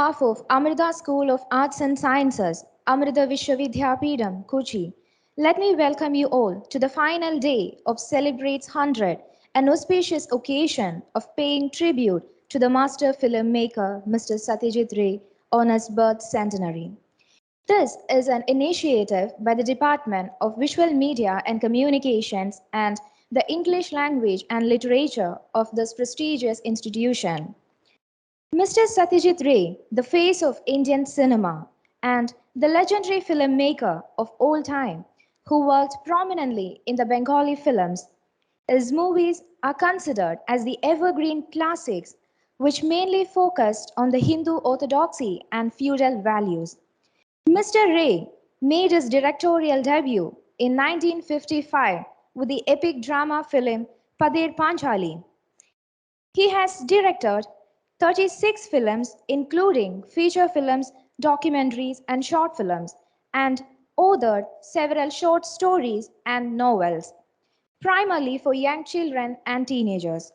behalf of Amrita School of Arts and Sciences, Amrita Vishwavidyapeetham, Kochi, let me welcome you all to the final day of Celebrates 100, an auspicious occasion of paying tribute to the master filmmaker Mr. Satyajith Ray on his birth centenary. This is an initiative by the Department of Visual Media and Communications and the English Language and Literature of this prestigious institution. Mr. Satyajith Ray, the face of Indian cinema and the legendary filmmaker of all time, who worked prominently in the Bengali films, his movies are considered as the evergreen classics which mainly focused on the Hindu orthodoxy and feudal values. Mr. Ray made his directorial debut in 1955 with the epic drama film Padir Panchali. He has directed 36 films, including feature films, documentaries, and short films, and authored several short stories and novels, primarily for young children and teenagers.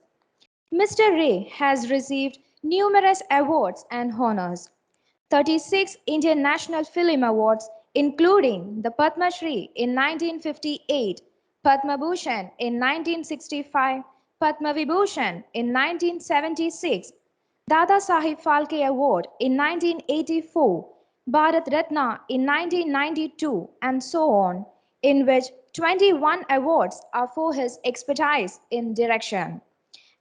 Mr. Ray has received numerous awards and honors. 36 Indian National Film Awards, including the Padma Shri in 1958, Padma Bhushan in 1965, Padma Vibhushan in 1976, Dada Sahib Phalke Award in 1984, Bharat Ratna in 1992, and so on, in which 21 awards are for his expertise in direction.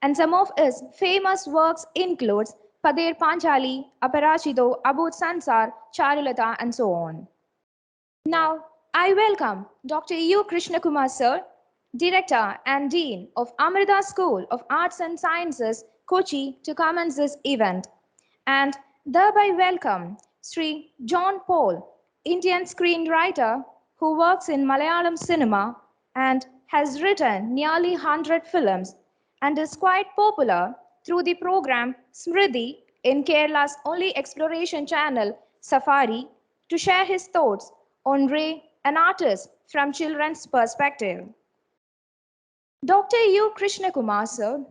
And some of his famous works includes Padir Panchali, Aparachito, Abud Sansar, Charulata, and so on. Now, I welcome Dr. U. Krishnakumar Sir, Director and Dean of Amrita School of Arts and Sciences, Kochi, to commence this event, and thereby welcome Sri John Paul, Indian screenwriter who works in Malayalam cinema and has written nearly 100 films and is quite popular through the program Smriti in Kerala's only exploration channel, Safari, to share his thoughts on Ray, an artist from children's perspective. Dr. U. Krishnakumar, sir.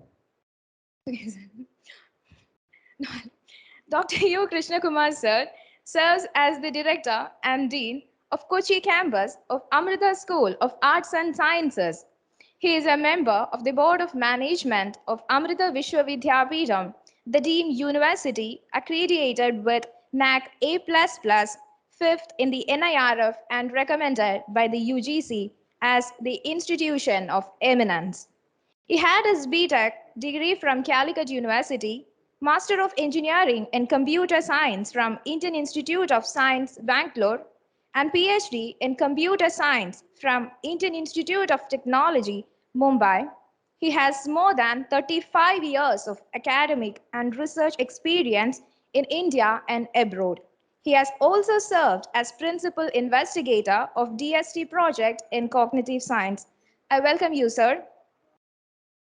Dr. U. Krishnakumar, sir, serves as the director and dean of Kochi campus of Amrita School of Arts and Sciences. He is a member of the Board of Management of Amrita Vishwavidyapeetham, the deemed university accredited with NAC A++, fifth in the NIRF and recommended by the UGC as the institution of eminence. He had his BTech degree from Calicut University, Master of Engineering in Computer Science from Indian Institute of Science, Bangalore, and PhD in Computer Science from Indian Institute of Technology, Mumbai. He has more than 35 years of academic and research experience in India and abroad. He has also served as principal investigator of DST project in cognitive science. I welcome you, sir.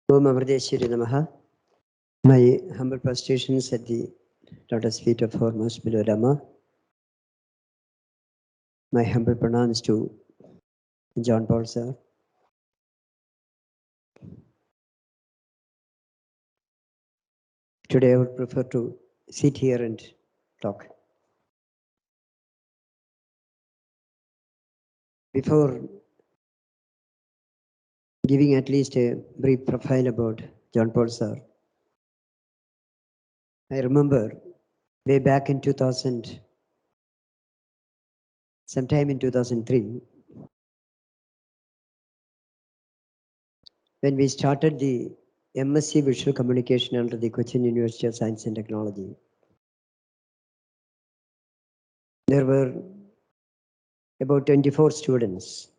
Om Amardeshwari Namaha. My humble prostrations at the lotus feet of foremost below Rama. My humble pranams to John Paul sir. Today I would prefer to sit here and talk. Before giving at least a brief profile about John Paul sir, I remember way back in 2000, sometime in 2003, when we started the MSc Visual Communication under the Cochin University of Science and Technology. There were about 24 students,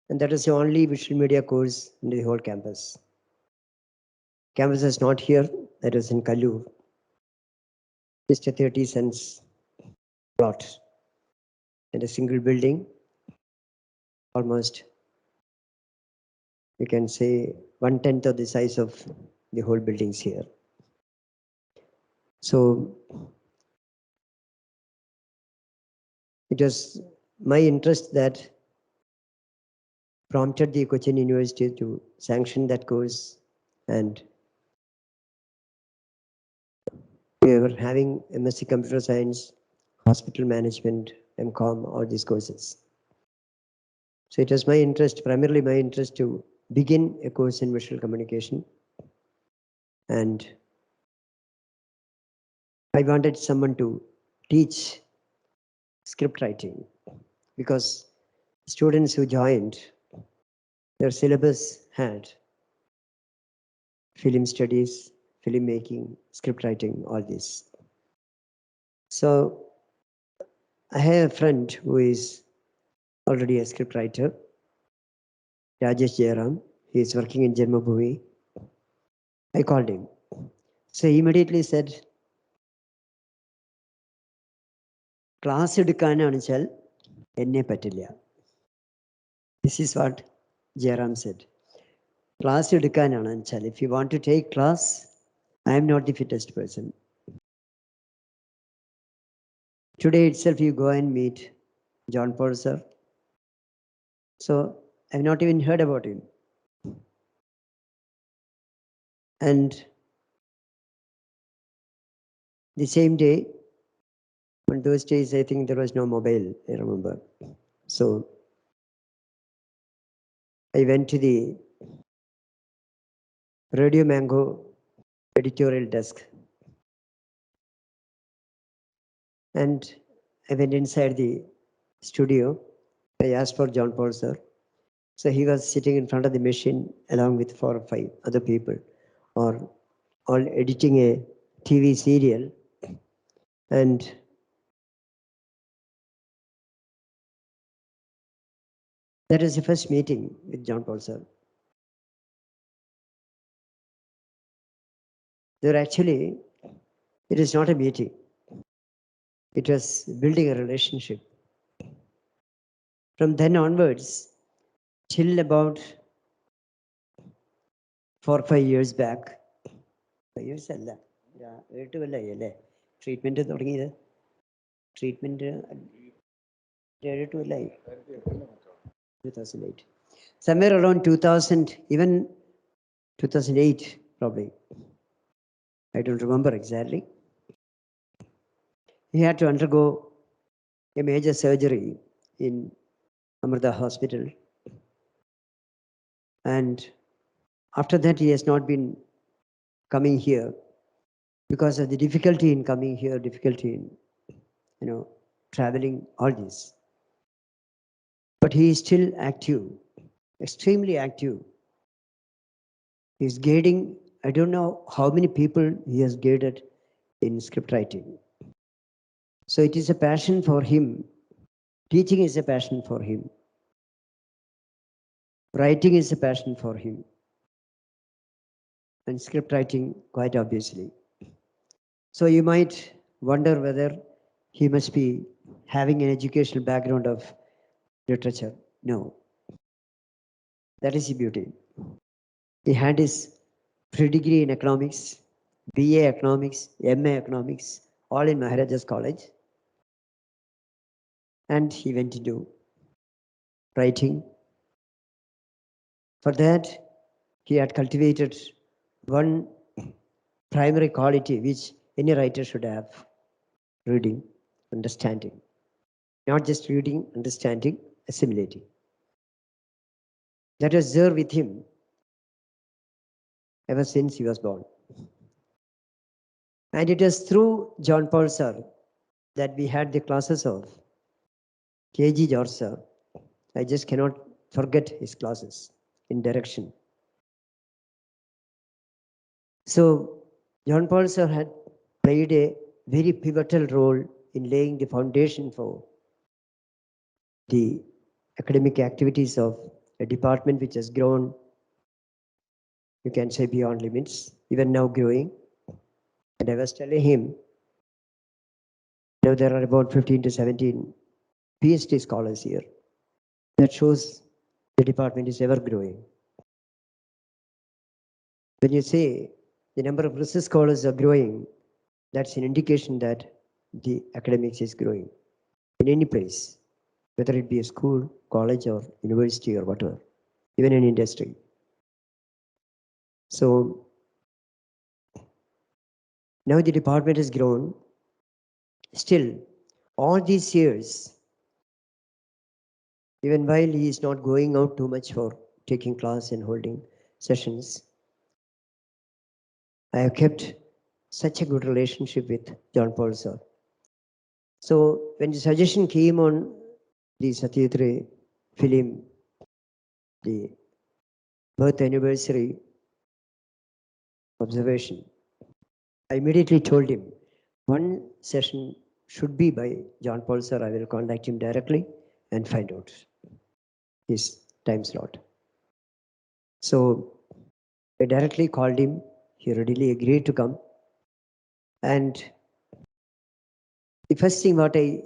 and that is the only visual media course in the whole campus. Campus is not here, that is in Kallur. Just a 30 cents plot and a single building, almost you can say 1/10 of the size of the whole buildings here. So it was my interest that prompted the Cochin University to sanction that course, and We were having MSc Computer Science, Hospital Management, MCOM, all these courses. So it was my interest, primarily my interest, to begin a course in visual communication. And I wanted someone to teach script writing, because students who joined, their syllabus had film studies, filmmaking, script writing, all this. So I have a friend who is already a script writer, Rajesh Jairam. He is working in Janmabhoomi. I called him. So he immediately said, class എടുക്കാനാണ് വെച്ചാൽ എന്നെ പറ്റില്ല. This is what Jairam said. Class എടുക്കാനാണ് വെച്ചാൽ, if you want to take class, I am not the fittest person. Today itself you go and meet John Paul sir. So I have not even heard about him. And the same day, on those days, I think there was no mobile, I remember. So I went to the Radio Mango editorial desk, and I went inside the studio. I asked for John Paul sir. So he was sitting in front of the machine along with 4 or 5 other people, or all editing a TV serial. And that is the first meeting with John Paul sir. There actually, it is not a meeting. It was building a relationship. From then onwards, till about 4 or 5 years back, 5 years അല്ല, 8 കൊല്ലമായി അല്ലേ treatment തുടങ്ങിയത്? Treatment 7-8 കൊല്ലമായി. 2008, somewhere around 2000, even 2008 probably, I don't remember exactly. He had to undergo a major surgery in Amrita Hospital, and after that he has not been coming here because of the difficulty in coming here, difficulty in traveling, all this. But he is still active, extremely active. He is guiding, I don't know how many people he has guided in script writing. So it is a passion for him. Teaching is a passion for him. Writing is a passion for him. And script writing, quite obviously. So you might wonder whether he must be having an educational background of literature. No. That is the beauty. He had his pre-degree in economics, BA economics, MA economics, all in Maharaja's College. And he went to do writing. For that, he had cultivated one primary quality which any writer should have: reading, understanding. Not just reading, understanding, assimilating. That was there with him ever since he was born. And it is through John Paul sir that we had the classes of KG George sir. I just cannot forget his classes in direction. So John Paul sir had played a very pivotal role in laying the foundation for the academic activities of a department which has grown, you can say, beyond limits, even now growing. And I was telling him, now there are about 15 to 17 PhD scholars here. That shows the department is ever growing. When you say the number of research scholars are growing, that's an indication that the academics is growing in any place, whether it be a school, college, or university, or whatever, even in industry. So Now the department has grown. Still, all these years, even while he is not going out too much for taking class and holding sessions, I have kept such a good relationship with John Paul sir. So when the suggestion came on the Satyajith film, the birth anniversary observation, I immediately told him one session should be by John Paul sir. I will contact him directly and find out his time slot. So I directly called him. He readily agreed to come. And the first thing what I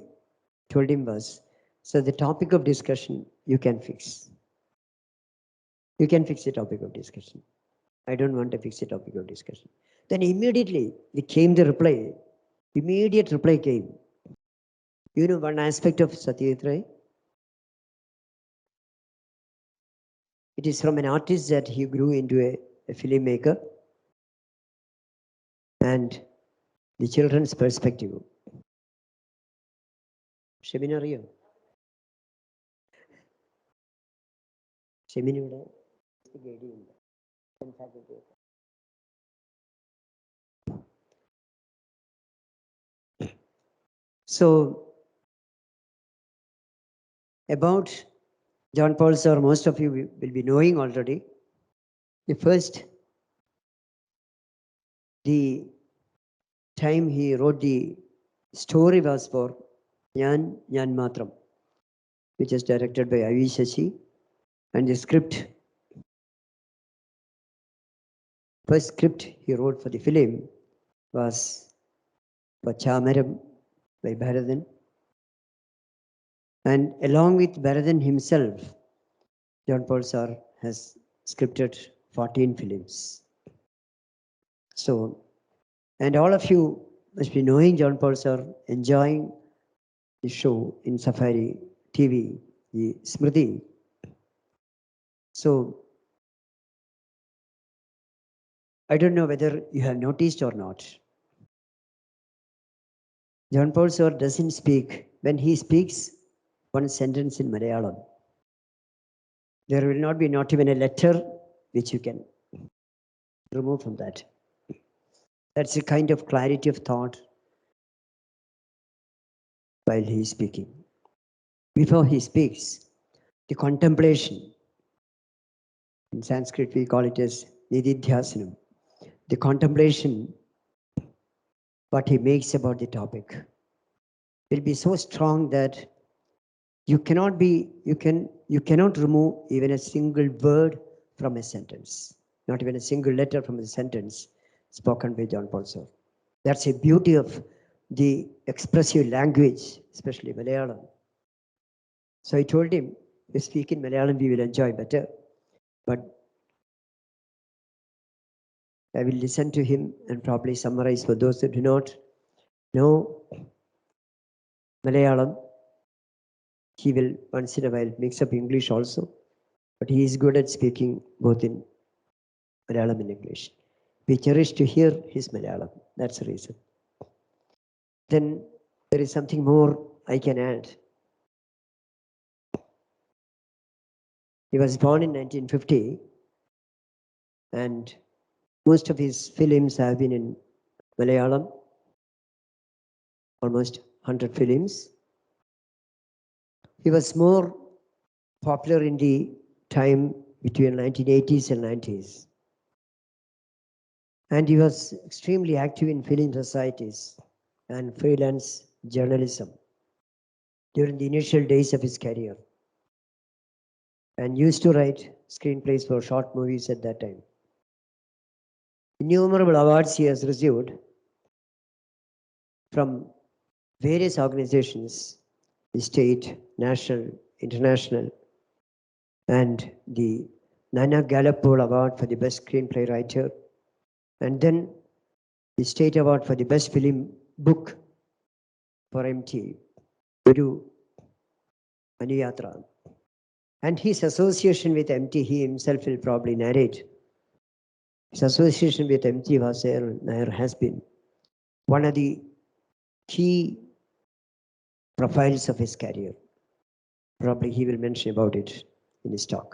told him was, so the topic of discussion you can fix. You can fix the topic of discussion. I don't want to fix the topic of discussion. Then immediately it came the reply. Immediate reply came. You know one aspect of Satyajith Ray? It is from an artist that he grew into a filmmaker. And the children's perspective. Seminary. Seminary. So about John Paul sir, most of you will be knowing already. The first, the time he wrote the story was for Nyan Matram, which is directed by Avi Shashi, and the first script he wrote for the film was for Chamaram by Bharadan. And along with Bharadan himself, John Paul sir has scripted 14 films. So, and all of you must be knowing John Paul sir, enjoying the show in Safari TV, the Smriti. So, I don't know whether you have noticed or not. John Paul sir doesn't speak, when he speaks one sentence in Malayalam, there will not be not even a letter which you can remove from that. That's a kind of clarity of thought while he is speaking. Before he speaks, the contemplation, in Sanskrit we call it as nididhyasanam, the contemplation, what he makes about the topic, will be so strong that you cannot remove even a single word from a sentence, not even a single letter from a sentence spoken by John Paul sir. That's a beauty of the expressive language, especially Malayalam. So I told him, if we speak in Malayalam, we will enjoy better. But I will listen to him and probably summarize for those who do not know Malayalam. He will once in a while mix up English also, but he is good at speaking both in Malayalam and English. We cherish to hear his Malayalam. That's the reason. Then there is something more I can add. He was born in 1950, and most of his films have been in Malayalam, almost 100 films. He was more popular in the time between 1980s and 90s. And he was extremely active in film societies and freelance journalism during the initial days of his career, and used to write screenplays for short movies at that time. Innumerable awards he has received from various organizations, the state, national, international, and the Nana Gallopole Award for the best screenplay writer, and then the state award for the best film book for MT, Guru Anuyatra. And his association with MT, he himself will probably narrate. His association with MT Vasayan Nair has been one of the key profiles of his career. Probably he will mention about it in his talk.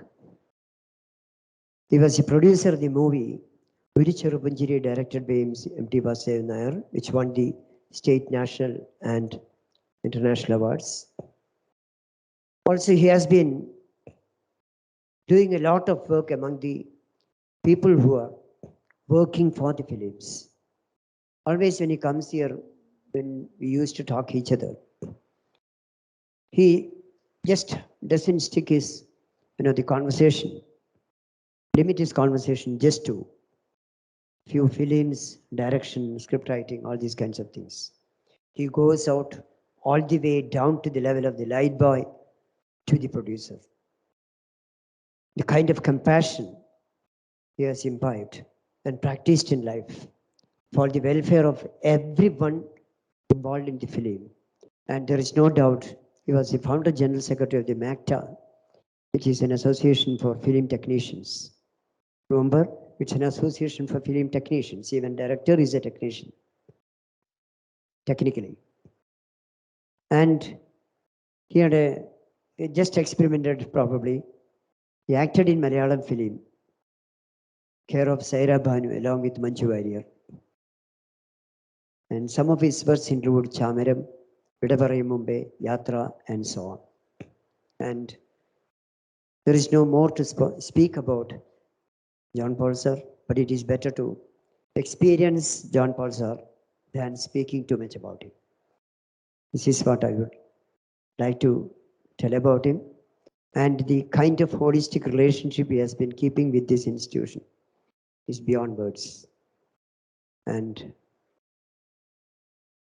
He was a producer of the movie Uricherupunjiri, directed by M.T. Vasudevan Nair, which won the state, national and international awards. Also, he has been doing a lot of work among the people who are working for the films. Always when he comes here, when we used to talk each other, he just doesn't stick his, the conversation, limit his conversation just to few films, direction, script writing, all these kinds of things. He goes out all the way down to the level of the light boy to the producer. The kind of compassion he has imbibed and practiced in life for the welfare of everyone involved in the film. And there is no doubt he was the founder general secretary of the MACTA, which is an association for film technicians. Remember, it's an association for film technicians. Even director is a technician, technically. And he had just experimented probably. He acted in Malayalam film, care of Saira Bhanu, along with Manju Warrier. And some of his works include Chamaram, Vidaparayum Mumbai, Yatra, and so on. And there is no more to speak about John Paul sir, but it is better to experience John Paul sir than speaking too much about him. This is what I would like to tell about him and the kind of holistic relationship he has been keeping with this institution is beyond words. And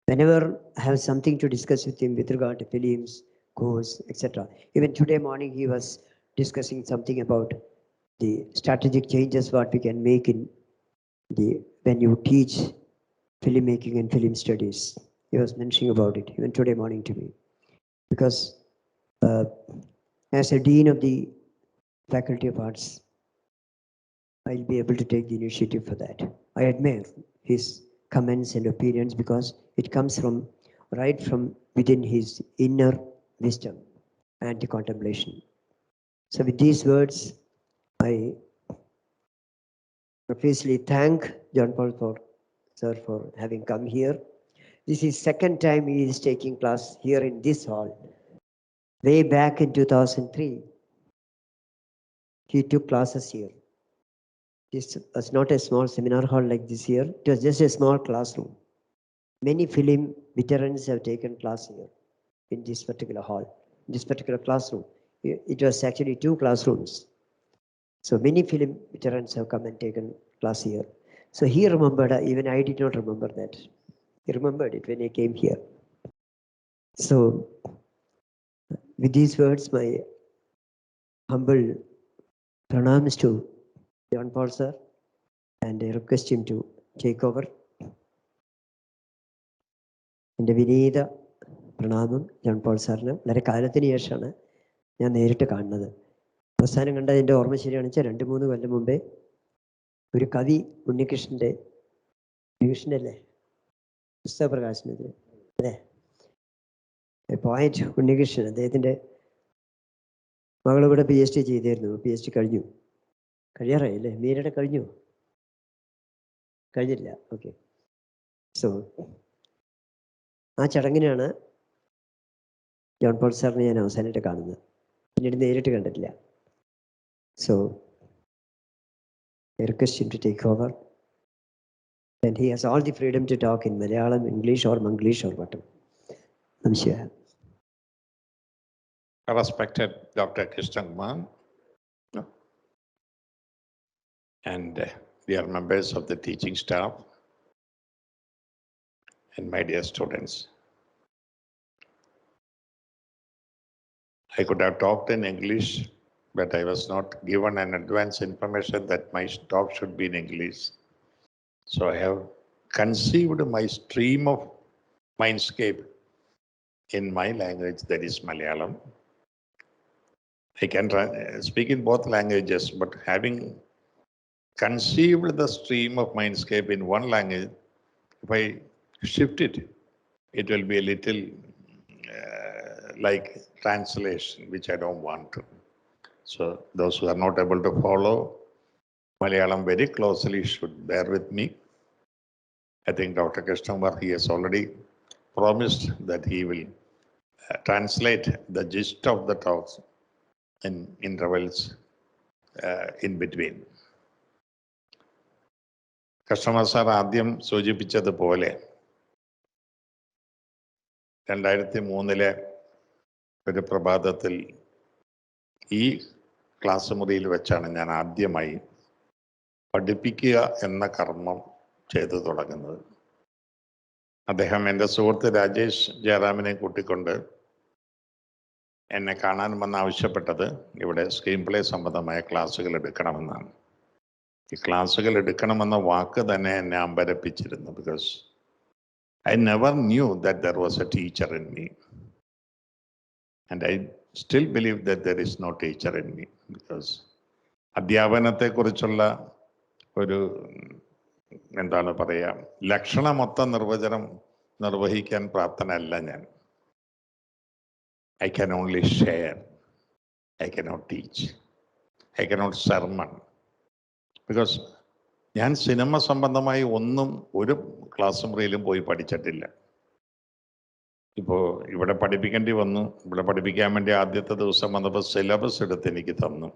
whenever I have something to discuss with him with regard to films, course, etc. Even today morning he was discussing something about the strategic changes what we can make in the when you teach filmmaking and film studies. He was mentioning about it even today morning to me. Because as a dean of the Faculty of Arts, I'll be able to take the initiative for that. I admire his comments and opinions because it comes from right from within his inner wisdom and the contemplation. So with these words, I profusely thank John Paul sir for having come here. This is second time he is taking class here in this hall. Way back in 2003, he took classes here. This was not a small seminar hall like this here. It was just a small classroom. Many film veterans have taken class here in this particular hall, this particular classroom. It was actually 2 classrooms. So many film veterans have come and taken class here. So he remembered, even I did not remember that. He remembered it when he came here. So with these words, my humble pranams to John Paul sir, and I request him to take over. എൻ്റെ വിനീത പ്രണാമം John Paul സാറിന്. വളരെ കാലത്തിന് ശേഷമാണ് ഞാൻ നേരിട്ട് കാണുന്നത്. അവസാനം കണ്ടത് എൻ്റെ ഓർമ്മ ശരിയാണെന്ന് വെച്ചാൽ 2-3 കൊല്ലം മുമ്പേ ഒരു കവി ഉണ്ണികൃഷ്ണൻ്റെ ഉണ്ണികൃഷ്ണനല്ലേ പുസ്തക പ്രകാശനത്തിന് അല്ലേ പോയിന്റ് ഉണ്ണികൃഷ്ണൻ അദ്ദേഹത്തിൻ്റെ മകൾ കൂടെ PhD ചെയ്തിരുന്നു. PhD കഴിഞ്ഞു. കഴിയാറായി അല്ലേ? മീരയുടെ കഴിഞ്ഞു? കഴിഞ്ഞില്ല. ഓക്കെ. സോ ആ ചടങ്ങിനാണ് ജോൺ പോൾ സാറിനെ ഞാൻ അവസാനമായിട്ട് കാണുന്നത്. പിന്നീട് നേരിട്ട് കണ്ടിട്ടില്ല. So I request him to take over. And he has all the freedom to talk in Malayalam, English or Manglish or whatever. I'm sure. Respected Dr. Krishnan Kumar and dear members of the teaching staff and my dear students. I could have talked in English, but I was not given an advance information that my talk should be in English. So I have conceived my stream of mindscape in my language, that is Malayalam. I can speak in both languages, but having conceived the stream of mindscape in one language, if I shift it. It will be a little like translation, which I don't want to. So those who are not able to follow Malayalam very closely should bear with me. I think Dr. Krishnamar, he has already promised that he will translate the gist of the talks in intervals in between. കൃഷ്ണമാർ sir ആദ്യം സൂചിപ്പിച്ചതുപോലെ 2003 ഒരു പ്രഭാതത്തിൽ ഈ class മുറിയിൽ വെച്ചാണ് ഞാൻ ആദ്യമായി പഠിപ്പിക്കുക എന്ന കർമ്മം ചെയ്തു തുടങ്ങുന്നത്. അദ്ദേഹം എൻ്റെ സുഹൃത്ത് രാജേഷ് ജയറാമിനെ കൂട്ടിക്കൊണ്ട് എന്നെ കാണാൻ വന്ന് ആവശ്യപ്പെട്ടത് ഇവിടെ സ്ക്രീൻ പ്ലേ സംബന്ധമായ ക്ലാസ്സുകൾ എടുക്കണമെന്നാണ്. ഈ ക്ലാസ്സുകൾ എടുക്കണമെന്ന വാക്ക് തന്നെ എന്നെ അമ്പരപ്പിച്ചിരുന്നു. Because I never knew that there was a teacher in me. And I still believe that there is no teacher in me. Because അധ്യാപനത്തെക്കുറിച്ചുള്ള ഒരു എന്താണ് പറയുക, ലക്ഷണമൊത്ത നിർവചനം നിർവഹിക്കാൻ പ്രാപ്തനല്ല ഞാൻ. I can only share. I cannot teach. I cannot sermon. Because ഞാൻ cinema സംബന്ധമായി ഒന്നും ഒരു ക്ലാസ് മുറിയിലും പോയി പഠിച്ചിട്ടില്ല. ഇപ്പോൾ ഇവിടെ പഠിപ്പിക്കേണ്ടി വന്നു. ഇവിടെ പഠിപ്പിക്കാൻ വേണ്ടി ആദ്യത്തെ ദിവസം വന്നപ്പോൾ സിലബസ് എടുത്ത് എനിക്ക് തന്നു.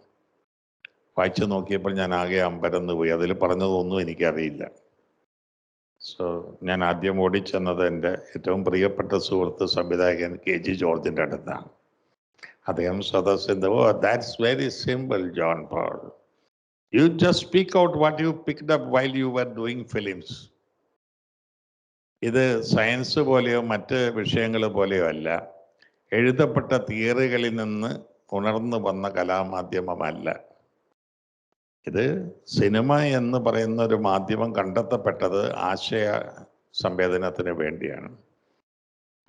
വായിച്ചു നോക്കിയപ്പോൾ ഞാൻ ആകെ അമ്പരന്ന് പോയി. അതിൽ പറഞ്ഞതൊന്നും എനിക്കറിയില്ല. സോ ഞാൻ ആദ്യം ഓടിച്ചെന്നത് എൻ്റെ ഏറ്റവും പ്രിയപ്പെട്ട സുഹൃത്ത് സംവിധായകൻ KG ജോർജിൻ്റെ അടുത്താണ്. അദ്ദേഹം സദസ്സിൻ്റെ that's very simple John Paul. You just speak out what you picked up while you were doing films. ഇത് സയൻസ് പോലെയോ മറ്റ് വിഷയങ്ങൾ പോലെയോ അല്ല. എഴുതപ്പെട്ട തിയറികളിൽ നിന്ന് ഉണർന്നു വന്ന കലാമാധ്യമമല്ല. ഇത് സിനിമ എന്ന് പറയുന്ന ഒരു മാധ്യമം കണ്ടെത്തപ്പെട്ടത് ആശയ സംവേദനത്തിന് വേണ്ടിയാണ്.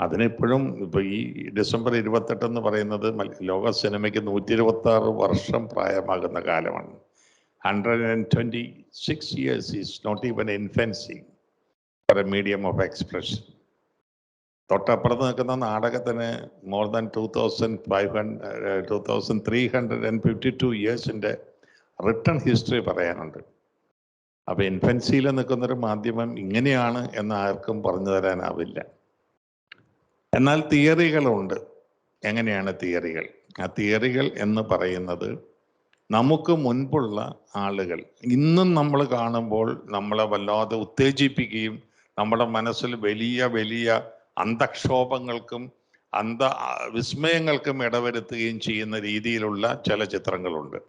അതിനിപ്പോഴും ഇപ്പോൾ ഈ ഡിസംബർ 28 എന്ന് പറയുന്നത് ലോക സിനിമയ്ക്ക് 126 വർഷം പ്രായമാകുന്ന കാലമാണ്. 126 years is not even infancy for a medium of expression. തൊട്ടപ്പുറത്ത് നിൽക്കുന്ന നാടകത്തിന് more than 2352 ഇയേഴ്സിൻ്റെ റിട്ടൺ ഹിസ്റ്ററി പറയാനുണ്ട്. അപ്പോൾ ഇൻഫൻസിയിൽ നിൽക്കുന്നൊരു മാധ്യമം ഇങ്ങനെയാണ് എന്ന് ആർക്കും പറഞ്ഞു തരാനാവില്ല. എന്നാൽ തിയറികളുണ്ട്. എങ്ങനെയാണ് തിയറികൾ? ആ തിയറികൾ എന്ന് പറയുന്നത് നമുക്ക് മുൻപുള്ള ആളുകൾ ഇന്നും നമ്മൾ കാണുമ്പോൾ നമ്മളെ വല്ലാതെ ഉത്തേജിപ്പിക്കുകയും നമ്മുടെ മനസ്സിൽ വലിയ വലിയ അന്തക്ഷോഭങ്ങൾക്കും വിസ്മയങ്ങൾക്കും ഇടവരുത്തുകയും ചെയ്യുന്ന രീതിയിലുള്ള ചലച്ചിത്രങ്ങളുണ്ട്.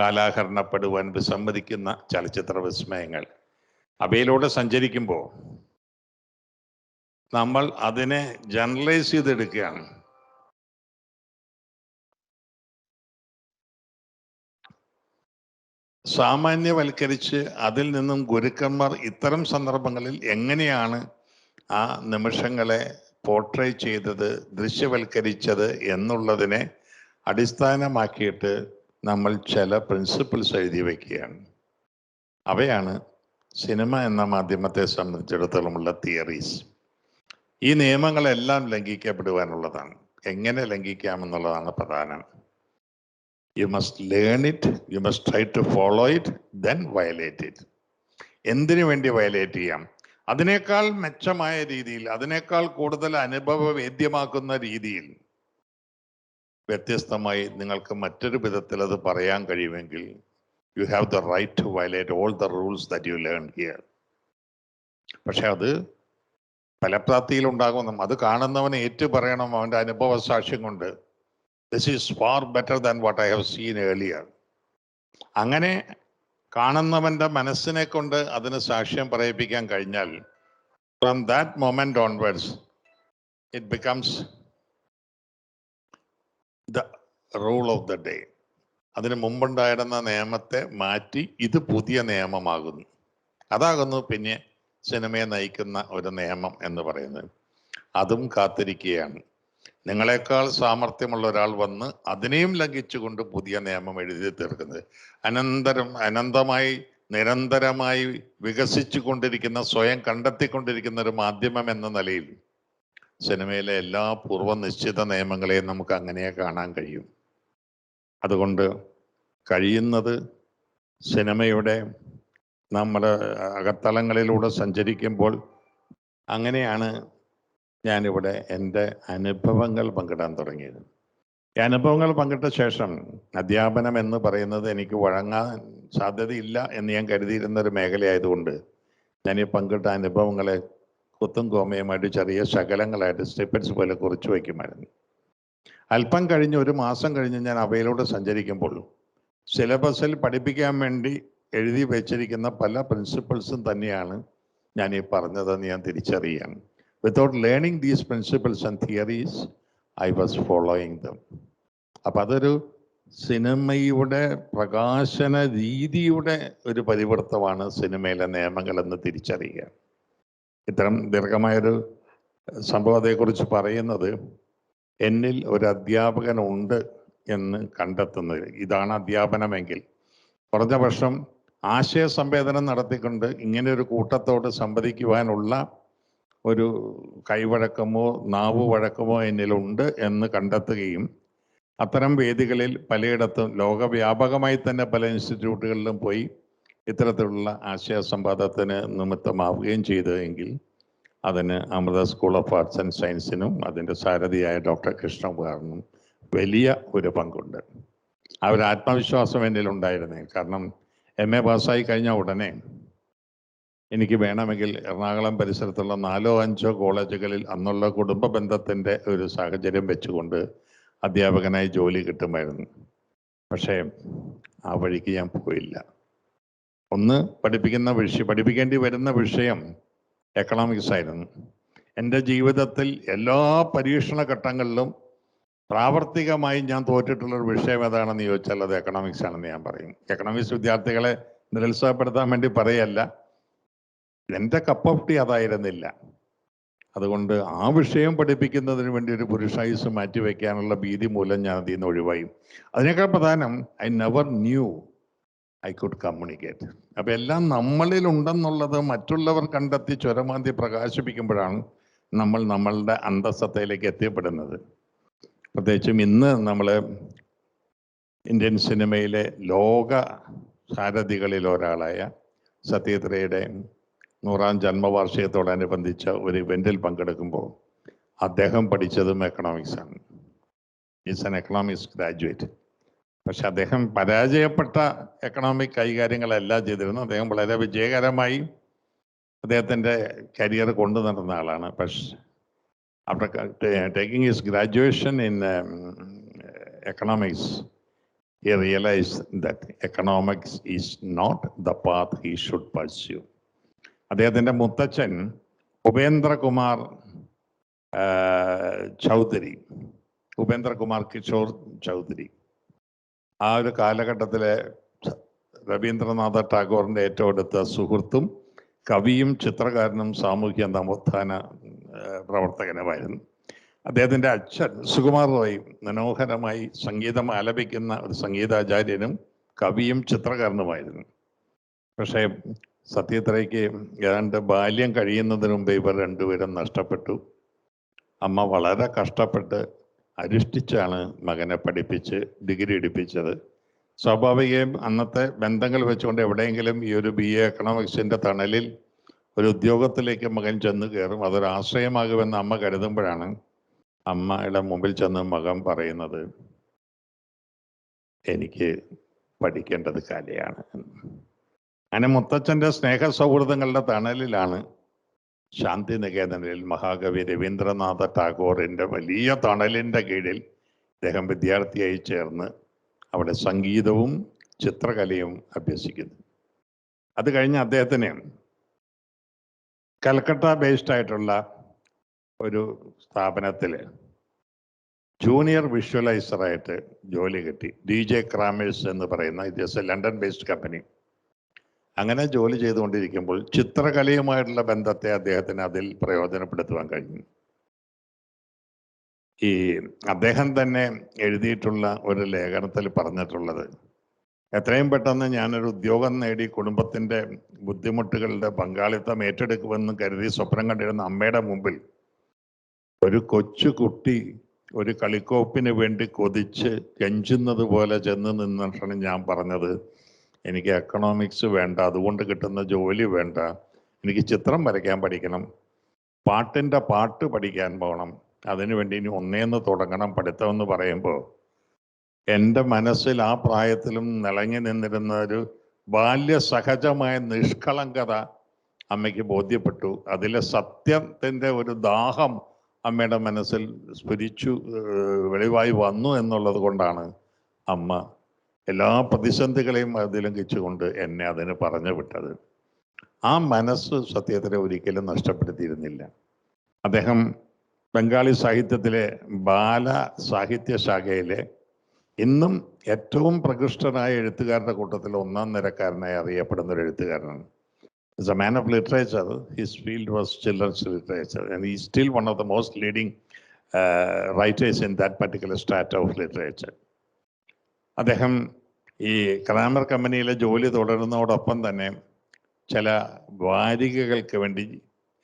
കാലാഹരണപ്പെടുവാൻ വിസമ്മതിക്കുന്ന ചലച്ചിത്ര വിസ്മയങ്ങൾ. അവയിലൂടെ സഞ്ചരിക്കുമ്പോൾ നമ്മൾ അതിനെ ജനറലൈസ് ചെയ്തെടുക്കുകയാണ്. സാമാന്യവൽക്കരിച്ച് അതിൽ നിന്നും ഗുരുക്കന്മാർ ഇത്തരം സന്ദർഭങ്ങളിൽ എങ്ങനെയാണ് ആ നിമിഷങ്ങളെ പോർട്രേ ചെയ്തത്, ദൃശ്യവൽക്കരിച്ചത് എന്നുള്ളതിനെ അടിസ്ഥാനമാക്കിയിട്ട് നമ്മൾ ചില പ്രിൻസിപ്പിൾസ് എഴുതി വയ്ക്കുകയാണ്. അവയാണ് സിനിമ എന്ന മാധ്യമത്തെ സംബന്ധിച്ചിടത്തോളമുള്ള തിയറീസ്. ഈ നിയമങ്ങളെല്ലാം ലംഘിക്കപ്പെടുവാനുള്ളതാണ്. എങ്ങനെ ലംഘിക്കാമെന്നുള്ളതാണ് പ്രധാനം. You must learn it, you must try to follow it, then violate it. എന്തിനു വേണ്ടി വയലേറ്റ് ചെയ്യാം? അതിനേക്കാൾ മെച്ചമായ രീതിയിൽ, അതിനേക്കാൾ കൂടുതൽ അനുഭവവേദ്യമാക്കുന്ന രീതിയിൽ വ്യത്യസ്തമായി നിങ്ങൾക്ക് മറ്റൊരു വിധത്തിൽ അത് പറയാൻ കഴിയുമെങ്കിൽ you have the right to violate all the rules that you learned here. പക്ഷെ അത് ഫലപ്രാപ്തിയിലുണ്ടാകുന്നു. അത് കാണുന്നവനെ ഏറ്റു പറയണം അവൻ്റെ അനുഭവ സാക്ഷ്യം കൊണ്ട്. This is far better than what I have seen earlier. അങ്ങനെ കാണുന്നവൻ്റെ മനസ്സിനെ കൊണ്ട് അതിന് സാക്ഷ്യം പറയിപ്പിക്കാൻ കഴിഞ്ഞാൽ from that moment onwards it becomes the rule of the day. അതിന് മുമ്പുണ്ടായിരുന്ന നിയമത്തെ മാറ്റി ഇത് പുതിയ നിയമമാകുന്നു. അതാകുന്നു പിന്നെ സിനിമയെ നയിക്കുന്ന ഒരു നിയമം എന്ന് പറയുന്നത്. അതും കാത്തിരിക്കുകയാണ്. നിങ്ങളെക്കാൾ സാമർഥ്യമുള്ള ഒരാൾ വന്ന് അതിനെയും ലംഘിച്ചുകൊണ്ട് പുതിയ നിയമം എഴുതി തീർക്കുന്നത്. അനന്തമായി നിരന്തരമായി വികസിച്ചു കൊണ്ടിരിക്കുന്ന, സ്വയം കണ്ടെത്തിക്കൊണ്ടിരിക്കുന്ന ഒരു മാധ്യമം എന്ന നിലയിൽ സിനിമയിലെ എല്ലാ പൂർവ്വ നിശ്ചിത നിയമങ്ങളെയും നമുക്ക് അങ്ങനെ കാണാൻ കഴിയും. അതുകൊണ്ട് കഴിയുന്നത് സിനിമയുടെ നമ്മുടെ അകത്തളങ്ങളിലൂടെ സഞ്ചരിക്കുമ്പോൾ അങ്ങനെയാണ് ഞാനിവിടെ എൻ്റെ അനുഭവങ്ങൾ പങ്കിടാൻ തുടങ്ങിയത്. ഈ അനുഭവങ്ങൾ പങ്കിട്ട ശേഷം അധ്യാപനം എന്ന് പറയുന്നത് എനിക്ക് വഴങ്ങാൻ സാധ്യതയില്ല എന്ന് ഞാൻ കരുതിയിരുന്ന ഒരു മേഖലയായതുകൊണ്ട് ഞാൻ ഈ പങ്കിട്ട അനുഭവങ്ങളെ കുത്തും കോമയുമായിട്ട് ചെറിയ ശകലങ്ങളായിട്ട് സ്നിപ്പറ്റ്സ് പോലെ കുറിച്ച് വയ്ക്കുമായിരുന്നു. അല്പം കഴിഞ്ഞ്, ഒരു മാസം കഴിഞ്ഞ് ഞാൻ അവയിലൂടെ സഞ്ചരിക്കുമ്പോൾ സിലബസിൽ പഠിപ്പിക്കാൻ വേണ്ടി എഴുതി വെച്ചിരിക്കുന്ന പല പ്രിൻസിപ്പിൾസും തന്നെയാണ് ഞാൻ ഈ പറഞ്ഞതെന്ന് ഞാൻ തിരിച്ചറിയുകയാണ്. Without learning these principles and theories I was following them. അപ്പം അതൊരു സിനിമയുടെ പ്രകാശന രീതിയുടെ ഒരു പരിവർത്തനമാണ് സിനിമയിലെ നിയമങ്ങളെന്ന് തിരിച്ചറിയുക. ഇത്തരം ദീർഘമായൊരു സംഭവത്തെക്കുറിച്ച് പറയുന്നത് എന്നിൽ ഒരു അധ്യാപകനുണ്ട് എന്ന് കണ്ടെത്തുന്നത്. ഇതാണ് അധ്യാപനമെങ്കിൽ കുറഞ്ഞ പക്ഷം ആശയസംവേദനം നടത്തിക്കൊണ്ട് ഇങ്ങനെ ഒരു കൂട്ടത്തോട് സംവദിക്കുവാനുള്ള ഒരു കൈവഴക്കമോ നാവുവഴക്കമോ എന്നിലുണ്ട് എന്ന് കണ്ടെത്തുകയും അത്തരം വേദികളിൽ പലയിടത്തും ലോകവ്യാപകമായി തന്നെ പല ഇൻസ്റ്റിറ്റ്യൂട്ടുകളിലും പോയി ഇത്തരത്തിലുള്ള ആശയസംവാദത്തിന് നിമിത്തമാവുകയും ചെയ്തതെങ്കിൽ അതിന് Amrita school of arts and സയൻസിനും അതിൻ്റെ സാരഥിയായ ഡോക്ടർ കൃഷ്ണകുമാറിനും വലിയ ഒരു പങ്കുണ്ട്. ആ ഒരു ആത്മവിശ്വാസം എന്നിലുണ്ടായിരുന്നേ. കാരണം MA പാസ്സായി കഴിഞ്ഞ ഉടനെ എനിക്ക് വേണമെങ്കിൽ എറണാകുളം പരിസരത്തുള്ള 4 or 5 കോളേജുകളിൽ അന്നുള്ള കുടുംബ ബന്ധത്തിൻ്റെ ഒരു സാഹചര്യം വെച്ചുകൊണ്ട് അധ്യാപകനായി ജോലി കിട്ടുമായിരുന്നു. പക്ഷേ ആ വഴിക്ക് ഞാൻ പോയില്ല. ഒന്ന്, പഠിപ്പിക്കേണ്ടി വരുന്ന വിഷയം എക്കണോമിക്സ് ആയിരുന്നു. എൻ്റെ ജീവിതത്തിൽ എല്ലാ പരീക്ഷണ ഘട്ടങ്ങളിലും പ്രാവർത്തികമായി ഞാൻ തോറ്റിട്ടുള്ളൊരു വിഷയം ഏതാണെന്ന് ചോദിച്ചാൽ അത് എക്കണോമിക്സ് ആണെന്ന് ഞാൻ പറയും. എക്കണോമിക്സ് വിദ്യാർത്ഥികളെ നിരുത്സാഹപ്പെടുത്താൻ വേണ്ടി പറയല്ല, എൻ്റെ കപ്പ് ഓഫ് ടീ അതായിരുന്നില്ല. അതുകൊണ്ട് ആ വിഷയം പഠിപ്പിക്കുന്നതിന് വേണ്ടി ഒരു പുരുഷായുസ് മാറ്റിവെക്കാനുള്ള ഭീതി മൂലം ഞാൻ അതിൽ നിന്ന് ഒഴിവായി. അതിനേക്കാൾ പ്രധാനം, I never knew I could communicate. അപ്പം എല്ലാം നമ്മളിൽ ഉണ്ടെന്നുള്ളത് മറ്റുള്ളവർ കണ്ടെത്തി ചുരമാന്തി പ്രകാശിപ്പിക്കുമ്പോഴാണ് നമ്മൾ നമ്മളുടെ അന്തസ്സത്തയിലേക്ക് എത്തിപ്പെടുന്നത്. പ്രത്യേകിച്ചും ഇന്ന് നമ്മൾ ഇന്ത്യൻ സിനിമയിലെ ലോക സാരഥികളിൽ ഒരാളായ സത്യജിത്രയുടെ 100ാം ജന്മവാർഷികത്തോടനുബന്ധിച്ച ഒരു ഇവൻറ്റിൽ പങ്കെടുക്കുമ്പോൾ അദ്ദേഹം പഠിച്ചതും എക്കണോമിക്സാണ്. Is an economics graduate. പക്ഷെ അദ്ദേഹം പരാജയപ്പെട്ട എക്കണോമിക് കൈകാര്യങ്ങളല്ല ചെയ്തിരുന്നത്. അദ്ദേഹം വളരെ വിജയകരമായി അദ്ദേഹത്തിൻ്റെ കരിയർ കൊണ്ടു നടന്ന ആളാണ്. പക്ഷെ after taking his graduation in economics, he realized that economics is not the path he should pursue. അദ്ദേഹത്തിൻ്റെ മുത്തച്ഛൻ ഉപേന്ദ്രകുമാർ കിഷോർ ചൗധരി, ആ ഒരു കാലഘട്ടത്തിലെ രവീന്ദ്രനാഥ ടാഗോറിൻ്റെ ഏറ്റവും അടുത്ത സുഹൃത്തും കവിയും ചിത്രകാരനും സാമൂഹ്യ നവോത്ഥാന പ്രവർത്തകനുമായിരുന്നു. അദ്ദേഹത്തിൻ്റെ അച്ഛൻ സുകുമാർ റോയ് മനോഹരമായി സംഗീതം ആലപിക്കുന്ന ഒരു സംഗീതാചാര്യനും കവിയും ചിത്രകാരനുമായിരുന്നു. പക്ഷേ സത്യത്രയ്ക്ക് ഏതാണ്ട് ബാല്യം കഴിയുന്നതിന് മുമ്പ് ഇവർ രണ്ടുപേരും നഷ്ടപ്പെട്ടു. അമ്മ വളരെ കഷ്ടപ്പെട്ട് അരിഷ്ടിച്ചാണ് മകനെ പഠിപ്പിച്ച് ഡിഗ്രി എടുപ്പിച്ചത്. സ്വാഭാവികയും അന്നത്തെ ബന്ധങ്ങൾ വെച്ചുകൊണ്ട് എവിടെയെങ്കിലും ഈ ഒരു BA എക്കണോമിക്സിൻ്റെ തണലിൽ ഒരു ഉദ്യോഗത്തിലേക്ക് മകൻ ചെന്ന് കയറും, അതൊരു ആശ്രയമാകുമെന്ന് അമ്മ കരുതുമ്പോഴാണ് അമ്മയുടെ മുമ്പിൽ ചെന്ന് മകൻ പറയുന്നത്, എനിക്ക് പഠിക്കേണ്ടത് കലയാണ്. അങ്ങനെ മുത്തച്ഛൻ്റെ സ്നേഹ സൗഹൃദങ്ങളുടെ തണലിലാണ് ശാന്തി നികേതനിൽ മഹാകവി രവീന്ദ്രനാഥ ടാഗോറിൻ്റെ വലിയ തണലിൻ്റെ കീഴിൽ അദ്ദേഹം വിദ്യാർത്ഥിയായി ചേർന്ന് അവിടെ സംഗീതവും ചിത്രകലയും അഭ്യസിക്കുന്നു. അത് കഴിഞ്ഞ് അദ്ദേഹത്തിന് കൽക്കട്ട ബേസ്ഡ് ആയിട്ടുള്ള ഒരു സ്ഥാപനത്തിൽ ജൂനിയർ വിഷ്വലൈസറായിട്ട് ജോലി കിട്ടി. DJ ക്രാമേഴ്സ് എന്ന് പറയുന്ന, it is A London based company. അങ്ങനെ ജോലി ചെയ്തുകൊണ്ടിരിക്കുമ്പോൾ ചിത്രകലയുമായിട്ടുള്ള ബന്ധത്തെ അദ്ദേഹത്തിന് അതിൽ പ്രയോജനപ്പെടുത്തുവാൻ കഴിഞ്ഞു. അദ്ദേഹം തന്നെ എഴുതിയിട്ടുള്ള ഒരു ലേഖനത്തിൽ പറഞ്ഞിട്ടുള്ളത്, എത്രയും പെട്ടെന്ന് ഞാനൊരു ഉദ്യോഗം നേടി കുടുംബത്തിൻ്റെ ബുദ്ധിമുട്ടുകളുടെ പങ്കാളിത്തം ഏറ്റെടുക്കുമെന്ന് കരുതി സ്വപ്നം കണ്ടിരുന്ന അമ്മയുടെ മുമ്പിൽ ഒരു കൊച്ചു കുട്ടി ഒരു കളിക്കോപ്പിന് വേണ്ടി കൊതിച്ച് കെഞ്ചുന്നത് പോലെ ചെന്ന് നിന്നിട്ടാണ് ഞാൻ പറഞ്ഞത്, എനിക്ക് എക്കണോമിക്സ് വേണ്ട, അതുകൊണ്ട് കിട്ടുന്ന ജോലി വേണ്ട, എനിക്ക് ചിത്രം വരയ്ക്കാൻ പഠിക്കണം, പാട്ടിൻ്റെ പാട്ട് പഠിക്കാൻ പോകണം, അതിനുവേണ്ടി ഇനി ഒന്നേന്ന് തുടങ്ങണം പഠിത്തമെന്ന് പറയുമ്പോൾ എൻ്റെ മനസ്സിൽ ആ പ്രായത്തിലും നിളങ്ങി നിന്നിരുന്ന ഒരു ബാല്യസഹജമായ നിഷ്കളങ്കത അമ്മയ്ക്ക് ബോധ്യപ്പെട്ടു. അതിലെ സത്യത്തിൻ്റെ ഒരു ദാഹം അമ്മയുടെ മനസ്സിൽ സ്ഫുരിച്ചു വെളിവായി വന്നു എന്നുള്ളത് കൊണ്ടാണ് അമ്മ എല്ലാ പ്രതിസന്ധികളെയും അതിലംഘിച്ചുകൊണ്ട് എന്നെ അതിന് പറഞ്ഞു വിട്ടത്. ആ മനസ്സ് സത്യത്തിനെ ഒരിക്കലും നഷ്ടപ്പെടുത്തിയിരുന്നില്ല. അദ്ദേഹം ബംഗാളി സാഹിത്യത്തിലെ ബാല സാഹിത്യ ശാഖയിലെ ഇന്നും ഏറ്റവും പ്രകൃഷ്ടനായ എഴുത്തുകാരുടെ കൂട്ടത്തിൽ ഒന്നാം നിരക്കാരനായി അറിയപ്പെടുന്ന ഒരു എഴുത്തുകാരനാണ്. He's a man of literature. His field was children's literature, and he's still one of the most leading writers in that particular strata of literature. അദ്ദേഹം ഈ ക്രാമർ കമ്പനിയിലെ ജോലി തുടരുന്നതോടൊപ്പം തന്നെ ചില വാരികകൾക്ക് വേണ്ടി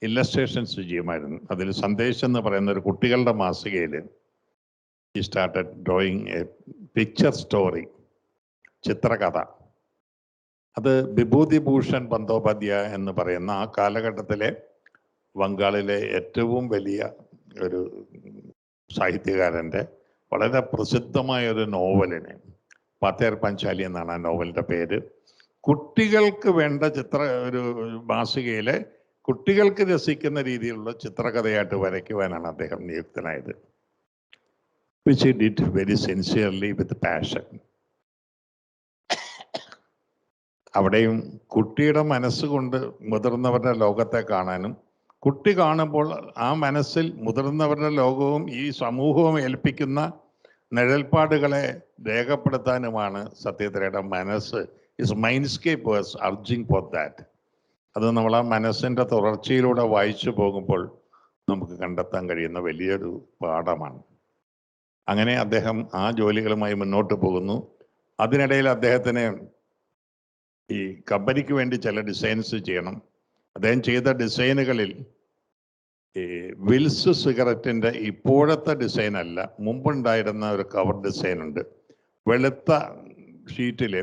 ഇല്ലസ്ട്രേഷൻസ് ചെയ്യുമായിരുന്നു. അതിൽ സന്ദേശം എന്ന് പറയുന്ന ഒരു കുട്ടികളുടെ മാസികയിൽ he started drawing a picture story, ചിത്രകഥ. അത് വിഭൂതിഭൂഷൺ ബന്ദോപാധ്യായ എന്ന് പറയുന്ന ആ കാലഘട്ടത്തിലെ ബംഗാളിലെ ഏറ്റവും വലിയ ഒരു സാഹിത്യകാരൻ്റെ വളരെ പ്രസിദ്ധമായ ഒരു നോവലിനെ, പാത്തേർ പഞ്ചാലി എന്നാണ് ആ നോവലിൻ്റെ പേര്, കുട്ടികൾക്ക് വേണ്ട ഒരു മാസികയിലെ കുട്ടികൾക്ക് രസിക്കുന്ന രീതിയിലുള്ള ചിത്രകഥയായിട്ട് വരയ്ക്കുവാനാണ് അദ്ദേഹം നിയുക്തനായത്. which he did very sincerely with passion. അവിടെയും കുട്ടിയുടെ മനസ്സുകൊണ്ട് മുതിർന്നവരുടെ ലോകത്തെ കാണാനും കുട്ടി കാണുമ്പോൾ ആ മനസ്സിൽ മുതിർന്നവരുടെ ലോകവും ഈ സമൂഹവും ഏൽപ്പിക്കുന്ന നിഴൽപ്പാടുകളെ രേഖപ്പെടുത്താനുമാണ് സത്യത്രയുടെ മനസ്സ്. His mindscape was urging for that. അത് നമ്മൾ ആ മനസ്സിൻ്റെ തുടർച്ചയിലൂടെ വായിച്ചു പോകുമ്പോൾ നമുക്ക് കണ്ടെത്താൻ കഴിയുന്ന വലിയൊരു പാഠമാണ്. അങ്ങനെ അദ്ദേഹം ആ ജോലികളുമായി മുന്നോട്ട് പോകുന്നു. അതിനിടയിൽ അദ്ദേഹത്തിന് ഈ കമ്പനിക്ക് വേണ്ടി ചില ഡിസൈൻസ് ചെയ്യണം. അദ്ദേഹം ചെയ്ത ഡിസൈനുകളിൽ ഈ വിൽസ് സിഗരറ്റിൻ്റെ ഇപ്പോഴത്തെ ഡിസൈൻ അല്ല, മുമ്പുണ്ടായിരുന്ന ഒരു കവർ ഡിസൈൻ ഉണ്ട്. വെളുത്ത ഷീറ്റിൽ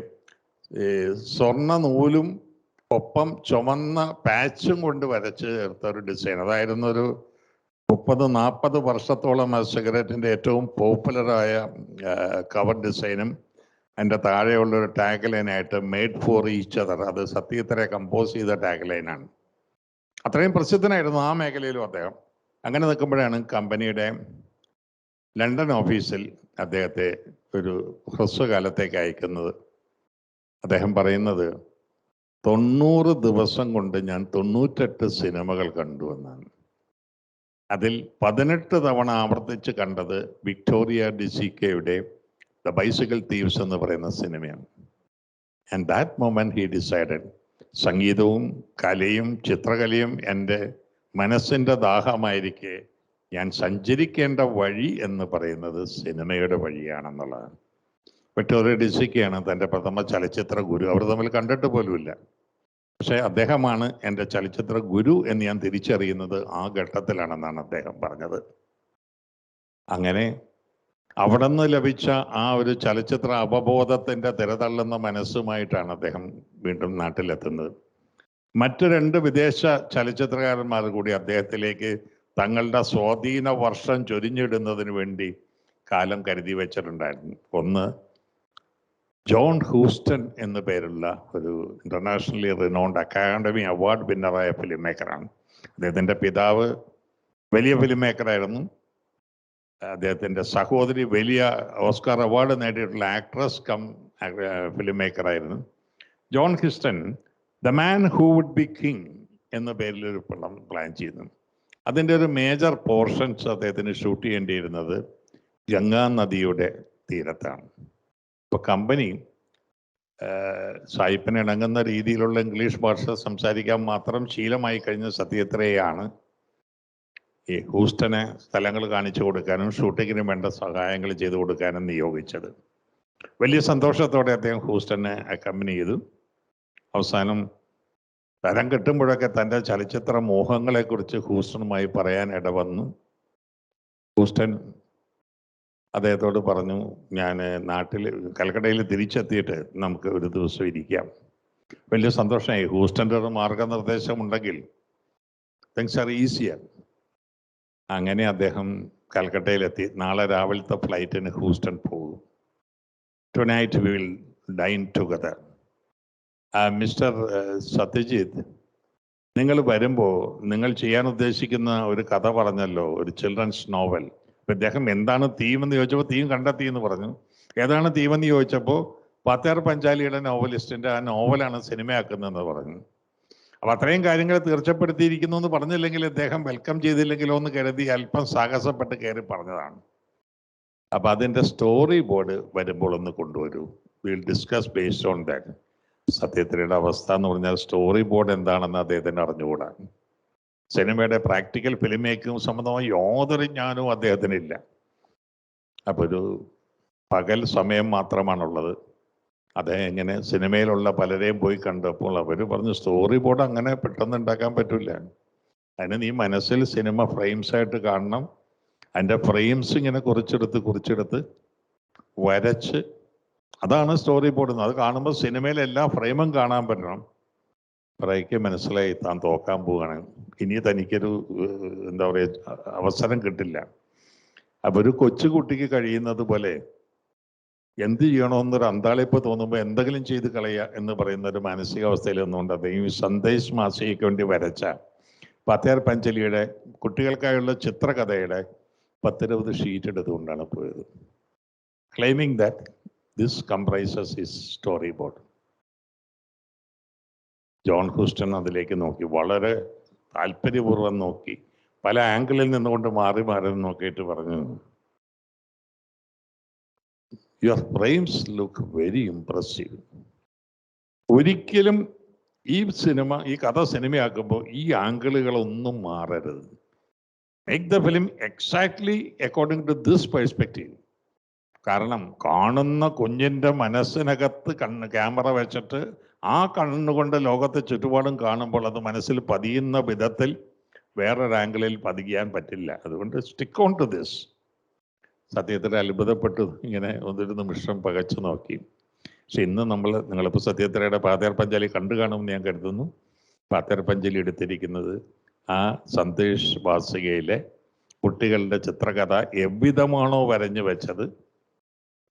സ്വർണ്ണ നൂലും ഒപ്പം ചുമന്ന പാച്ചും കൊണ്ട് വരച്ച് ചേർത്ത ഒരു ഡിസൈൻ. അതായിരുന്നു ഒരു 30-40 വർഷത്തോളം ആ സിഗരറ്റിൻ്റെ ഏറ്റവും പോപ്പുലറായ കവർ ഡിസൈനും അതിൻ്റെ താഴെയുള്ളൊരു ടാഗ് ലൈനായിട്ട് മെയ്ഡ് ഫോർ ഈച്ച് അതർ. അത് സത്യത്രയെ കമ്പോസ് ചെയ്ത ടാഗ് ലൈനാണ്. അത്രയും പ്രസിദ്ധനായിരുന്നു ആ മേഖലയിലും അദ്ദേഹം. അങ്ങനെ നിൽക്കുമ്പോഴാണ് കമ്പനിയുടെ ലണ്ടൻ ഓഫീസിൽ അദ്ദേഹത്തെ ഒരു ഹ്രസ്വകാലത്തേക്ക് അയക്കുന്നത്. അദ്ദേഹം പറയുന്നത് 90 ദിവസം കൊണ്ട് ഞാൻ 98 സിനിമകൾ കണ്ടു എന്നാണ്. അതിൽ 18 തവണ ആവർത്തിച്ച് കണ്ടത് വിക്ടോറിയ ഡിസിക്കയുടെ ദ ബൈസിക്കിൾ തീവ്സ് എന്ന് പറയുന്ന സിനിമയാണ്. And that moment he decided, സംഗീതവും കലയും ചിത്രകലയും എൻ്റെ മനസ്സിൻ്റെ ദാഹമായിരിക്കെ ഞാൻ സഞ്ചരിക്കേണ്ട വഴി എന്ന് പറയുന്നത് സിനിമയുടെ വഴിയാണെന്നുള്ളതാണ്. വിക്ടോറിയ ഡിസിക്കയാണ് തൻ്റെ പ്രഥമ ചലച്ചിത്ര ഗുരു. അവർ തമ്മിൽ കണ്ടിട്ട് പോലുമില്ല. പക്ഷേ അദ്ദേഹമാണ് എൻ്റെ ചലച്ചിത്ര ഗുരു എന്ന് ഞാൻ തിരിച്ചറിയുന്നത് ആ ഘട്ടത്തിലാണെന്നാണ് അദ്ദേഹം പറഞ്ഞത്. അങ്ങനെ അവിടെ നിന്ന് ലഭിച്ച ആ ഒരു ചലച്ചിത്ര അവബോധത്തിൻ്റെ തിരതള്ളുന്ന മനസ്സുമായിട്ടാണ് അദ്ദേഹം വീണ്ടും നാട്ടിലെത്തുന്നത്. മറ്റു 2 വിദേശ ചലച്ചിത്രകാരന്മാർ കൂടി അദ്ദേഹത്തിലേക്ക് തങ്ങളുടെ സ്വാധീന വർഷം ചൊരിഞ്ഞിടുന്നതിന് വേണ്ടി കാലം കരുതി വെച്ചിട്ടുണ്ടായിരുന്നു. ഒന്ന് ജോൺ ഹൂസ്റ്റൺ എന്നു പേരുള്ള ഒരു ഇന്റർനാഷണലി റിനോൺഡ് അക്കാഡമി അവാർഡ് വിന്നറായ ഫിലിം മേക്കറാണ്. അദ്ദേഹത്തിൻ്റെ പിതാവ് വലിയ ഫിലിം മേക്കറായിരുന്നു. അദ്ദേഹത്തിൻ്റെ സഹോദരി വലിയ ഓസ്കാർ അവാർഡ് നേടിയിട്ടുള്ള ആക്ട്രസ് കം ഫിലിം മേക്കറായിരുന്നു. John Huston the man who would be king എന്ന പേരിലൊരു പടം പ്ലാൻ ചെയ്യുന്നു. അതിൻ്റെ ഒരു മേജർ പോർഷൻസ് അദ്ദേഹത്തിന് ഷൂട്ട് ചെയ്യേണ്ടിയിരുന്നത് ഗംഗാ നദിയുടെ തീരത്താണ്. ഇപ്പോൾ കമ്പനി സായിപ്പിന് ഇണങ്ങുന്ന രീതിയിലുള്ള ഇംഗ്ലീഷ് ഭാഷ സംസാരിക്കാൻ മാത്രം ശീലമായി കഴിഞ്ഞ സത്യത്രയാണ് ഈ ഹൂസ്റ്റനെ സ്ഥലങ്ങൾ കാണിച്ചു കൊടുക്കാനും ഷൂട്ടിങ്ങിന് വേണ്ട സഹായങ്ങൾ ചെയ്തു കൊടുക്കാനും നിയോഗിച്ചത്. വലിയ സന്തോഷത്തോടെ അദ്ദേഹം ഹൂസ്റ്റനെ അക്കമ്പനി ചെയ്തു. അവസാനം തരം കിട്ടുമ്പോഴൊക്കെ തൻ്റെ ചലച്ചിത്ര മോഹങ്ങളെക്കുറിച്ച് ഹൂസ്റ്റണുമായി പറയാൻ ഇടവന്നു. ഹൂസ്റ്റൺ അദ്ദേഹത്തോട് പറഞ്ഞു, ഞാൻ നാട്ടിൽ കൽക്കട്ടയിൽ തിരിച്ചെത്തിയിട്ട് നമുക്ക് ഒരു ദിവസം ഇരിക്കാം. വലിയ സന്തോഷമായി. ഹൂസ്റ്റൻ്റെ ഒരു മാർഗനിർദ്ദേശം ഉണ്ടെങ്കിൽ തിങ്സ് ആർ ഈസിയർ. അങ്ങനെ അദ്ദേഹം കൽക്കട്ടയിലെത്തി. നാളെ രാവിലത്തെ ഫ്ലൈറ്റിന് ഹൂസ്റ്റൺ പോകും. Tonight we will dine together. Mister Satyajit, നിങ്ങൾ വരുമ്പോൾ നിങ്ങൾ ചെയ്യാൻ ഉദ്ദേശിക്കുന്ന ഒരു കഥ പറഞ്ഞല്ലോ, ഒരു ചിൽഡ്രൻസ് നോവൽ. അപ്പം ഇദ്ദേഹം എന്താണ് തീമെന്ന് ചോദിച്ചപ്പോൾ തീം കണ്ടെത്തി എന്ന് പറഞ്ഞു. ഏതാണ് തീമെന്ന് ചോദിച്ചപ്പോൾ പാത്തേർ പഞ്ചാലിയുടെ നോവലിസ്റ്റിൻ്റെ ആ നോവലാണ് സിനിമയാക്കുന്നതെന്ന് പറഞ്ഞു. അപ്പം അത്രയും കാര്യങ്ങൾ തീർച്ചപ്പെടുത്തിയിരിക്കുന്നു എന്ന് പറഞ്ഞില്ലെങ്കിൽ അദ്ദേഹം വെൽക്കം ചെയ്തില്ലെങ്കിലോ എന്ന് കരുതി അല്പം സാഹസപ്പെട്ട് കയറി പറഞ്ഞതാണ്. അപ്പം അതിൻ്റെ സ്റ്റോറി ബോർഡ് വരുമ്പോൾ ഒന്ന് കൊണ്ടുവരൂ. Will discuss based on that. സത്യത്തിൻ്റെ അവസ്ഥ എന്ന് പറഞ്ഞാൽ സ്റ്റോറി ബോർഡ് എന്താണെന്ന് അദ്ദേഹത്തിന് അറിഞ്ഞുകൂടാ. സിനിമയുടെ പ്രാക്ടിക്കൽ ഫിലിം മേക്കിംഗ് സംബന്ധമായി യാതൊരു ജ്ഞാനവും അദ്ദേഹത്തിനില്ല. അപ്പോൾ ഒരു പകൽ സമയം മാത്രമാണുള്ളത്. അദ്ദേഹം ഇങ്ങനെ സിനിമയിലുള്ള പലരെയും പോയി കണ്ടപ്പോൾ അവർ പറഞ്ഞു, സ്റ്റോറി ബോർഡ് അങ്ങനെ പെട്ടെന്ന് ഉണ്ടാക്കാൻ പറ്റില്ല. അതിന് നീ മനസ്സിൽ സിനിമ ഫ്രെയിംസ് ആയിട്ട് കാണണം. അതിൻ്റെ ഫ്രെയിംസ് ഇങ്ങനെ കുറിച്ചെടുത്ത് വരച്ച്, അതാണ് സ്റ്റോറി ബോർഡ്. അത് കാണുമ്പോൾ സിനിമയിൽ എല്ലാ ഫ്രെയിമും കാണാൻ പറ്റണം. പറയ്ക്ക് മനസ്സിലായി താൻ തോക്കാൻ പോവുകയാണ്, ഇനി തനിക്കൊരു എന്താ പറയുക അവസരം കിട്ടില്ല. അപ്പോൾ ഒരു കൊച്ചുകുട്ടിക്ക് കഴിയുന്നത് പോലെ എന്ത് ചെയ്യണമെന്നൊരു അന്താളിപ്പ് തോന്നുമ്പോൾ എന്തെങ്കിലും ചെയ്ത് കളയുക എന്ന് പറയുന്ന ഒരു മാനസികാവസ്ഥയിൽ നിന്നുകൊണ്ട് അദ്ദേഹം ഈ സന്ദേശ് മാസികയ്ക്ക് വേണ്ടി വരച്ച പാത്തേർ പഞ്ചലിയുടെ കുട്ടികൾക്കായുള്ള ചിത്രകഥയുടെ 10-20 ഷീറ്റ് എടുത്തുകൊണ്ടാണ് പോയത്. Claiming that this comprises his storyboard. John Houston അതിലേക്ക് നോക്കി, വളരെ താല്പര്യപൂർവ്വം നോക്കി, പല ആംഗിളിൽ നിന്നുകൊണ്ട് മാറി നോക്കിയിട്ട് പറഞ്ഞു, your frames look very impressive. ഒരിക്കലും ഈ കഥ സിനിമയാക്കുമ്പോൾ ഈ ആംഗിളുകളൊന്നും മാറരുത്. Make the film exactly according to this perspective. കാരണം കാണുന്ന കുഞ്ഞിൻ്റെ മനസ്സിനകത്ത് ക്യാമറ വെച്ചിട്ട് ആ കണ്ണുകൊണ്ട് ലോകത്തെ ചുറ്റുപാടും കാണുമ്പോൾ അത് മനസ്സിൽ പതിയുന്ന വിധത്തിൽ വേറൊരു ആംഗിളിൽ പതിക്കാൻ പറ്റില്ല. അതുകൊണ്ട് സ്റ്റിക്ക് ഓൺ ടു ദിസ്. സത്യത്തിൽ അത്ഭുതപ്പെട്ടു. ഇങ്ങനെ ഒന്നൊരു നിമിഷം പകച്ചു നോക്കി. പക്ഷെ ഇന്ന് നിങ്ങളിപ്പോൾ സത്യത്തിലയുടെ പാത്തേർ പഞ്ചാലി കണ്ടു കാണുമെന്ന് ഞാൻ കരുതുന്നു. പാത്തേർ പഞ്ചാലി എടുത്തിരിക്കുന്നത് ആ സന്ദേശ് വാസികയിലെ കുട്ടികളുടെ ചിത്രകഥ എவ்விதമാണോ വരഞ്ഞു വെച്ചത്,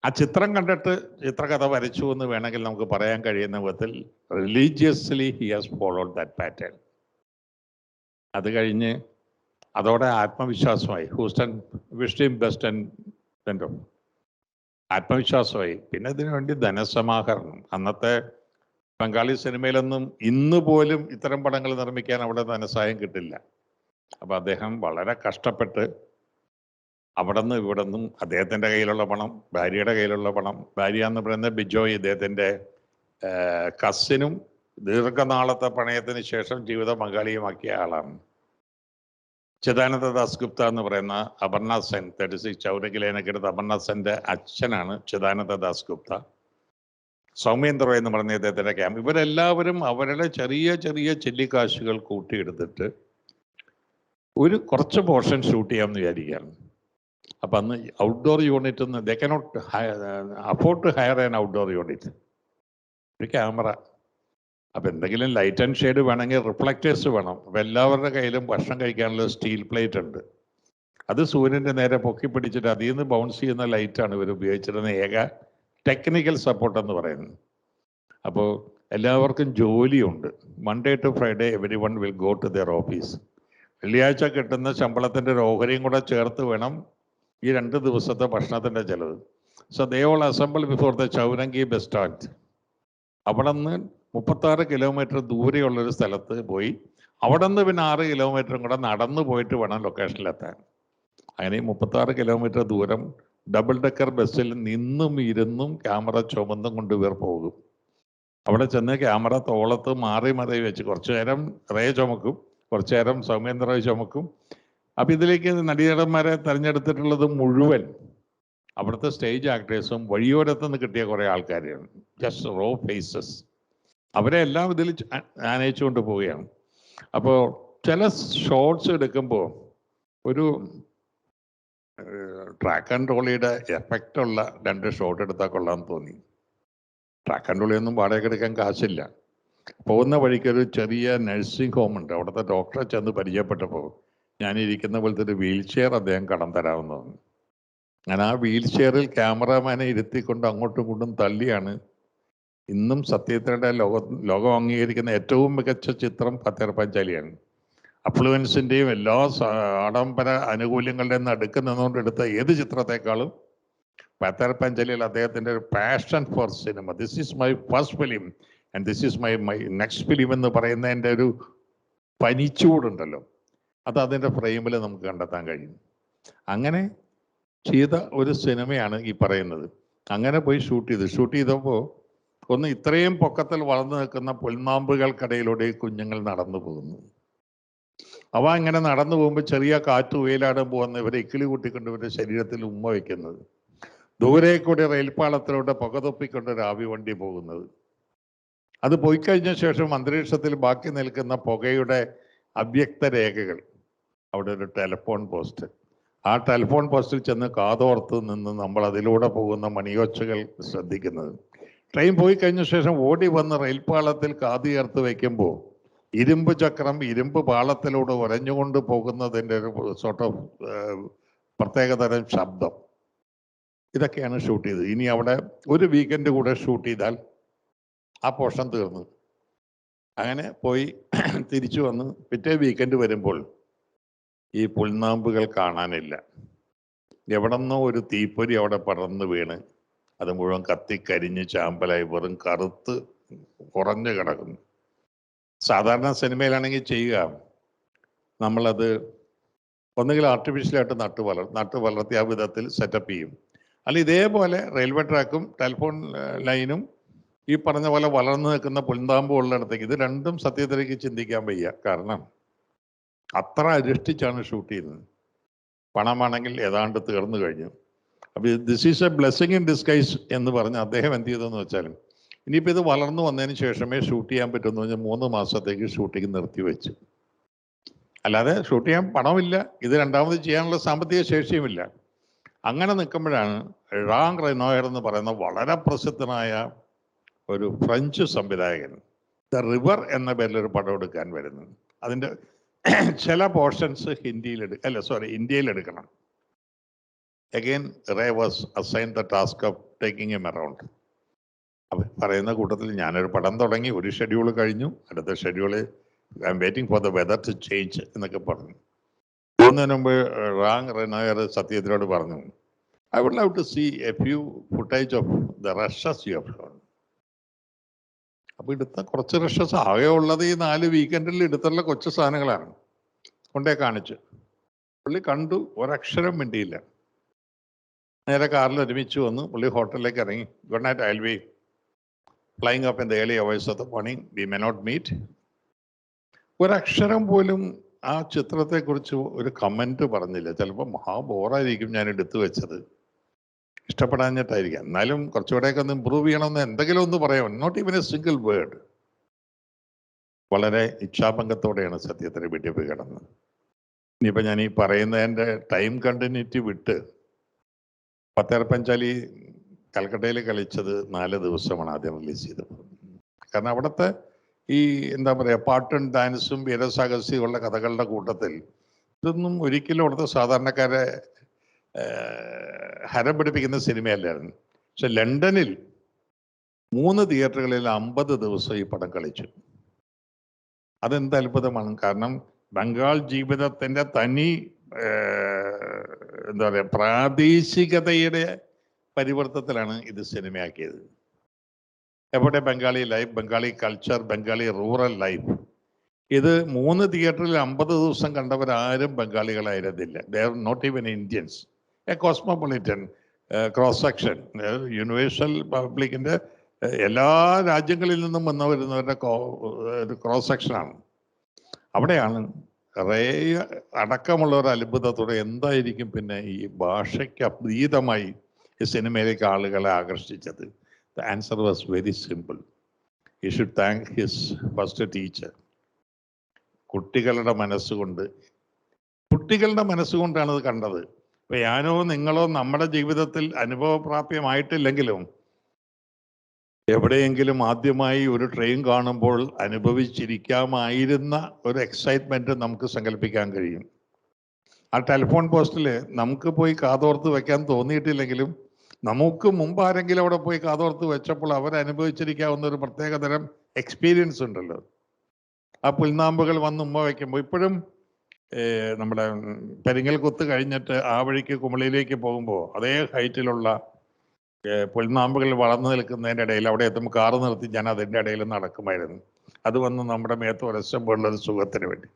ആ ചിത്രം കണ്ടിട്ട് ചിത്രകഥ വരച്ചു എന്ന് വേണമെങ്കിൽ നമുക്ക് പറയാൻ കഴിയുന്ന വിധത്തിൽ religiously he has followed that pattern. അത് കഴിഞ്ഞ് അതോടെ ആത്മവിശ്വാസമായി. Huston wished him best and ആത്മവിശ്വാസമായി. പിന്നെ ഇതിനു വേണ്ടി ധനസമാഹരണം. അന്നത്തെ ബംഗാളി സിനിമയിലൊന്നും ഇന്ന് പോലും ഇത്തരം പടങ്ങൾ നിർമ്മിക്കാൻ അവിടെ ധനസഹായം കിട്ടില്ല. അപ്പം അദ്ദേഹം വളരെ കഷ്ടപ്പെട്ട് അവിടെ നിന്ന് ഇവിടെ നിന്നും അദ്ദേഹത്തിൻ്റെ കയ്യിലുള്ള പണം, ഭാര്യയുടെ കയ്യിലുള്ള പണം, ഭാര്യ എന്ന് പറയുന്ന ബിജോയ് ഇദ്ദേഹത്തിൻ്റെ കസിനും ദീർഘനാളത്തെ പ്രണയത്തിന് ശേഷം ജീവിത പങ്കാളിയുമാക്കിയ ആളാണ്. ചിദാനന്ദ ദാസ് ഗുപ്ത എന്ന് പറയുന്ന അപർണാഥ് സെൻ, 36 ചൗരകിലേനക്കെടുത്ത് അപർണാഥ് സെൻ്റെ അച്ഛനാണ് ചിദാനന്ദ ദാസ് ഗുപ്ത. സൗമേന്ദ്ര റോയ് എന്ന് പറഞ്ഞ ഇദ്ദേഹത്തിൻ്റെ ക്യാമ്പ്. ഇവരെല്ലാവരും അവരുടെ ചെറിയ ചെറിയ ചെല്ലിക്കാശുകൾ കൂട്ടിയെടുത്തിട്ട് ഒരു കുറച്ച് പോർഷൻ ഷൂട്ട് ചെയ്യാമെന്ന് വിചാരിക്കുകയാണ്. അപ്പം അന്ന് ഔട്ട്ഡോർ യൂണിറ്റ് ഒന്ന് they cannot afford to hire an outdoor unit, ഒരു ക്യാമറ. അപ്പം എന്തെങ്കിലും ലൈറ്റ് ആൻഡ് ഷെയ്ഡ് വേണമെങ്കിൽ റിഫ്ലക്റ്റേഴ്സ് വേണം. അപ്പം എല്ലാവരുടെ കയ്യിലും ഭക്ഷണം കഴിക്കാനുള്ള സ്റ്റീൽ പ്ലേറ്റ് ഉണ്ട്. അത് സൂര്യൻ്റെ നേരെ പൊക്കി പിടിച്ചിട്ട് അതിൽ നിന്ന് ബൗൺസ് ചെയ്യുന്ന ലൈറ്റാണ് ഇവർ ഉപയോഗിച്ചിരുന്ന ഏക ടെക്നിക്കൽ സപ്പോർട്ട് എന്ന് പറയുന്നത്. അപ്പോൾ എല്ലാവർക്കും ജോലിയുണ്ട്. Monday to Friday everyone will go to their office. വെള്ളിയാഴ്ച കിട്ടുന്ന ശമ്പളത്തിൻ്റെ ഒരു ഓഹരിയും കൂടെ ചേർത്ത് വേണം ഈ 2 ദിവസത്തെ ഭക്ഷണത്തിൻ്റെ ചിലവ്. So they all assemble before the Chowringhee bus stand. അവിടെ നിന്ന് 36 കിലോമീറ്റർ ദൂരെയുള്ളൊരു സ്ഥലത്ത് പോയി അവിടെ നിന്ന് പിന്നെ 6 കിലോമീറ്ററും കൂടെ നടന്നു പോയിട്ട് വേണം ലൊക്കേഷനിലെത്താൻ. അങ്ങനെ 36 കിലോമീറ്റർ ദൂരം ഡബിൾ ഡെക്കർ ബസ്സിൽ നിന്നും ഇരുന്നും ക്യാമറ ചുമന്നും കൊണ്ട് ഇവർ പോകും. അവിടെ ചെന്ന് ക്യാമറ തോളത്ത് മാറി വെച്ച് കുറച്ചു നേരം റേ ചുമക്കും, കുറച്ചു നേരം സൗമേന്ദ്ര റോയ് ചുമക്കും. അപ്പം ഇതിലേക്ക് നടീനടന്മാരെ തിരഞ്ഞെടുത്തിട്ടുള്ളത് മുഴുവൻ അവിടുത്തെ സ്റ്റേജ് ആക്ടേഴ്സും വഴിയോരത്ത് നിന്ന് കിട്ടിയ കുറേ ആൾക്കാരാണ്, ജസ്റ്റ് റോ ഫേസസ്. അവരെ എല്ലാം ഇതിൽ ആനയിച്ചുകൊണ്ട് പോവുകയാണ്. അപ്പോൾ ചില ഷോട്ട്സ് എടുക്കുമ്പോൾ ഒരു ട്രാക്ക് ആൻഡ് ട്രോളിയുടെ എഫക്റ്റുള്ള 2 ഷോട്ട് എടുത്താൽ കൊള്ളാമെന്ന് തോന്നി. ട്രാക്ക് ആൻഡ് ട്രോളിയൊന്നും വാടക എടുക്കാൻ കാശില്ല. പോകുന്ന വഴിക്കൊരു ചെറിയ നഴ്സിംഗ് ഹോം ഉണ്ട്. അവിടുത്തെ ഡോക്ടറെ ചെന്ന് പരിചയപ്പെട്ടപ്പോൾ ഞാനിരിക്കുന്ന പോലത്തെ ഒരു വീൽ ചെയർ അദ്ദേഹം കടം തരാമെന്ന് പറഞ്ഞു. ഞാൻ ആ വീൽ ചെയറിൽ ക്യാമറാമാനെ ഇരുത്തിക്കൊണ്ട് അങ്ങോട്ടും ഇങ്ങോട്ടും തള്ളിയാണ് ഇന്നും സത്യജിത്തിന്റെ ലോകം അംഗീകരിക്കുന്ന ഏറ്റവും മികച്ച ചിത്രം പത്തേർപ്പാഞ്ചാലിയാണ്. അഫ്ലുവൻസിൻ്റെയും എല്ലാ ആഡംബര ആനുകൂല്യങ്ങളുടെയും നടുക്ക് നിന്നുകൊണ്ട് എടുത്ത ഏത് ചിത്രത്തെക്കാളും പത്തേർപ്പാഞ്ചാലിയിൽ അദ്ദേഹത്തിൻ്റെ ഒരു passion for cinema, this is my first film and this is my next film എന്ന് പറയുന്നതിൻ്റെ ഒരു പനിച്ചൂടുണ്ടല്ലോ, അത് അതിൻ്റെ ഫ്രെയിമിൽ നമുക്ക് കണ്ടെത്താൻ കഴിയും. അങ്ങനെ ചെയ്ത ഒരു സിനിമയാണ് ഈ പറയുന്നത്. അങ്ങനെ പോയി ഷൂട്ട് ചെയ്തപ്പോൾ ഒന്ന് ഇത്രയും പൊക്കത്തിൽ വളർന്നു നിൽക്കുന്ന പുൽനാമ്പുകൾക്കിടയിലൂടെ കുഞ്ഞുങ്ങൾ നടന്നു പോകുന്നു. അവ ഇങ്ങനെ നടന്നു പോകുമ്പോൾ ചെറിയ കാറ്റ് വെയിലാടുമ്പോൾ വന്ന് ഇവരെ ഇക്കിളി കൂട്ടിക്കൊണ്ട് ഇവരുടെ ശരീരത്തിൽ ഉമ്മ വയ്ക്കുന്നത്, ദൂരെ കൂടി റെയിൽപ്പാളത്തിലൂടെ പുകതൊപ്പിക്കൊണ്ട് ഒരു ആവി വണ്ടി പോകുന്നത്, അത് പോയി കഴിഞ്ഞ ശേഷം അന്തരീക്ഷത്തിൽ ബാക്കി നിൽക്കുന്ന പുകയുടെ അവ്യക്ത രേഖകൾ. അവിടെ ഒരു ടെലിഫോൺ പോസ്റ്റ്, ആ ടെലിഫോൺ പോസ്റ്റിൽ ചെന്ന് കാതോർത്ത് നിന്ന് നമ്മൾ അതിലൂടെ പോകുന്ന മണിയൊച്ചകൾ ശ്രദ്ധിക്കുന്നത്. ട്രെയിൻ പോയി കഴിഞ്ഞ ശേഷം ഓടി വന്ന് റെയിൽപ്പാളത്തിൽ കാത് ചേർത്ത് വയ്ക്കുമ്പോൾ ഇരുമ്പ് ചക്രം ഇരുമ്പ് പാളത്തിലൂടെ ഉരഞ്ഞുകൊണ്ട് പോകുന്നതിൻ്റെ ഒരു സോർട്ട് ഓഫ് പ്രത്യേകതരം ശബ്ദം. ഇതൊക്കെയാണ് ഷൂട്ട് ചെയ്തത്. ഇനി അവിടെ ഒരു വീക്കെൻഡ് കൂടെ ഷൂട്ട് ചെയ്താൽ ആ പോർഷൻ തീർന്നു. അങ്ങനെ പോയി തിരിച്ചു വന്ന് പിറ്റേ വീക്കെൻഡ് വരുമ്പോൾ ഈ പുൽനാമ്പുകൾ കാണാനില്ല. എവിടെ നിന്നോ ഒരു തീപ്പൊരി അവിടെ പടർന്ന് വീണ് അത് മുഴുവൻ കത്തിക്കരിഞ്ഞ് ചാമ്പലായി വെറും കറുത്ത് കുറഞ്ഞു കിടക്കുന്നു. സാധാരണ സിനിമയിലാണെങ്കിൽ ചെയ്യുക, നമ്മളത് ഒന്നുകിൽ ആർട്ടിഫിഷ്യലായിട്ട് നട്ടു വളർത്തി ആ വിധത്തിൽ സെറ്റപ്പ് ചെയ്യും. അല്ല ഇതേപോലെ റെയിൽവേ ട്രാക്കും ടെലിഫോൺ ലൈനും ഈ പറഞ്ഞ പോലെ വളർന്നു നിൽക്കുന്ന പുൽനാമ്പ് ഉള്ളിടത്തേക്ക്, ഇത് രണ്ടും സത്യത്തിലേക്ക് ചിന്തിക്കാൻ വയ്യ. കാരണം അത്ര അരിഷ്ടിച്ചാണ് ഷൂട്ട് ചെയ്യുന്നത്. പണമാണെങ്കിൽ ഏതാണ്ട് തീർന്നു കഴിഞ്ഞു. അപ്പോൾ this is A blessing in disguise എന്ന് പറഞ്ഞ് അദ്ദേഹം എന്ത് ചെയ്തെന്ന് വെച്ചാൽ, ഇനിയിപ്പോൾ ഇത് വളർന്നു വന്നതിന് ശേഷമേ ഷൂട്ട് ചെയ്യാൻ പറ്റുമെന്ന് പറഞ്ഞാൽ 3 മാസത്തേക്ക് ഷൂട്ടിങ് നിർത്തിവെച്ചു. അല്ലാതെ ഷൂട്ട് ചെയ്യാൻ പണമില്ല, ഇത് രണ്ടാമത് ചെയ്യാനുള്ള സാമ്പത്തിക ശേഷിയുമില്ല. അങ്ങനെ നിൽക്കുമ്പോഴാണ് ഴാങ് റെനോയർ എന്ന് പറയുന്ന വളരെ പ്രസിദ്ധനായ ഒരു ഫ്രഞ്ച് സംവിധായകൻ ദ റിവർ എന്ന പേരിലൊരു പടം എടുക്കാൻ വരുന്നത്. അതിൻ്റെ ചില പോർഷൻസ് ഇന്ത്യയിൽ എടുക്കണം. Again Ray was assign the task of taking him around. അപ്പം പറയുന്ന കൂട്ടത്തിൽ ഞാനൊരു പടം തുടങ്ങി, ഒരു ഷെഡ്യൂൾ കഴിഞ്ഞു, അടുത്ത schedule I'm waiting for the weather to change എന്നൊക്കെ പറഞ്ഞു. പോകുന്നതിന് മുമ്പ് ഴാങ് റെനോയർ സത്യജിത്തിനോട് പറഞ്ഞു, I would love to see a few footage of the rushes you have shown. അപ്പോൾ എടുത്ത കുറച്ച് റഷസ് ആകെ ഉള്ളത് ഈ 4 വീക്കെൻഡിൽ എടുത്തുള്ള കൊച്ചു സാധനങ്ങളാണ്. കൊണ്ടേ കാണിച്ചു. പുള്ളി കണ്ടു, ഒരക്ഷരം മിണ്ടിയില്ല. നേരെ കാറിൽ ഒരുമിച്ച് വന്നു. പുള്ളി ഹോട്ടലിലേക്ക് ഇറങ്ങി. Good night, I will be flying up in the early hours of the morning, we may not meet. ഒരക്ഷരം പോലും ആ ചിത്രത്തെക്കുറിച്ച് ഒരു കമൻറ്റ് പറഞ്ഞില്ല. ചിലപ്പോൾ മഹാബോറായിരിക്കും ഞാൻ എടുത്തു വെച്ചത്, ഇഷ്ടപ്പെടാഞ്ഞിട്ടായിരിക്കാം. എന്നാലും കുറച്ചുകൂടെയൊക്കെ ഒന്ന് ഇമ്പ്രൂവ് ചെയ്യണമെന്ന് എന്തെങ്കിലും ഒന്ന് പറയാം. Not even a single word. വളരെ ഇച്ഛാഭംഗത്തോടെയാണ് സത്യത്തിന് വീട്ടിൽ പോയി കിടന്നത്. ഇനിയിപ്പോൾ ഞാൻ ഈ പറയുന്നതിൻ്റെ ടൈം കണ്ടിന്യൂറ്റി വിട്ട്, പത്തേർപ്പാഞ്ചാലി കൽക്കട്ടയിൽ കളിച്ചത് 4 ദിവസമാണ് ആദ്യം റിലീസ് ചെയ്തത്. കാരണം അവിടുത്തെ ഈ എന്താ പറയുക, പാട്ടും ഡാൻസും വീരസാഹസികമുള്ള കഥകളുടെ കൂട്ടത്തിൽ ഇതൊന്നും ഒരിക്കലും അവിടുത്തെ സാധാരണക്കാരെ ഹരം പിടിപ്പിക്കുന്ന സിനിമയല്ലായിരുന്നു. പക്ഷെ ലണ്ടനിൽ 3 തിയേറ്ററുകളിൽ 50 ദിവസം ഈ പടം കളിച്ചു. അതെന്ത് അത്ഭുതമാണ്. കാരണം ബംഗാൾ ജീവിതത്തിൻ്റെ തനി എന്താ പറയുക പ്രാദേശികതയുടെ പരിവർത്തനത്തിലാണ് ഇത് സിനിമയാക്കിയത്. എവിടെ Bengali life, Bengali culture, Bengali rural life. ഇത് 3 തിയേറ്ററിൽ 50 ദിവസം കണ്ടവരാരും ബംഗാളികളായിരുന്നില്ല. They are not even Indians. A cosmopolitan cross section, universal പബ്ലിക്കിൻ്റെ എല്ലാ രാജ്യങ്ങളിൽ നിന്നും വരുന്നവരുടെ ഒരു ക്രോസ് സെക്ഷനാണ്. അവിടെയാണ് റേ അടക്കമുള്ള ഒരു അത്ഭുതത്തോടെ എന്തായിരിക്കും പിന്നെ ഈ ഭാഷയ്ക്ക് അതീതമായി ഈ സിനിമയിലേക്ക് ആളുകളെ ആകർഷിച്ചത്? The answer was very simple. He should thank his first teacher. കുട്ടികളുടെ മനസ്സുകൊണ്ടാണ് ഇത് കണ്ടത്. ഇപ്പൊ ഞാനോ നിങ്ങളോ നമ്മുടെ ജീവിതത്തിൽ അനുഭവപ്രാപ്യമായിട്ടില്ലെങ്കിലും എവിടെയെങ്കിലും ആദ്യമായി ഒരു ട്രെയിൻ കാണുമ്പോൾ അനുഭവിച്ചിരിക്കാമായിരുന്ന ഒരു എക്സൈറ്റ്മെന്റ് നമുക്ക് സങ്കല്പിക്കാൻ കഴിയും. ആ ടെലിഫോൺ പോസ്റ്റിൽ നമുക്ക് പോയി കാതോർത്ത് വെക്കാൻ തോന്നിയിട്ടില്ലെങ്കിലും നമുക്ക് മുമ്പ് ആരെങ്കിലും അവിടെ പോയി കാതോർത്ത് വെച്ചപ്പോൾ അവരനുഭവിച്ചിരിക്കാവുന്ന ഒരു പ്രത്യേകതരം എക്സ്പീരിയൻസ് ഉണ്ടല്ലോ. ആ പുൽനാമ്പുകൾ വന്ന് ഉമ്മ വയ്ക്കുമ്പോൾ ഇപ്പോഴും നമ്മുടെ പെരിങ്ങൽ കുത്ത് കഴിഞ്ഞിട്ട് ആ വഴിക്ക് കുമളിയിലേക്ക് പോകുമ്പോൾ അതേ ഹൈറ്റിലുള്ള പുൽനാമ്പുകൾ വളർന്നു നിൽക്കുന്നതിൻ്റെ ഇടയിൽ അവിടെ എത്തുമ്പോൾ കാറ് നിർത്തി ഞാൻ അതിൻ്റെ ഇടയിൽ നടക്കുമായിരുന്നു. അത് വന്ന് നമ്മുടെ മേത്ത് ഉരച്ചുമ്പോഴുള്ള ഒരു സുഖത്തിന് വേണ്ടി.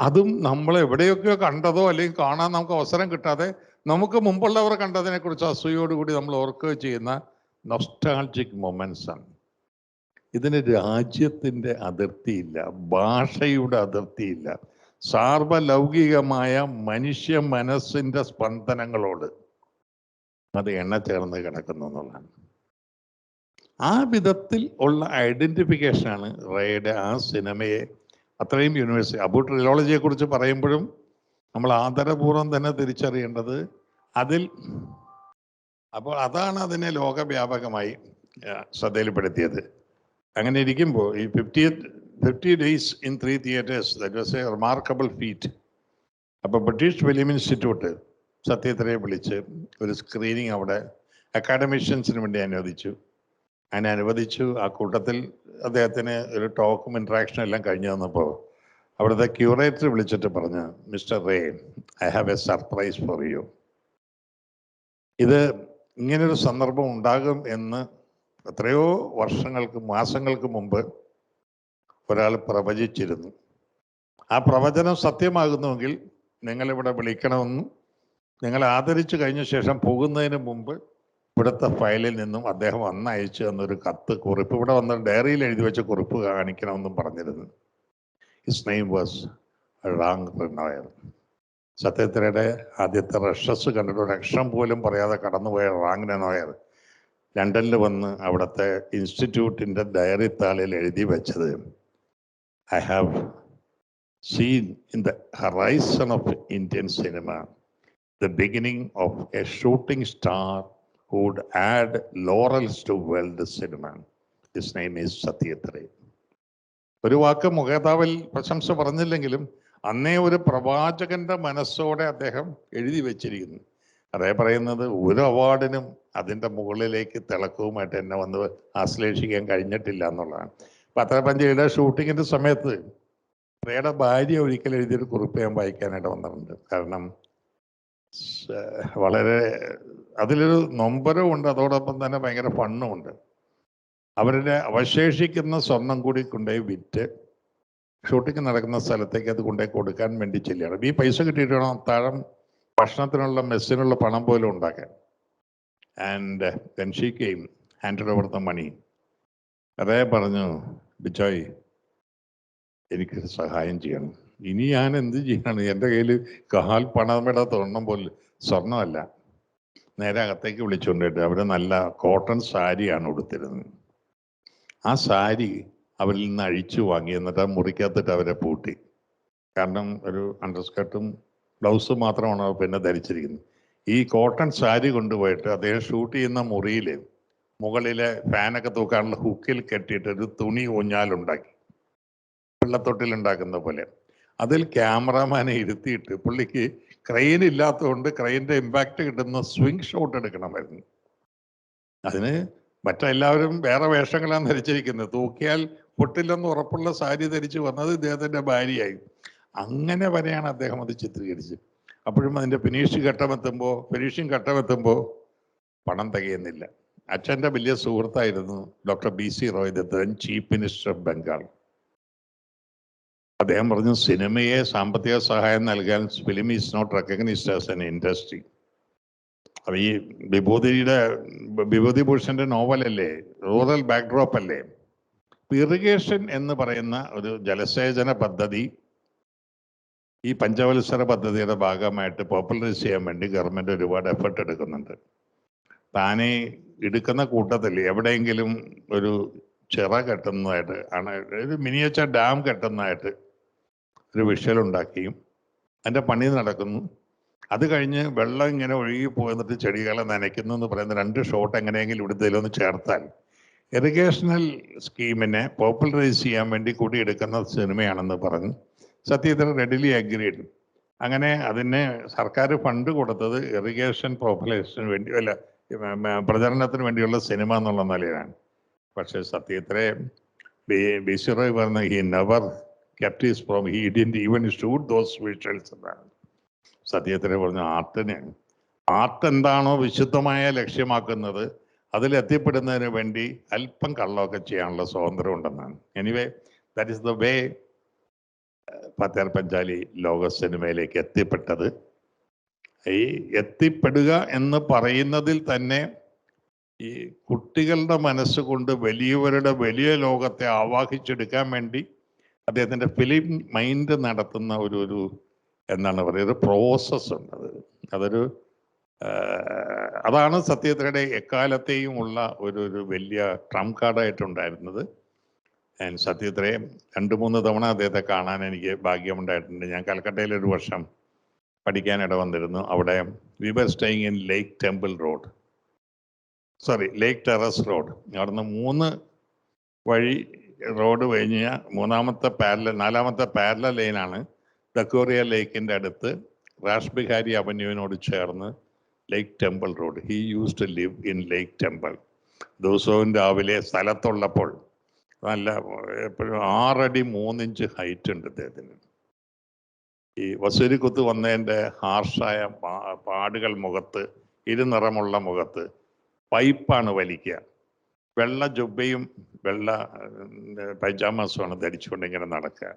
അതും നമ്മൾ എവിടെയൊക്കെയോ കണ്ടതോ അല്ലെങ്കിൽ കാണാൻ നമുക്ക് അവസരം കിട്ടാതെ നമുക്ക് മുമ്പുള്ളവർ കണ്ടതിനെ കുറിച്ച് അസൂയോടുകൂടി നമ്മൾ ഓർക്കുകയോ ചെയ്യുന്ന നൊസ്റ്റാൾജിക് മൊമെന്റ്സ് ആണ്. ഇതിന് രാജ്യത്തിൻ്റെ അതിർത്തിയില്ല, ഭാഷയുടെ അതിർത്തിയില്ല. സാർവലൗകികമായ മനുഷ്യ മനസ്സിൻ്റെ സ്പന്ദനങ്ങളോട് അത് എണ്ണ ചേർന്ന് കിടക്കുന്നു എന്നുള്ളതാണ്. ആ വിധത്തിൽ ഉള്ള ഐഡന്റിഫിക്കേഷനാണ് റേയുടെ ആ സിനിമയെ അത്രയും യൂണിവേഴ്സിറ്റി. അബു ട്രിലോളജിയെ കുറിച്ച് പറയുമ്പോഴും നമ്മൾ ആദരപൂർവ്വം തന്നെ തിരിച്ചറിയേണ്ടത് അതിൽ. അപ്പോൾ അതാണ് അതിനെ ലോകവ്യാപകമായി ശ്രദ്ധയിൽപ്പെടുത്തിയത്. അങ്ങനെ ഇരിക്കുമ്പോൾ ഈ 50 days in 3 theaters, that was a remarkable feat. അപ്പോൾ ബ്രിട്ടീഷ് ഫിലിം ഇൻസ്റ്റിറ്റ്യൂട്ട് സത്യത്രയെ വിളിച്ച് ഒരു സ്ക്രീനിങ് അവിടെ അക്കാഡമിഷ്യൻസിന് വേണ്ടി അനുവദിച്ചു. ആ കൂട്ടത്തിൽ അദ്ദേഹത്തിന് ഒരു ടോക്കും ഇൻട്രാക്ഷനും എല്ലാം കഴിഞ്ഞു വന്നപ്പോൾ അവിടുത്തെ ക്യൂറേറ്റർ വിളിച്ചിട്ട് പറഞ്ഞു, mister Ray, I have a surprise for you. ഇത് ഇങ്ങനൊരു സന്ദർഭം ഉണ്ടാകും എന്ന് എത്രയോ മാസങ്ങൾക്ക് മുമ്പ് ഒരാൾ പ്രവചിച്ചിരുന്നു. ആ പ്രവചനം സത്യമാകുന്നുവെങ്കിൽ നിങ്ങളിവിടെ വിളിക്കണമെന്നും നിങ്ങളെ ആദരിച്ചു കഴിഞ്ഞ ശേഷം പോകുന്നതിന് മുമ്പ് ഇവിടുത്തെ ഫയലിൽ നിന്നും അദ്ദേഹം അന്ന് അയച്ചു തന്നൊരു കുറിപ്പ് ഇവിടെ വന്ന ഡയറിയിൽ എഴുതി വെച്ച കുറിപ്പ് കാണിക്കണമെന്നും പറഞ്ഞിരുന്നു. His name was Jean Renoir. സത്യത്രയുടെ ആദ്യത്തെ റഷസ് കണ്ടിട്ട് ഒരു അക്ഷരം പോലും പറയാതെ കടന്നുപോയ റാങ് റിനോയർ ലണ്ടനിൽ വന്ന് അവിടുത്തെ ഇൻസ്റ്റിറ്റ്യൂട്ടിൻ്റെ ഡയറി താളിൽ എഴുതി വെച്ചത്, I have seen in the horizon of Indian cinema the beginning of a shooting star who would add laurels to world cinema. His name is Satyajith. ഒരു വാക്ക് മുഖേതാവിൽ പ്രശംസ പറഞ്ഞില്ലെങ്കിലും അന്നേ ഒരു പ്രവാചകന്റെ മനസ്സോടെ അദ്ദേഹം എഴുതി വെച്ചിരിക്കുന്നു. അതേ പറയുന്നത് ഒരു അവാർഡിനും അതിൻ്റെ മുകളിലേക്ക് തിളക്കവുമായിട്ട് എന്നെ വന്ന് ആശ്ലേഷിക്കാൻ കഴിഞ്ഞിട്ടില്ല എന്നുള്ളതാണ്. പത്രപഞ്ചയുടെ ഷൂട്ടിങ്ങിൻ്റെ സമയത്ത് റേയുടെ ഭാര്യ ഒരിക്കൽ എഴുതിയൊരു കുറിപ്പ് ഞാൻ വായിക്കാനായിട്ട് വന്നിട്ടുണ്ട്. കാരണം വളരെ അതിലൊരു നൊമ്പരമുണ്ട്, അതോടൊപ്പം തന്നെ ഭയങ്കര ഫണ്ണുമുണ്ട്. അവരുടെ അവശേഷിക്കുന്ന സ്വർണം കൂടി കൊണ്ടുപോയി വിറ്റ് ഷൂട്ടിങ് നടക്കുന്ന സ്ഥലത്തേക്ക് അത് കൊണ്ടുപോയി കൊടുക്കാൻ വേണ്ടി ചെല്ലുകയാണ്. ഈ പൈസ കിട്ടിയിട്ട് വേണം അത്താഴം ഭക്ഷണത്തിനുള്ള മെസ്സിനുള്ള പണം പോലും ഉണ്ടാക്കാൻ. And then she came, handed over the money. അതേ പറഞ്ഞു, ബിജോയ് എനിക്കൊരു സഹായം ചെയ്യണം. ഇനി ഞാൻ എന്ത് ചെയ്യണം? എൻ്റെ കയ്യിൽ കാൽ പണമേടെ തൊണ്ണം പോലും സ്വർണ്ണമല്ല. നേരെ അകത്തേക്ക് വിളിച്ചുകൊണ്ടിട്ട് അവർ നല്ല കോട്ടൺ സാരിയാണ് ഉടുത്തിരുന്നത്. ആ സാരി അവരിൽ നിന്ന് അഴിച്ചു വാങ്ങി, എന്നിട്ട് ആ മുറിക്കകത്തിട്ട് അവരെ പൂട്ടി. കാരണം ഒരു അണ്ടർസ്കർട്ടും ബ്ലൗസും മാത്രമാണ് പിന്നെ ധരിച്ചിരിക്കുന്നത്. ഈ കോട്ടൺ സാരി കൊണ്ടുപോയിട്ട് അദ്ദേഹം ഷൂട്ട് ചെയ്യുന്ന മുറിയിൽ മുകളിലെ ഫാനൊക്കെ തൂക്കാനുള്ള ഹുക്കിൽ കെട്ടിയിട്ട് ഒരു തുണി ഊഞ്ഞാലുണ്ടാക്കി, വെള്ളത്തൊട്ടിൽ ഉണ്ടാക്കുന്ന പോലെ. അതിൽ ക്യാമറാമാനെ ഇരുത്തിയിട്ട് പുള്ളിക്ക് ക്രെയിൻ ഇല്ലാത്തതുകൊണ്ട് ക്രെയിൻ്റെ ഇമ്പാക്റ്റ് കിട്ടുന്ന സ്വിംഗ് ഷോട്ട് എടുക്കണമായിരുന്നു. അതിന് മറ്റെല്ലാവരും വേറെ വേഷങ്ങളാണ് ധരിച്ചിരിക്കുന്നത്. തൂക്കിയാൽ പൊട്ടില്ലെന്ന് ഉറപ്പുള്ള സാരി ധരിച്ച് വന്നത് ഇദ്ദേഹത്തിൻ്റെ ഭാര്യയായി. അങ്ങനെ വരെയാണ് അദ്ദേഹം അത് ചിത്രീകരിച്ചത്. അപ്പോഴും അതിൻ്റെ ഫിനിഷിംഗ് ഘട്ടമെത്തുമ്പോൾ പണം തികയുന്നില്ല. അച്ഛൻ്റെ വലിയ സുഹൃത്തായിരുന്നു doctor BC Roy, then chief minister of Bengal. അദ്ദേഹം പറഞ്ഞു, സിനിമയെ സാമ്പത്തിക സഹായം നൽകാൻ film is not recognised as an industry. അപ്പൊ ഈ വിഭൂതിഭൂഷന്റെ നോവലല്ലേ, റൂറൽ ബാക്ക്ഡ്രോപ്പ് അല്ലേ. ഇറിഗേഷൻ എന്ന് പറയുന്ന ഒരു ജലസേചന പദ്ധതി ഈ പഞ്ചവത്സര പദ്ധതിയുടെ ഭാഗമായിട്ട് പോപ്പുലറൈസ് ചെയ്യാൻ വേണ്ടി ഗവൺമെൻറ് ഒരുപാട് എഫർട്ട് എടുക്കുന്നുണ്ട്. താനേ എടുക്കുന്ന കൂട്ടത്തിൽ എവിടെയെങ്കിലും ഒരു ചിറ കെട്ടുന്നതായിട്ട് ആണ്, ഒരു മിനിയേച്ചർ ഡാം കെട്ടുന്നതായിട്ട് ഒരു വിഷ്വൽ ഉണ്ടാക്കിയും അതിൻ്റെ പണി നടക്കുന്നു. അത് കഴിഞ്ഞ് വെള്ളം ഇങ്ങനെ ഒഴുകി പോന്നിട്ട് ചെടികളെ നനയ്ക്കുന്നു എന്ന് പറയുന്ന 2 ഷോട്ട് എങ്ങനെയെങ്കിലും ഇവിടുത്തേലൊന്ന് ചേർത്താൽ ഇറിഗേഷണൽ സ്കീമിനെ പോപ്പുലറൈസ് ചെയ്യാൻ വേണ്ടി കൂടി എടുക്കുന്ന സിനിമയാണെന്ന് പറഞ്ഞു. സത്യത്തിൽ റെഡിലി അഗ്രീഡ്. അങ്ങനെ അതിന് സർക്കാർ ഫണ്ട് കൊടുത്തത് ഇറിഗേഷൻ പോപ്പുലേഷന് വേണ്ടി അല്ല, പ്രചരണത്തിന് വേണ്ടിയുള്ള സിനിമ എന്നുള്ള നിലയിലാണ്. പക്ഷേ സത്യത്തിലെ ബിസിറോയ് പറഞ്ഞ he never kept his promise. He didn't even shoot those visuals എന്നാണ്. സത്യത്തിലെ പറഞ്ഞ ആർട്ട് എന്താണോ വിശുദ്ധമായ ലക്ഷ്യമാക്കുന്നത് അതിലെത്തിപ്പെടുന്നതിന് വേണ്ടി അല്പം കള്ളമൊക്കെ ചെയ്യാനുള്ള സ്വാതന്ത്ര്യം ഉണ്ടെന്നാണ്. Anyway, that is the way Pather Panchali ലോക സിനിമയിലേക്ക് എത്തിപ്പെട്ടത്. ഈ എത്തിപ്പെടുക എന്ന് പറയുന്നതിൽ തന്നെ ഈ കുട്ടികളുടെ മനസ്സുകൊണ്ട് വലിയവരുടെ വലിയ ലോകത്തെ ആവാഹിച്ചെടുക്കാൻ വേണ്ടി അദ്ദേഹത്തിൻ്റെ ഫിലിം മൈൻഡ് നടത്തുന്ന ഒരു എന്താണ് പറയുക, ഒരു പ്രോസസ്സ് ഉണ്ട്. അതൊരു അതാണ് സത്യത്തിലയുടെ എക്കാലത്തെയും ഉള്ള ഒരു വലിയ ട്രംപ് കാർഡായിട്ടുണ്ടായിരുന്നത്. സത്യത്തിലെ 2-3 തവണ അദ്ദേഹത്തെ കാണാൻ എനിക്ക് ഭാഗ്യമുണ്ടായിട്ടുണ്ട്. ഞാൻ കൽക്കട്ടയിൽ ഒരു വർഷം പഠിക്കാനിട വന്നിരുന്നു. അവിടെ we were staying in Lake Terrace Road. അവിടുന്ന് 3 വഴി റോഡ് കഴിഞ്ഞ 4ാമത്തെ പാരലൽ ലൈനാണ് ദക്കോറിയ ലേക്കിൻ്റെ അടുത്ത് റാഷ് ബിഹാരി അവന്യൂവിനോട് ചേർന്ന് Lake Temple Road. He use to live in Lake Temple. ദിവസവും രാവിലെ സ്ഥലത്തുള്ളപ്പോൾ നല്ല എപ്പോഴും 6 അടി 3 ഇഞ്ച് ഹൈറ്റ് ഉണ്ട് അദ്ദേഹത്തിന്. ഈ വസൂരിക്കുത്ത് വന്നതിൻ്റെ ഹാർഷായ പാടുകൾ മുഖത്ത്, ഇരുനിറമുള്ള മുഖത്ത് പൈപ്പാണ് വലിക്കുക. വെള്ള ജുബയും വെള്ള പൈജാമാസുമാണ് ധരിച്ചുകൊണ്ട് ഇങ്ങനെ നടക്കുക.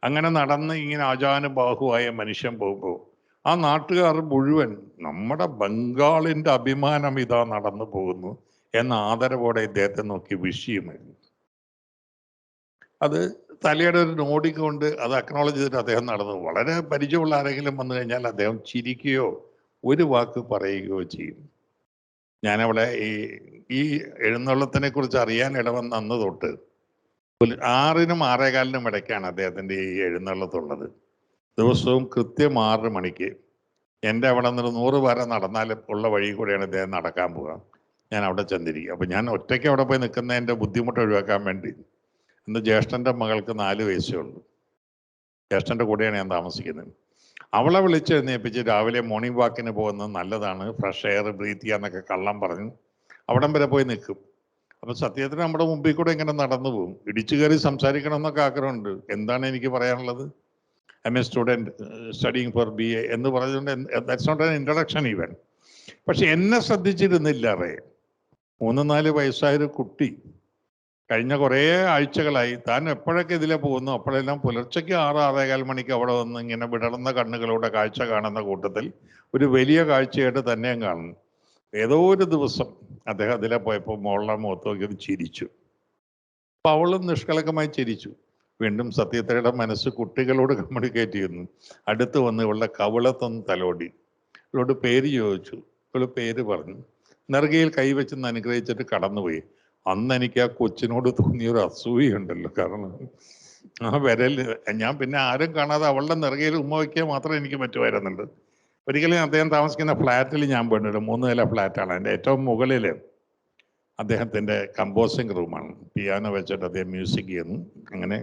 അങ്ങനെ നടന്ന് ഇങ്ങനെ ആജാനുബാഹുവായ മനുഷ്യൻ പോകുമ്പോൾ ആ നാട്ടുകാർ മുഴുവൻ നമ്മുടെ ബംഗാളിൻ്റെ അഭിമാനം ഇതാ നടന്നു പോകുന്നു എന്ന ആദരവോടെ ഇദ്ദേഹത്തെ നോക്കി വിഷ് ചെയ്യുമായിരുന്നു. അത് തലയുടെ ഒരു നോടിക്കൊണ്ട് അത് അക്നോളജ് ചെയ്തിട്ട് അദ്ദേഹം നടന്നു. വളരെ പരിചയമുള്ള ആരെങ്കിലും വന്നു കഴിഞ്ഞാൽ അദ്ദേഹം ചിരിക്കുകയോ ഒരു വാക്ക് പറയുകയോ ചെയ്യും. ഞാനവിടെ ഈ എഴുന്നള്ളത്തിനെ കുറിച്ച് അറിയാൻ ഇടവന്ന അന്ന് തൊട്ട് 6-നും 6:15-നും ഇടയ്ക്കാണ് അദ്ദേഹത്തിൻ്റെ ഈ എഴുന്നള്ളത്തുള്ളത്. ദിവസവും കൃത്യം 6 മണിക്ക് എൻ്റെ അവിടെ നിന്ന് 100 വരെ നടന്നാൽ ഉള്ള വഴി കൂടെയാണ് അദ്ദേഹം നടക്കാൻ പോവുക. ഞാൻ അവിടെ ചെന്നിരിക്കും. അപ്പം ഞാൻ ഒറ്റയ്ക്ക് അവിടെ പോയി നിൽക്കുന്നതിൻ്റെ ബുദ്ധിമുട്ട് ഒഴിവാക്കാൻ വേണ്ടി, ഇന്ന് ജ്യേഷ്ഠൻ്റെ മകൾക്ക് 4 വയസ്സേ ഉള്ളൂ. ജ്യേഷ്ഠൻ്റെ കൂടെയാണ് ഞാൻ താമസിക്കുന്നത്. അവളെ വിളിച്ചെഴുന്നേൽപ്പിച്ച് രാവിലെ മോർണിംഗ് വാക്കിന് പോകുന്നത് നല്ലതാണ്, ഫ്രഷ് എയർ ബ്രീത്ത് ചെയ്യാന്നൊക്കെ കള്ളം പറഞ്ഞു അവിടം വരെ പോയി നിൽക്കും. അപ്പം സത്യത്തിന് നമ്മുടെ മുമ്പിൽ കൂടെ ഇങ്ങനെ നടന്നു പോകും. ഇടിച്ചു കയറി സംസാരിക്കണം എന്നൊക്കെ ആഗ്രഹമുണ്ട്. എന്താണ് എനിക്ക് പറയാനുള്ളത്? I'm a student studying for BA എന്ന് പറഞ്ഞുകൊണ്ട് that's not an introduction even. പക്ഷെ എന്നെ ശ്രദ്ധിച്ചിരുന്നില്ല. 3-4 വയസ്സായൊരു കുട്ടി കഴിഞ്ഞ കുറേ ആഴ്ചകളായി താൻ എപ്പോഴൊക്കെ ഇതിലെ പോകുന്നു അപ്പോഴെല്ലാം പുലർച്ചയ്ക്ക് 6-6:15 മണിക്ക് അവിടെ വന്ന് ഇങ്ങനെ വിടർന്ന കണ്ണുകളോടെ കാഴ്ച കാണുന്ന കൂട്ടത്തിൽ ഒരു വലിയ കാഴ്ചയായിട്ട് തന്നെയും കാണുന്നു. ഏതോ ഒരു ദിവസം അദ്ദേഹം അതിലെ പോയപ്പോൾ മോളുടെ മുഖത്ത് നോക്കി ചിരിച്ചു. അപ്പോൾ അവളും നിഷ്കളങ്കമായി ചിരിച്ചു. വീണ്ടും സത്യത്തിലയുടെ മനസ്സ് കുട്ടികളോട് കമ്മ്യൂണിക്കേറ്റ് ചെയ്യുന്നു. അടുത്ത് വന്ന് ഇവളുടെ കവിളത്തൊന്ന് തലോടി, ഇവളോട് പേര് ചോദിച്ചു. ഇവള് പേര് പറഞ്ഞു. നെറുകയിൽ കൈവച്ചെന്ന് അനുഗ്രഹിച്ചിട്ട് കടന്നുപോയി. അന്ന് എനിക്ക് ആ കൊച്ചിനോട് തോന്നിയൊരു അസൂയുണ്ടല്ലോ. കാരണം ആ വിരല് ഞാൻ പിന്നെ ആരും കാണാതെ അവളുടെ നെറുകയിൽ ഉമ്മ വയ്ക്കുക മാത്രമേ എനിക്ക് പറ്റുമായിരുന്നുണ്ട്. ഒരിക്കലും അദ്ദേഹം താമസിക്കുന്ന ഫ്ലാറ്റിൽ ഞാൻ പോയിട്ടുണ്ട്. 3 നില ഫ്ലാറ്റാണ്. അതിൻ്റെ ഏറ്റവും മുകളിൽ അദ്ദേഹത്തിൻ്റെ കമ്പോസിങ് റൂമാണ്. പിയാനോ വെച്ചിട്ട് അദ്ദേഹം മ്യൂസിക് ചെയ്യുന്നു. അങ്ങനെ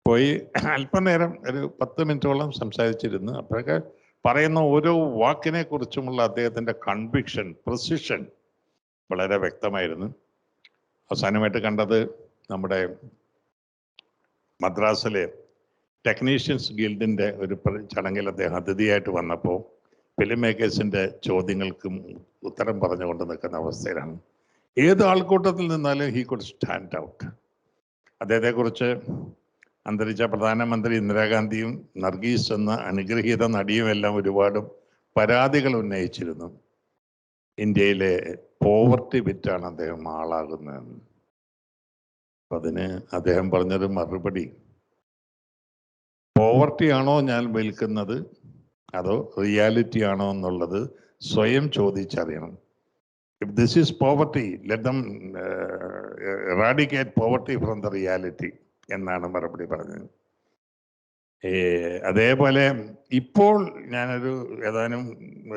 പോയി അല്പനേരം ഒരു 10 മിനിറ്റോളം സംസാരിച്ചിരുന്നു. അപ്പോഴൊക്കെ പറയുന്ന ഓരോ വാക്കിനെ കുറിച്ചുമുള്ള അദ്ദേഹത്തിൻ്റെ കൺവിക്ഷൻ, പ്രിസിഷൻ വളരെ വ്യക്തമായിരുന്നു. അവസാനമായിട്ട് കണ്ടത് നമ്മുടെ മദ്രാസിലെ ടെക്നീഷ്യൻസ് ഗിൽഡിൻ്റെ ഒരു ചടങ്ങിൽ അദ്ദേഹം അതിഥിയായിട്ട് വന്നപ്പോൾ ഫിലിം മേക്കേഴ്സിൻ്റെ ചോദ്യങ്ങൾക്കും ഉത്തരം പറഞ്ഞുകൊണ്ട് നിൽക്കുന്ന അവസ്ഥയിലാണ്. ഏത് ആൾക്കൂട്ടത്തിൽ നിന്നാലും ഹി കുഡ് സ്റ്റാൻഡ് ഔട്ട്. അദ്ദേഹത്തെക്കുറിച്ച് അന്തരിച്ച പ്രധാനമന്ത്രി ഇന്ദിരാഗാന്ധിയും നർഗീസ് എന്ന അനുഗ്രഹീത നടിയും എല്ലാം ഒരുപാട് പരാതികൾ ഉന്നയിച്ചിരുന്നു. ഇന്ത്യയിലെ പോവർട്ടി വിറ്റാണ് അദ്ദേഹം ആളാകുന്നതെന്ന്. അപ്പം അതിന് അദ്ദേഹം പറഞ്ഞൊരു മറുപടി, പോവർട്ടി ആണോ ഞാൻ വിൽക്കുന്നത് അതോ റിയാലിറ്റി ആണോ എന്നുള്ളത് സ്വയം ചോദിച്ചറിയണം. If this is poverty, let them eradicate poverty from the reality എന്നാണ് മറുപടി പറഞ്ഞത്. അതേപോലെ ഇപ്പോൾ ഞാനൊരു ഏതാനും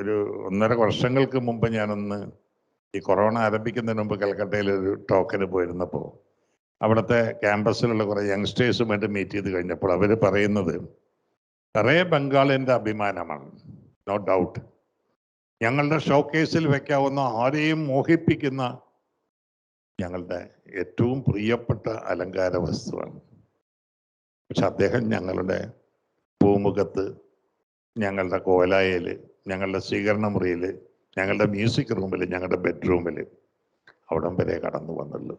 ഒരു 1.5 വർഷങ്ങൾക്ക് മുമ്പ് ഞാനൊന്ന് ഈ കൊറോണ ആരംഭിക്കുന്നതിന് മുമ്പ് കൽക്കട്ടയിൽ ഒരു ടോക്കിന് പോയിരുന്നപ്പോൾ അവിടുത്തെ ക്യാമ്പസിലുള്ള കുറേ യങ്സ്റ്റേഴ്സുമായിട്ട് മീറ്റ് ചെയ്ത് കഴിഞ്ഞപ്പോൾ അവർ പറയുന്നത് റേ ബംഗാളിൻ്റെ അഭിമാനമാണ്, നോ ഡൗട്ട്. ഞങ്ങളുടെ ഷോക്കേസിൽ വെക്കാവുന്ന ആരെയും മോഹിപ്പിക്കുന്ന ഞങ്ങളുടെ ഏറ്റവും പ്രിയപ്പെട്ട അലങ്കാര വസ്തുവാണ്. പക്ഷെ അദ്ദേഹം ഞങ്ങളുടെ പൂമുഖത്ത്, ഞങ്ങളുടെ കോലായിൽ, ഞങ്ങളുടെ സ്വീകരണ മുറിയിൽ, ഞങ്ങളുടെ മ്യൂസിക് റൂമിൽ, ഞങ്ങളുടെ ബെഡ്റൂമിൽ അവിടം വരെ കടന്നു വന്നുള്ളൂ.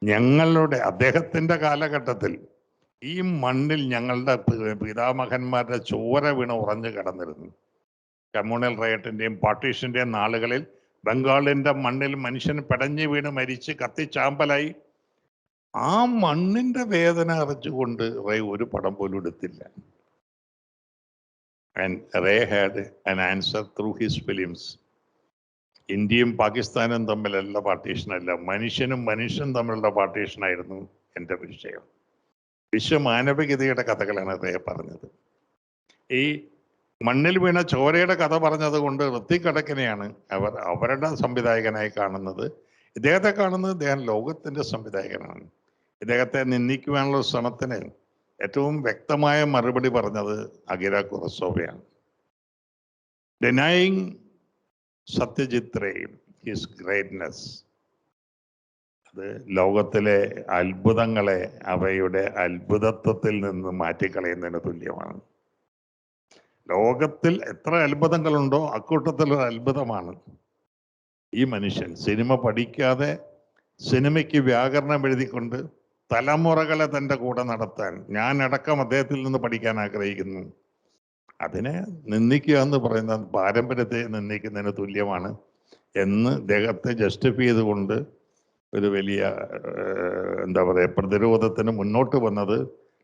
ഞങ്ങളുടെ അദ്ദേഹത്തിൻ്റെ കാലഘട്ടത്തിൽ ഈ മണ്ണിൽ ഞങ്ങളുടെ പിതാമഹന്മാരുടെ ചോര വീണ് ഉറഞ്ഞു കിടന്നിരുന്നു. കമ്മ്യൂണൽ റയറ്റിൻ്റെയും പാർട്ടീഷൻ്റെയും നാളുകളിൽ ബംഗാളിൻ്റെ മണ്ണിൽ മനുഷ്യൻ പെടഞ്ഞു വീണ് മരിച്ച് കത്തിച്ചാമ്പലായി. ആ മണ്ണിൻ്റെ വേദന അറിച്ചുകൊണ്ട് റേ ഒരു പടം പോലും എടുത്തില്ല. And Ray had an answer through his films. ഇന്ത്യയും പാകിസ്ഥാനും തമ്മിലുള്ള പാർട്ടീഷനല്ല, മനുഷ്യനും മനുഷ്യൻ തമ്മിലുള്ള പാർട്ടീഷനായിരുന്നു എൻ്റെ വിഷയം. വിശ്വമാനവികതയുടെ കഥകളാണ് റേ പറഞ്ഞത്. ഈ മണ്ണിൽ വീണ ചോരയുടെ കഥ പറഞ്ഞത് കൊണ്ട് ഋത്വിക് അവർ അവരുടെ സംവിധായകനായി കാണുന്നത്. ഇദ്ദേഹത്തെ കാണുന്നത് ഇദ്ദേഹം ലോകത്തിൻ്റെ സംവിധായകനാണ്. ഇദ്ദേഹത്തെ നിന്ദിക്കുവാനുള്ള ശ്രമത്തിന് ഏറ്റവും വ്യക്തമായ മറുപടി പറഞ്ഞത് അകിര കുറസോവയാണ്. Denying Satyajit Ray his greatness, അത് ലോകത്തിലെ അത്ഭുതങ്ങളെ അവയുടെ അത്ഭുതത്വത്തിൽ നിന്ന് മാറ്റിക്കളയുന്നതിന് തുല്യമാണ്. ലോകത്തിൽ എത്ര അത്ഭുതങ്ങളുണ്ടോ അക്കൂട്ടത്തിലൊരു അത്ഭുതമാണ് ഈ മനുഷ്യൻ. സിനിമ പഠിക്കാതെ സിനിമയ്ക്ക് വ്യാകരണം എഴുതിക്കൊണ്ട് തലമുറകളെ തൻ്റെ കൂടെ നടത്താൻ ഞാൻ അടക്കം അദ്ദേഹത്തിൽ നിന്ന് പഠിക്കാൻ ആഗ്രഹിക്കുന്നു. അതിനെ നിന്ദിക്കുക എന്ന് പറയുന്ന പാരമ്പര്യത്തെ നിന്ദിക്കുന്നതിന് തുല്യമാണ് എന്ന് അദ്ദേഹത്തെ ജസ്റ്റിഫൈ ചെയ്തുകൊണ്ട് ഒരു വലിയ എന്താ പറയുക പ്രതിരോധത്തിന് മുന്നോട്ട് വന്നത്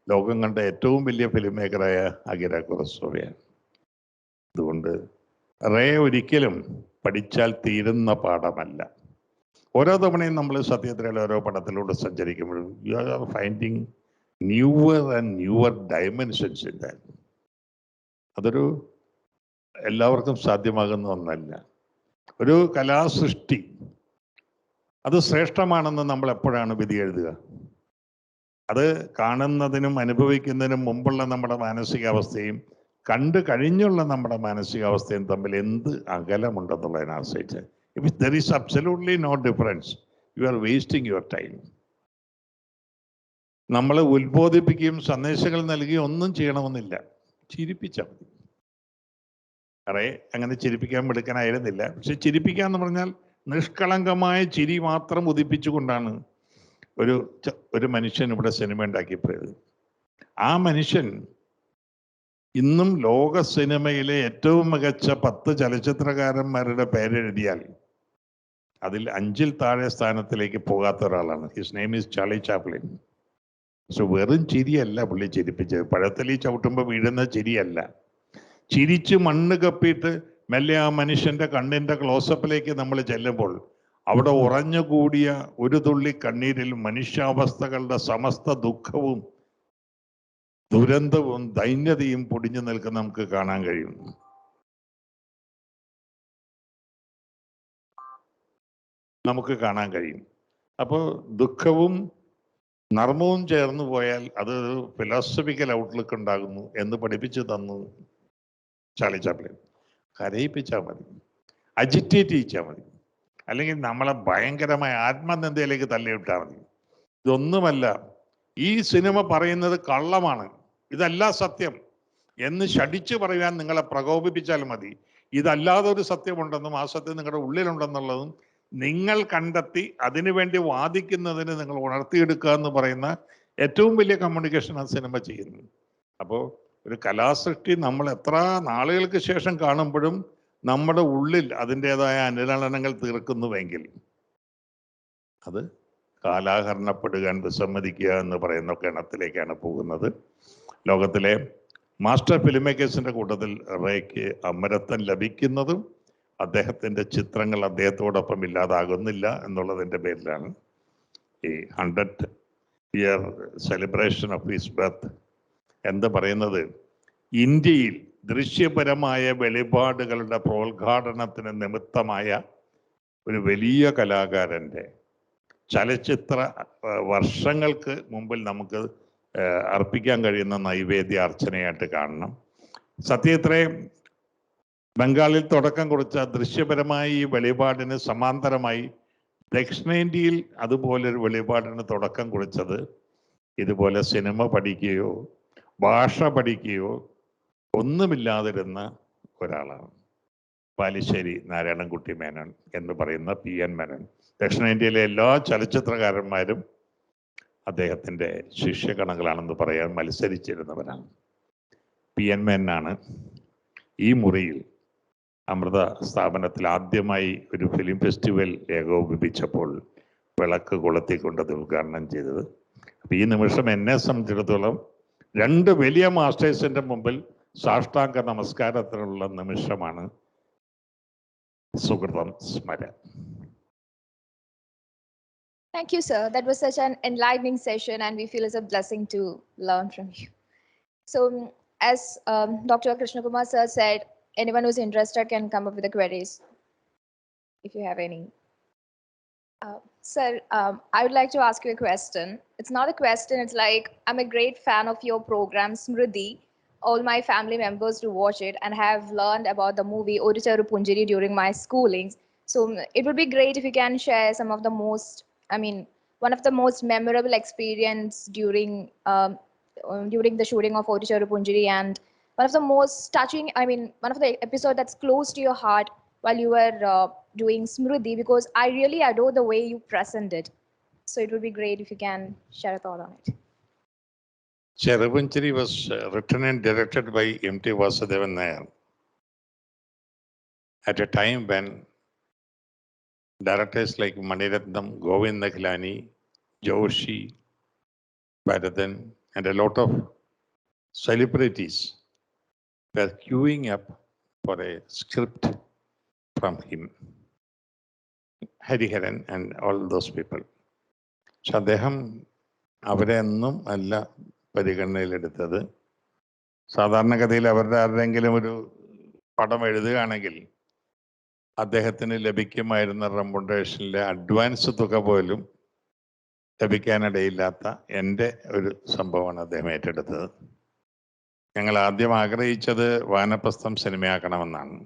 ലോകം കണ്ട ഏറ്റവും വലിയ ഫിലിം മേക്കറായ അകിര കുറസോവയാണ്. അതുകൊണ്ട് റേ ഒരിക്കലും പഠിച്ചാൽ തീരുന്ന പാഠമല്ല. ഓരോ തവണയും നമ്മൾ സത്യത്തിലുള്ള ഓരോ പടത്തിലൂടെ സഞ്ചരിക്കുമ്പോഴും you are finding newer and newer dimensions in that. അതൊരു എല്ലാവർക്കും സാധ്യമാകുന്ന ഒന്നല്ല. ഒരു കലാസൃഷ്ടി അത് ശ്രേഷ്ഠമാണെന്ന് നമ്മൾ എപ്പോഴാണ് വിധി എഴുതുക? അത് കാണുന്നതിനും അനുഭവിക്കുന്നതിനും മുമ്പുള്ള നമ്മുടെ മാനസികാവസ്ഥയും കണ്ടു കഴിഞ്ഞുള്ള നമ്മുടെ മാനസികാവസ്ഥയും തമ്മിൽ എന്ത് അകലമുണ്ടെന്നുള്ളതിനെ ആശ്രയിച്ച്. If there is absolutely no difference, you are wasting your time. നമ്മൾ ഉത്ബോധിപ്പിക്കുകയും സന്ദേശങ്ങൾ നൽകുകയും ഒന്നും ചെയ്യണമെന്നില്ല, ചിരിപ്പിച്ചാൽ മതി. അറേ അങ്ങനെ ചിരിപ്പിക്കാൻ മിടുക്കനായിരുന്നില്ല. പക്ഷെ ചിരിപ്പിക്കുക എന്ന് പറഞ്ഞാൽ നിഷ്കളങ്കമായ ചിരി മാത്രം ഉദിപ്പിച്ചുകൊണ്ടാണ് ഒരു മനുഷ്യൻ ഇവിടെ സിനിമ ഉണ്ടാക്കിപ്പോയത്. ആ മനുഷ്യൻ ഇന്നും ലോക സിനിമയിലെ ഏറ്റവും മികച്ച 10 ചലച്ചിത്രകാരന്മാരുടെ പേരെഴുതിയാൽ അതിൽ 5-ൽ താഴെ സ്ഥാനത്തിലേക്ക് പോകാത്ത ഒരാളാണ്. His name is Charlie Chaplin. പക്ഷെ വെറും ചിരിയല്ല പുള്ളി ചിരിപ്പിച്ചത്. പഴത്തലി ചവിട്ടുമ്പോൾ വീഴുന്ന ചിരിയല്ല. ചിരിച്ച് മണ്ണ് കപ്പിയിട്ട് മെല്ലെ ആ മനുഷ്യന്റെ കണ്ണിന്റെ ക്ലോസപ്പിലേക്ക് നമ്മൾ ചെല്ലുമ്പോൾ അവിടെ ഉറഞ്ഞുകൂടിയ ഒരു തുള്ളി കണ്ണീരിൽ മനുഷ്യാവസ്ഥകളുടെ സമസ്ത ദുഃഖവും ദുരന്തവും ദൈന്യതയും പൊടിഞ്ഞു നിൽക്കുന്ന നമുക്ക് കാണാൻ കഴിയും. അപ്പോൾ ദുഃഖവും നർമ്മവും ചേർന്ന് പോയാൽ അത് ഫിലോസഫിക്കൽ ഔട്ട്ലുക്ക് ഉണ്ടാകുന്നു എന്ന് പഠിപ്പിച്ചു തന്നു ചാർലി ചാപ്ലിൻ. കരയിപ്പിച്ചാൽ മതി, അജിറ്റേറ്റ് ചെയ്യിച്ചാൽ മതി, അല്ലെങ്കിൽ നമ്മളെ ഭയങ്കരമായ ആത്മനിന്ദയിലേക്ക് തള്ളിയിട്ടാൽ മതി. ഇതൊന്നുമല്ല, ഈ സിനിമ പറയുന്നത് കള്ളമാണ്, ഇതല്ല സത്യം എന്ന് ശഠിച്ചു പറയാൻ നിങ്ങളെ പ്രകോപിപ്പിച്ചാൽ മതി. ഇതല്ലാതെ ഒരു സത്യമുണ്ടെന്നും ആ സത്യം നിങ്ങളുടെ ഉള്ളിലുണ്ടെന്നുള്ളതും നിങ്ങൾ കണ്ടെത്തി അതിനുവേണ്ടി വാദിക്കുന്നതിന് നിങ്ങൾ ഉണർത്തിയെടുക്കുക എന്ന് പറയുന്ന ഏറ്റവും വലിയ കമ്മ്യൂണിക്കേഷൻ ആ സിനിമ ചെയ്യുന്നു. അപ്പോൾ ഒരു കലാസൃഷ്ടി നമ്മൾ എത്ര നാളുകൾക്ക് ശേഷം കാണുമ്പോഴും നമ്മുടെ ഉള്ളിൽ അതിൻ്റെതായ അനുരണനങ്ങൾ തീർക്കുന്നുവെങ്കിൽ അത് കാലാഹരണപ്പെടുവാൻ വിസമ്മതിക്കുക എന്ന് പറയുന്ന ഗണത്തിലേക്കാണ് പോകുന്നത്. ലോകത്തിലെ മാസ്റ്റർ ഫിലിം മേക്കേഴ്സിൻ്റെ കൂട്ടത്തിൽ റേക്ക് അമരത്വം ലഭിക്കുന്നതും അദ്ദേഹത്തിൻ്റെ ചിത്രങ്ങൾ അദ്ദേഹത്തോടൊപ്പം ഇല്ലാതാകുന്നില്ല എന്നുള്ളതിൻ്റെ പേരിലാണ്. ഈ 100th year celebration of his birth എന്ന് പറയുന്നത് ഇന്ത്യയിൽ ദൃശ്യപരമായ വെളിപാടുകളുടെ പ്രോദ്ഘാടനത്തിന് നിമിത്തമായ ഒരു വലിയ കലാകാരൻ്റെ ചലച്ചിത്ര വർഷങ്ങൾക്ക് മുമ്പിൽ നമുക്ക് അർപ്പിക്കാൻ കഴിയുന്ന നൈവേദ്യ അർച്ചനയായിട്ട് കാണണം. സത്യജിത്ത് ബംഗാളിൽ തുടക്കം കുറിച്ച ദൃശ്യപരമായ ഈ വെളിപാടിന് സമാന്തരമായി ദക്ഷിണേന്ത്യയിൽ അതുപോലൊരു വെളിപാടിന് തുടക്കം കുറിച്ചത് ഇതുപോലെ സിനിമ പഠിക്കുകയോ ഭാഷ പഠിക്കുകയോ ഒന്നുമില്ലാതിരുന്ന ഒരാളാണ്. പാലിശ്ശേരി നാരായണൻകുട്ടി മേനോൻ എന്ന് പറയുന്ന PN മേനോൻ. ദക്ഷിണേന്ത്യയിലെ എല്ലാ ചലച്ചിത്രകാരന്മാരും അദ്ദേഹത്തിൻ്റെ ശിഷ്യഗണങ്ങളാണെന്ന് പറയാൻ മത്സരിച്ചിരുന്നവരാണ്. PN മേനോനാണ് ഈ മുറിയിൽ അമൃത സ്ഥാപനത്തിൽ ആദ്യമായി ഒരു ഫിലിം ഫെസ്റ്റിവൽ ഏകോപിപ്പിച്ചപ്പോൾ വിളക്ക് കൊളുത്തിക്കൊണ്ടത് ഉദ്ഘാടനം ചെയ്തത്. അപ്പം ഈ നിമിഷം എന്നെ സംബന്ധിച്ചിടത്തോളം 2 വലിയ മാസ്റ്റേഴ്സിൻ്റെ മുമ്പിൽ സാഷ്ടാംഗ നമസ്കാരത്തിനുള്ള നിമിഷമാണ്. സുഹൃതം സ്മര. Thank you, sir. That was such an enlightening session, and we feel it's a blessing to learn from you. So, as Dr. Krishna Kumar sir said, anyone who's interested can come up with the queries if you have any. Sir, I would like to ask you a question. It's not a question, it's like I'm a great fan of your program, Smriti. All my family members do watch it and have learned about the movie Oru Punjari during my schoolings. So it would be great if you can share some of the one of the most memorable experience during the shooting of Oru Punjari, and one of the most touching, one of the episode that's close to your heart while you were doing Smriti, because I really adore the way you present it. So it would be great if you can share a thought on it. Cherupunchari was written and directed by M.T. Vasudevan Nair at a time when directors like Maniratnam, Govind Nakhilani, Joshi, Bharathan, and a lot of celebrities were queuing up for a script from him. Hariharan and all those people. പക്ഷെ അദ്ദേഹം അവരെ ഒന്നും അല്ല പരിഗണനയിലെടുത്തത്. സാധാരണഗതിയിൽ അവരുടെ ആരുടെയെങ്കിലും ഒരു പടം എഴുതുകയാണെങ്കിൽ അദ്ദേഹത്തിന് ലഭിക്കുമായിരുന്ന റെമ്യൂണറേഷനിലെ അഡ്വാൻസ് തുക പോലും ലഭിക്കാനിടയില്ലാത്ത എൻ്റെ ഒരു സംഭവമാണ് അദ്ദേഹം ഏറ്റെടുത്തത്. ഞങ്ങൾ ആദ്യം ആഗ്രഹിച്ചത് വാനപ്രസ്ഥം സിനിമയാക്കണമെന്നാണ്.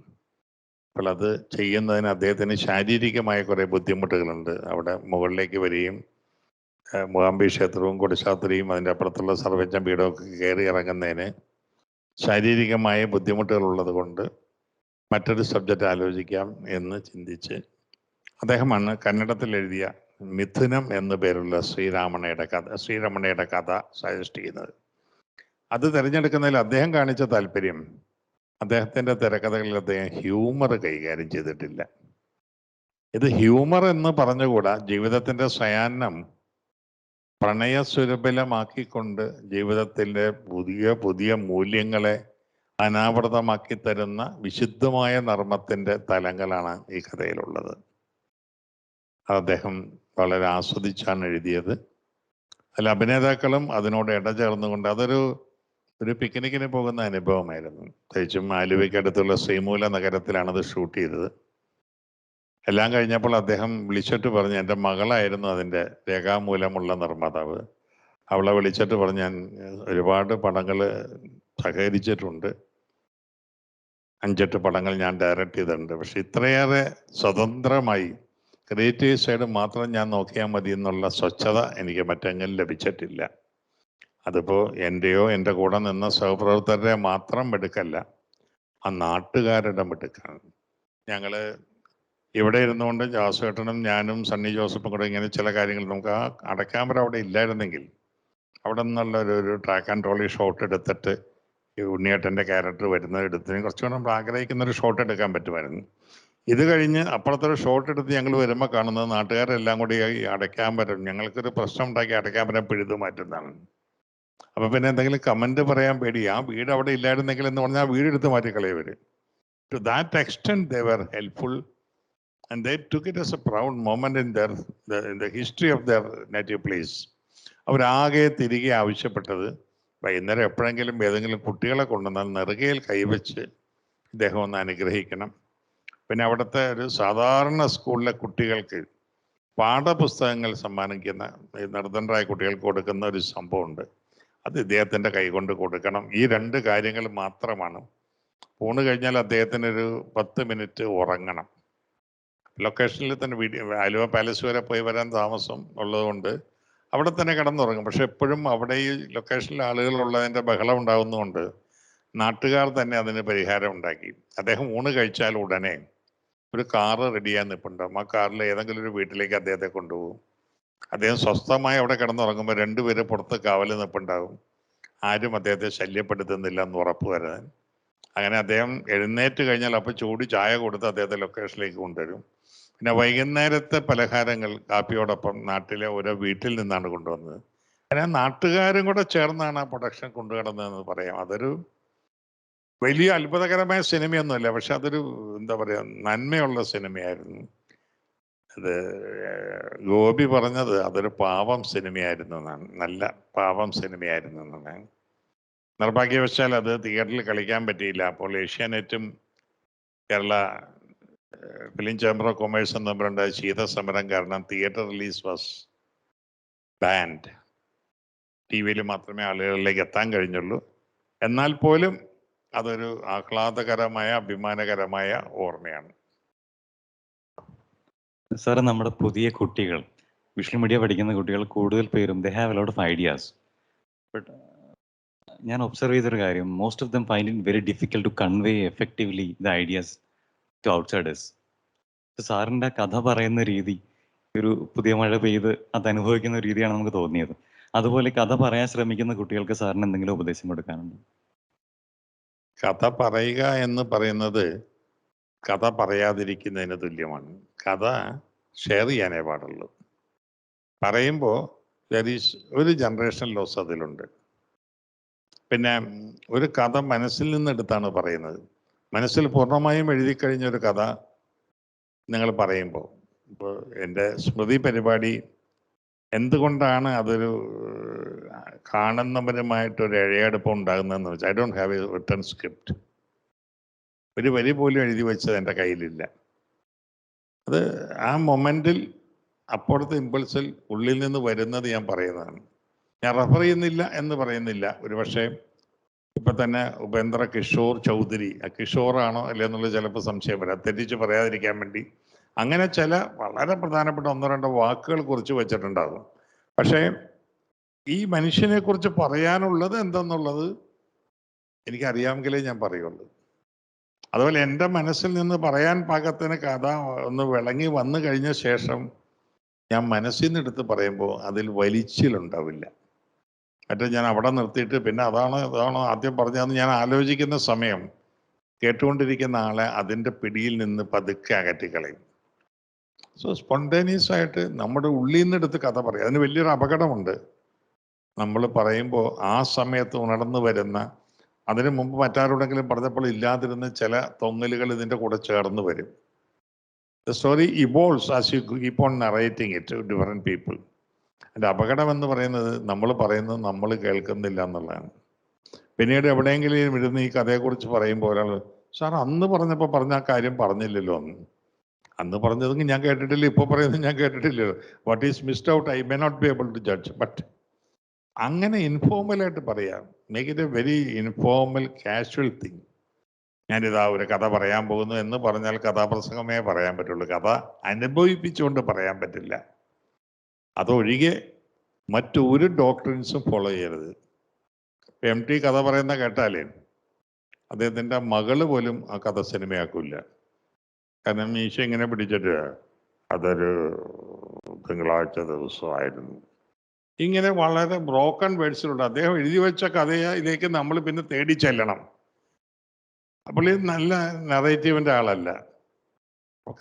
അപ്പോൾ അത് ചെയ്യുന്നതിന് അദ്ദേഹത്തിന് ശാരീരികമായ കുറേ ബുദ്ധിമുട്ടുകളുണ്ട്. അവിടെ മുകളിലേക്ക് വരികയും മൂകാംബി ക്ഷേത്രവും കൊടിശാത്രിയും അതിൻ്റെ അപ്പുറത്തുള്ള സർവജ്ഞ പീഠമൊക്കെ കയറി ഇറങ്ങുന്നതിന് ശാരീരികമായ ബുദ്ധിമുട്ടുകൾ ഉള്ളത് കൊണ്ട് മറ്റൊരു സബ്ജക്റ്റ് ആലോചിക്കാം എന്ന് ചിന്തിച്ച് അദ്ദേഹമാണ് കന്നഡത്തിൽ എഴുതിയ മിഥുനം എന്നു പേരുള്ള ശ്രീരമണയുടെ കഥ സജസ്റ്റ് ചെയ്യുന്നത്. അത് തിരഞ്ഞെടുക്കുന്നതിൽ അദ്ദേഹം കാണിച്ച താല്പര്യം, അദ്ദേഹത്തിൻ്റെ തിരക്കഥകളിൽ അദ്ദേഹം ഹ്യൂമർ കൈകാര്യം ചെയ്തിട്ടില്ല. ഇത് ഹ്യൂമർ എന്ന് പറഞ്ഞുകൂടാ, ജീവിതത്തിൻ്റെ സയാനം പ്രണയസുരഭിലമാക്കിക്കൊണ്ട് ജീവിതത്തിൻ്റെ പുതിയ പുതിയ മൂല്യങ്ങളെ അനാവൃതമാക്കി തരുന്ന വിശുദ്ധമായ നർമ്മത്തിൻ്റെ തലങ്ങളാണ് ഈ കഥയിലുള്ളത്. അദ്ദേഹം വളരെ ആസ്വദിച്ചാണ് എഴുതിയത്. അതിൽ അഭിനേതാക്കളും അതിനോട് ഇടചേർന്നുകൊണ്ട് ഒരു പിക്നിക്കിന് പോകുന്ന അനുഭവമായിരുന്നു. പ്രത്യേകിച്ചും ആലുവയ്ക്കടുത്തുള്ള ശ്രീമൂല നഗരത്തിലാണ് അത് ഷൂട്ട് ചെയ്തത്. എല്ലാം കഴിഞ്ഞപ്പോൾ അദ്ദേഹം വിളിച്ചിട്ട് പറഞ്ഞു, എൻ്റെ മകളായിരുന്നു അതിൻ്റെ രേഖാമൂലമുള്ള നിർമ്മാതാവ്. അവളെ വിളിച്ചിട്ട് പറഞ്ഞു, ഞാൻ ഒരുപാട് പടങ്ങൾ സഹകരിച്ചിട്ടുണ്ട്, 5-8 പടങ്ങൾ ഞാൻ ഡയറക്റ്റ് ചെയ്തിട്ടുണ്ട്. പക്ഷെ ഇത്രയേറെ സ്വതന്ത്രമായി ക്രിയേറ്റീവ് സൈഡ് മാത്രം ഞാൻ നോക്കിയാൽ മതി എന്നുള്ള സ്വച്ഛത എനിക്ക് മറ്റെങ്കിലും ലഭിച്ചിട്ടില്ല. അതിപ്പോൾ എൻ്റെയോ എൻ്റെ കൂടെ നിന്ന സഹപ്രവർത്തകരെ മാത്രം എടുക്കല്ല, ആ നാട്ടുകാരുടെ മിടുക്കാണ്. ഞങ്ങൾ ഇവിടെ ഇരുന്നുകൊണ്ട് ജോസേട്ടനും ഞാനും സണ്ണി ജോസഫും കൂടെ ഇങ്ങനെ ചില കാര്യങ്ങൾ, നമുക്ക് ആ അടക്യാമറ അവിടെ ഇല്ലായിരുന്നെങ്കിൽ അവിടെ നിന്നുള്ള ഒരു ട്രാക്ക് ആൻഡ് ട്രോളി ഷോട്ട് എടുത്തിട്ട് ഈ ഉണ്ണിയേട്ടൻ്റെ ക്യാരക്ടർ വരുന്നത് എടുത്തതിന് കുറച്ചുകൂടെ നമ്മൾ ആഗ്രഹിക്കുന്നൊരു ഷോട്ട് എടുക്കാൻ പറ്റുമായിരുന്നു. ഇത് കഴിഞ്ഞ് അപ്പുറത്തൊരു ഷോട്ട് എടുത്ത് ഞങ്ങൾ വരുമ്പോൾ കാണുന്നത് നാട്ടുകാരെല്ലാം കൂടി ഈ അടയ്ക്കാമര, ഞങ്ങൾക്കൊരു പ്രശ്നം ഉണ്ടാക്കി അടയ്ക്കാമര പിഴുതു മാറ്റുന്നതാണ്. അപ്പം പിന്നെ എന്തെങ്കിലും കമൻറ്റ് പറയാൻ പേടി, ആ വീട് അവിടെ ഇല്ലായിരുന്നെങ്കിൽ എന്ന് പറഞ്ഞാൽ ആ വീട് എടുത്ത് മാറ്റിക്കളയവർ. To that extent they were helpful and they took it as a proud moment in the history of their native place. അവരാകെ തിരികെ ആവശ്യപ്പെട്ടത് വൈകുന്നേരം എപ്പോഴെങ്കിലും ഏതെങ്കിലും കുട്ടികളെ കൊണ്ടുവന്നാൽ നെറുകയിൽ കൈവച്ച് ഇദ്ദേഹം ഒന്ന് അനുഗ്രഹിക്കണം. പിന്നെ അവിടുത്തെ ഒരു സാധാരണ സ്കൂളിലെ കുട്ടികൾക്ക് പാഠപുസ്തകങ്ങൾ സമ്മാനിക്കുന്ന, നിർദ്ധനരായ കുട്ടികൾക്ക് കൊടുക്കുന്ന ഒരു സംഭവമുണ്ട്. അത് ഇദ്ദേഹത്തിൻ്റെ കൈകൊണ്ട് കൊടുക്കണം. ഈ 2 കാര്യങ്ങൾ മാത്രമാണ്. ഊണ് കഴിഞ്ഞാൽ അദ്ദേഹത്തിനൊരു 10 മിനിറ്റ് ഉറങ്ങണം. ലൊക്കേഷനിൽ തന്നെ ആലുവ പാലസ് വരെ പോയി വരാൻ താമസം ഉള്ളതുകൊണ്ട് അവിടെ തന്നെ കിടന്നുറങ്ങും. പക്ഷെ എപ്പോഴും അവിടെ ഈ ലൊക്കേഷനിൽ ആളുകളുള്ളതിൻ്റെ ബഹളം ഉണ്ടാകുന്നതുകൊണ്ട് നാട്ടുകാർ തന്നെ അതിന് പരിഹാരം ഉണ്ടാക്കി. അദ്ദേഹം ഊണ് കഴിച്ചാൽ ഉടനെ ഒരു കാറ് റെഡിയായി നിൽപ്പുണ്ടാവും. ആ കാറിൽ ഏതെങ്കിലും ഒരു വീട്ടിലേക്ക് അദ്ദേഹത്തെ കൊണ്ടുപോകും. അദ്ദേഹം സ്വസ്ഥമായി അവിടെ കിടന്നുറങ്ങുമ്പോൾ 2 പേര് പുറത്ത് കാവല് നിൽപ്പുണ്ടാകും. ആരും അദ്ദേഹത്തെ ശല്യപ്പെടുത്തുന്നില്ല എന്ന് ഉറപ്പ് വരാൻ. അങ്ങനെ അദ്ദേഹം എഴുന്നേറ്റ് കഴിഞ്ഞാൽ അപ്പോൾ ചൂട് ചായ കൊടുത്ത് അദ്ദേഹത്തെ ലൊക്കേഷനിലേക്ക് കൊണ്ടുവരും. പിന്നെ വൈകുന്നേരത്തെ പലഹാരങ്ങൾ കാപ്പിയോടൊപ്പം നാട്ടിലെ ഓരോ വീട്ടിൽ നിന്നാണ് കൊണ്ടുവന്നത്. അങ്ങനെ നാട്ടുകാരും കൂടെ ചേർന്നാണ് ആ പ്രൊഡക്ഷൻ കൊണ്ടുകിടന്നതെന്ന് പറയാം. അതൊരു വലിയ അത്ഭുതകരമായ സിനിമയൊന്നുമല്ല, പക്ഷെ അതൊരു എന്താ പറയുക, നന്മയുള്ള സിനിമയായിരുന്നു. അത് ഗോപി പറഞ്ഞത് അതൊരു പാവം സിനിമയായിരുന്നു എന്നാണ്, നല്ല പാവം സിനിമയായിരുന്നു എന്നാണ്. നിർഭാഗ്യവശാൽ അത് തിയേറ്ററിൽ കളിക്കാൻ പറ്റിയില്ല. അപ്പോൾ ഏഷ്യാനെറ്റും കേരള ഫിലിം ചേംബർ ഓഫ് കൊമേഴ്സും തമ്മിലുണ്ടായ ശീതസമരം കാരണം theatre release was band. T വിയിൽ മാത്രമേ ആളുകളിലേക്ക് എത്താൻ കഴിഞ്ഞുള്ളൂ. എന്നാൽ പോലും അതൊരു ആഹ്ലാദകരമായ, അഭിമാനകരമായ ഓർമ്മയാണ്. സാറ്, നമ്മുടെ പുതിയ കുട്ടികൾ, വിഷ്വൽ മീഡിയ പഠിക്കുന്ന കുട്ടികൾ കൂടുതൽ പേരും they have a lot of ideas. But ഞാൻ ഒബ്സർവ് ചെയ്തൊരു കാര്യം, most of them find it very difficult to convey effectively the ideas to outsiders. സാറിൻ്റെ കഥ പറയുന്ന രീതി, ഒരു പുതിയ മഴ പെയ്ത് അത് അനുഭവിക്കുന്ന രീതിയാണ് നമുക്ക് തോന്നിയത്. അതുപോലെ കഥ പറയാൻ ശ്രമിക്കുന്ന കുട്ടികൾക്ക് സാറിന് എന്തെങ്കിലും ഉപദേശം കൊടുക്കാനുണ്ട്? കഥ പറയുക എന്ന് പറയുന്നത് കഥ പറയാതിരിക്കുന്നതിന് തുല്യമാണ്. കഥ ഷെയർ ചെയ്യാനേ പാടുള്ളൂ. പറയുമ്പോൾ ഒരു ജനറേഷൻ ലോസ് അതിലുണ്ട്. പിന്നെ ഒരു കഥ മനസ്സിൽ നിന്നെടുത്താണ് പറയുന്നത്. മനസ്സിൽ പൂർണ്ണമായും എഴുതി കഴിഞ്ഞൊരു കഥ നിങ്ങൾ പറയുമ്പോൾ, ഇപ്പോൾ എൻ്റെ സ്മൃതി പരിപാടി എന്തുകൊണ്ടാണ് അതൊരു കാണുന്നവരുമായിട്ടൊരു ഇഴയടുപ്പം ഉണ്ടാകുന്നതെന്ന് വെച്ചാൽ, I don't have A written script. ഒരു വരി പോലും എഴുതി വെച്ചത് എൻ്റെ കയ്യിലില്ല. അത് ആ മൊമെൻറ്റിൽ, അപ്പോഴത്തെ ഇമ്പൾസിൽ ഉള്ളിൽ നിന്ന് വരുന്നത് ഞാൻ പറയുന്നതാണ്. ഞാൻ റെഫർ ചെയ്യുന്നില്ല എന്ന് പറയുന്നില്ല. ഒരു പക്ഷേ ഇപ്പം തന്നെ ഉപേന്ദ്ര കിഷോർ ചൗധരി, കിഷോറാണോ അല്ലെന്നുള്ളത് ചിലപ്പോൾ സംശയം വരാം, തെറ്റിച്ച് പറയാതിരിക്കാൻ വേണ്ടി അങ്ങനെ ചില വളരെ പ്രധാനപ്പെട്ട 1-2 വാക്കുകൾ കുറിച്ച് വെച്ചിട്ടുണ്ടാകും. പക്ഷേ ഈ മനുഷ്യനെ കുറിച്ച് പറയാനുള്ളത് എന്തെന്നുള്ളത് എനിക്കറിയാമെങ്കിലേ ഞാൻ പറയുള്ളൂ. അതുപോലെ എൻ്റെ മനസ്സിൽ നിന്ന് പറയാൻ പാകത്തിന് കഥ ഒന്ന് വിളങ്ങി വന്നു കഴിഞ്ഞ ശേഷം ഞാൻ മനസ്സിൽ നിന്ന് എടുത്ത് പറയുമ്പോൾ അതിൽ വലിച്ചിലുണ്ടാവില്ല. മറ്റേ ഞാൻ അവിടെ നിർത്തിയിട്ട് പിന്നെ അതാണോ ആദ്യം പറഞ്ഞതെന്ന് ഞാൻ ആലോചിക്കുന്ന സമയം കേട്ടുകൊണ്ടിരിക്കുന്ന ആളെ അതിൻ്റെ പിടിയിൽ നിന്ന് പതുക്കെ അകറ്റിക്കളയും. സോ സ്പോണ്ടേനിയസ് ആയിട്ട് നമ്മുടെ ഉള്ളിൽ നിന്ന് എടുത്ത് കഥ പറയും. അതിന് വലിയൊരു അപകടമുണ്ട്. നമ്മൾ പറയുമ്പോൾ ആ സമയത്ത് ഉണർന്നു വരുന്ന, അതിനു മുമ്പ് മറ്റാരോടെങ്കിലും പറഞ്ഞപ്പോൾ ഇല്ലാതിരുന്ന ചില തൊങ്ങലുകൾ ഇതിൻ്റെ കൂടെ ചേർന്ന് വരും. The story evolves as you keep on narrating it to different people. അതിൻ്റെ അപകടം എന്ന് പറയുന്നത് നമ്മൾ പറയുന്നത് നമ്മൾ കേൾക്കുന്നില്ല എന്നുള്ളതാണ്. പിന്നീട് എവിടെയെങ്കിലും ഇരുന്ന് ഈ കഥയെക്കുറിച്ച് പറയുമ്പോൾ ഒരാൾ, സാർ അന്ന് പറഞ്ഞപ്പോൾ പറഞ്ഞ ആ കാര്യം പറഞ്ഞില്ലല്ലോ, അന്ന് പറഞ്ഞതെങ്കിൽ ഞാൻ കേട്ടിട്ടില്ല, ഇപ്പോൾ പറയുന്നത് ഞാൻ കേട്ടിട്ടില്ലല്ലോ, what is missed out I may not be able to judge. But അങ്ങനെ ഇൻഫോർമലായിട്ട് പറയാം. Make it a very informal casual thing. ഞാനിതാ ഒരു കഥ പറയാൻ പോകുന്നു എന്ന് പറഞ്ഞാൽ കഥാപ്രസംഗമേ പറയാൻ പറ്റുള്ളൂ. കഥ അനുഭവിപ്പിച്ചുകൊണ്ട് പറയാൻ പറ്റില്ല. അതൊഴികെ മറ്റൊരു ഡോക്ടറിൻസും ഫോളോ ചെയ്യരുത്. MT കഥ പറയുന്ന കേട്ടാലേ അദ്ദേഹത്തിൻ്റെ മകള് പോലും ആ കഥ സിനിമയാക്കില്ല. കാരണം മീശ ഇങ്ങനെ പിടിച്ചിട്ട് അതൊരു തിങ്കളാഴ്ച ദിവസമായിരുന്നു, ഇങ്ങനെ വളരെ ബ്രോക്കൺ വേർഡ്സിലുണ്ട്. അദ്ദേഹം എഴുതി വെച്ച കഥയിലേക്ക് നമ്മൾ പിന്നെ തേടി ചെല്ലണം. അപ്പോൾ ഇത് നല്ല നറേറ്റീവിൻ്റെ ആളല്ല.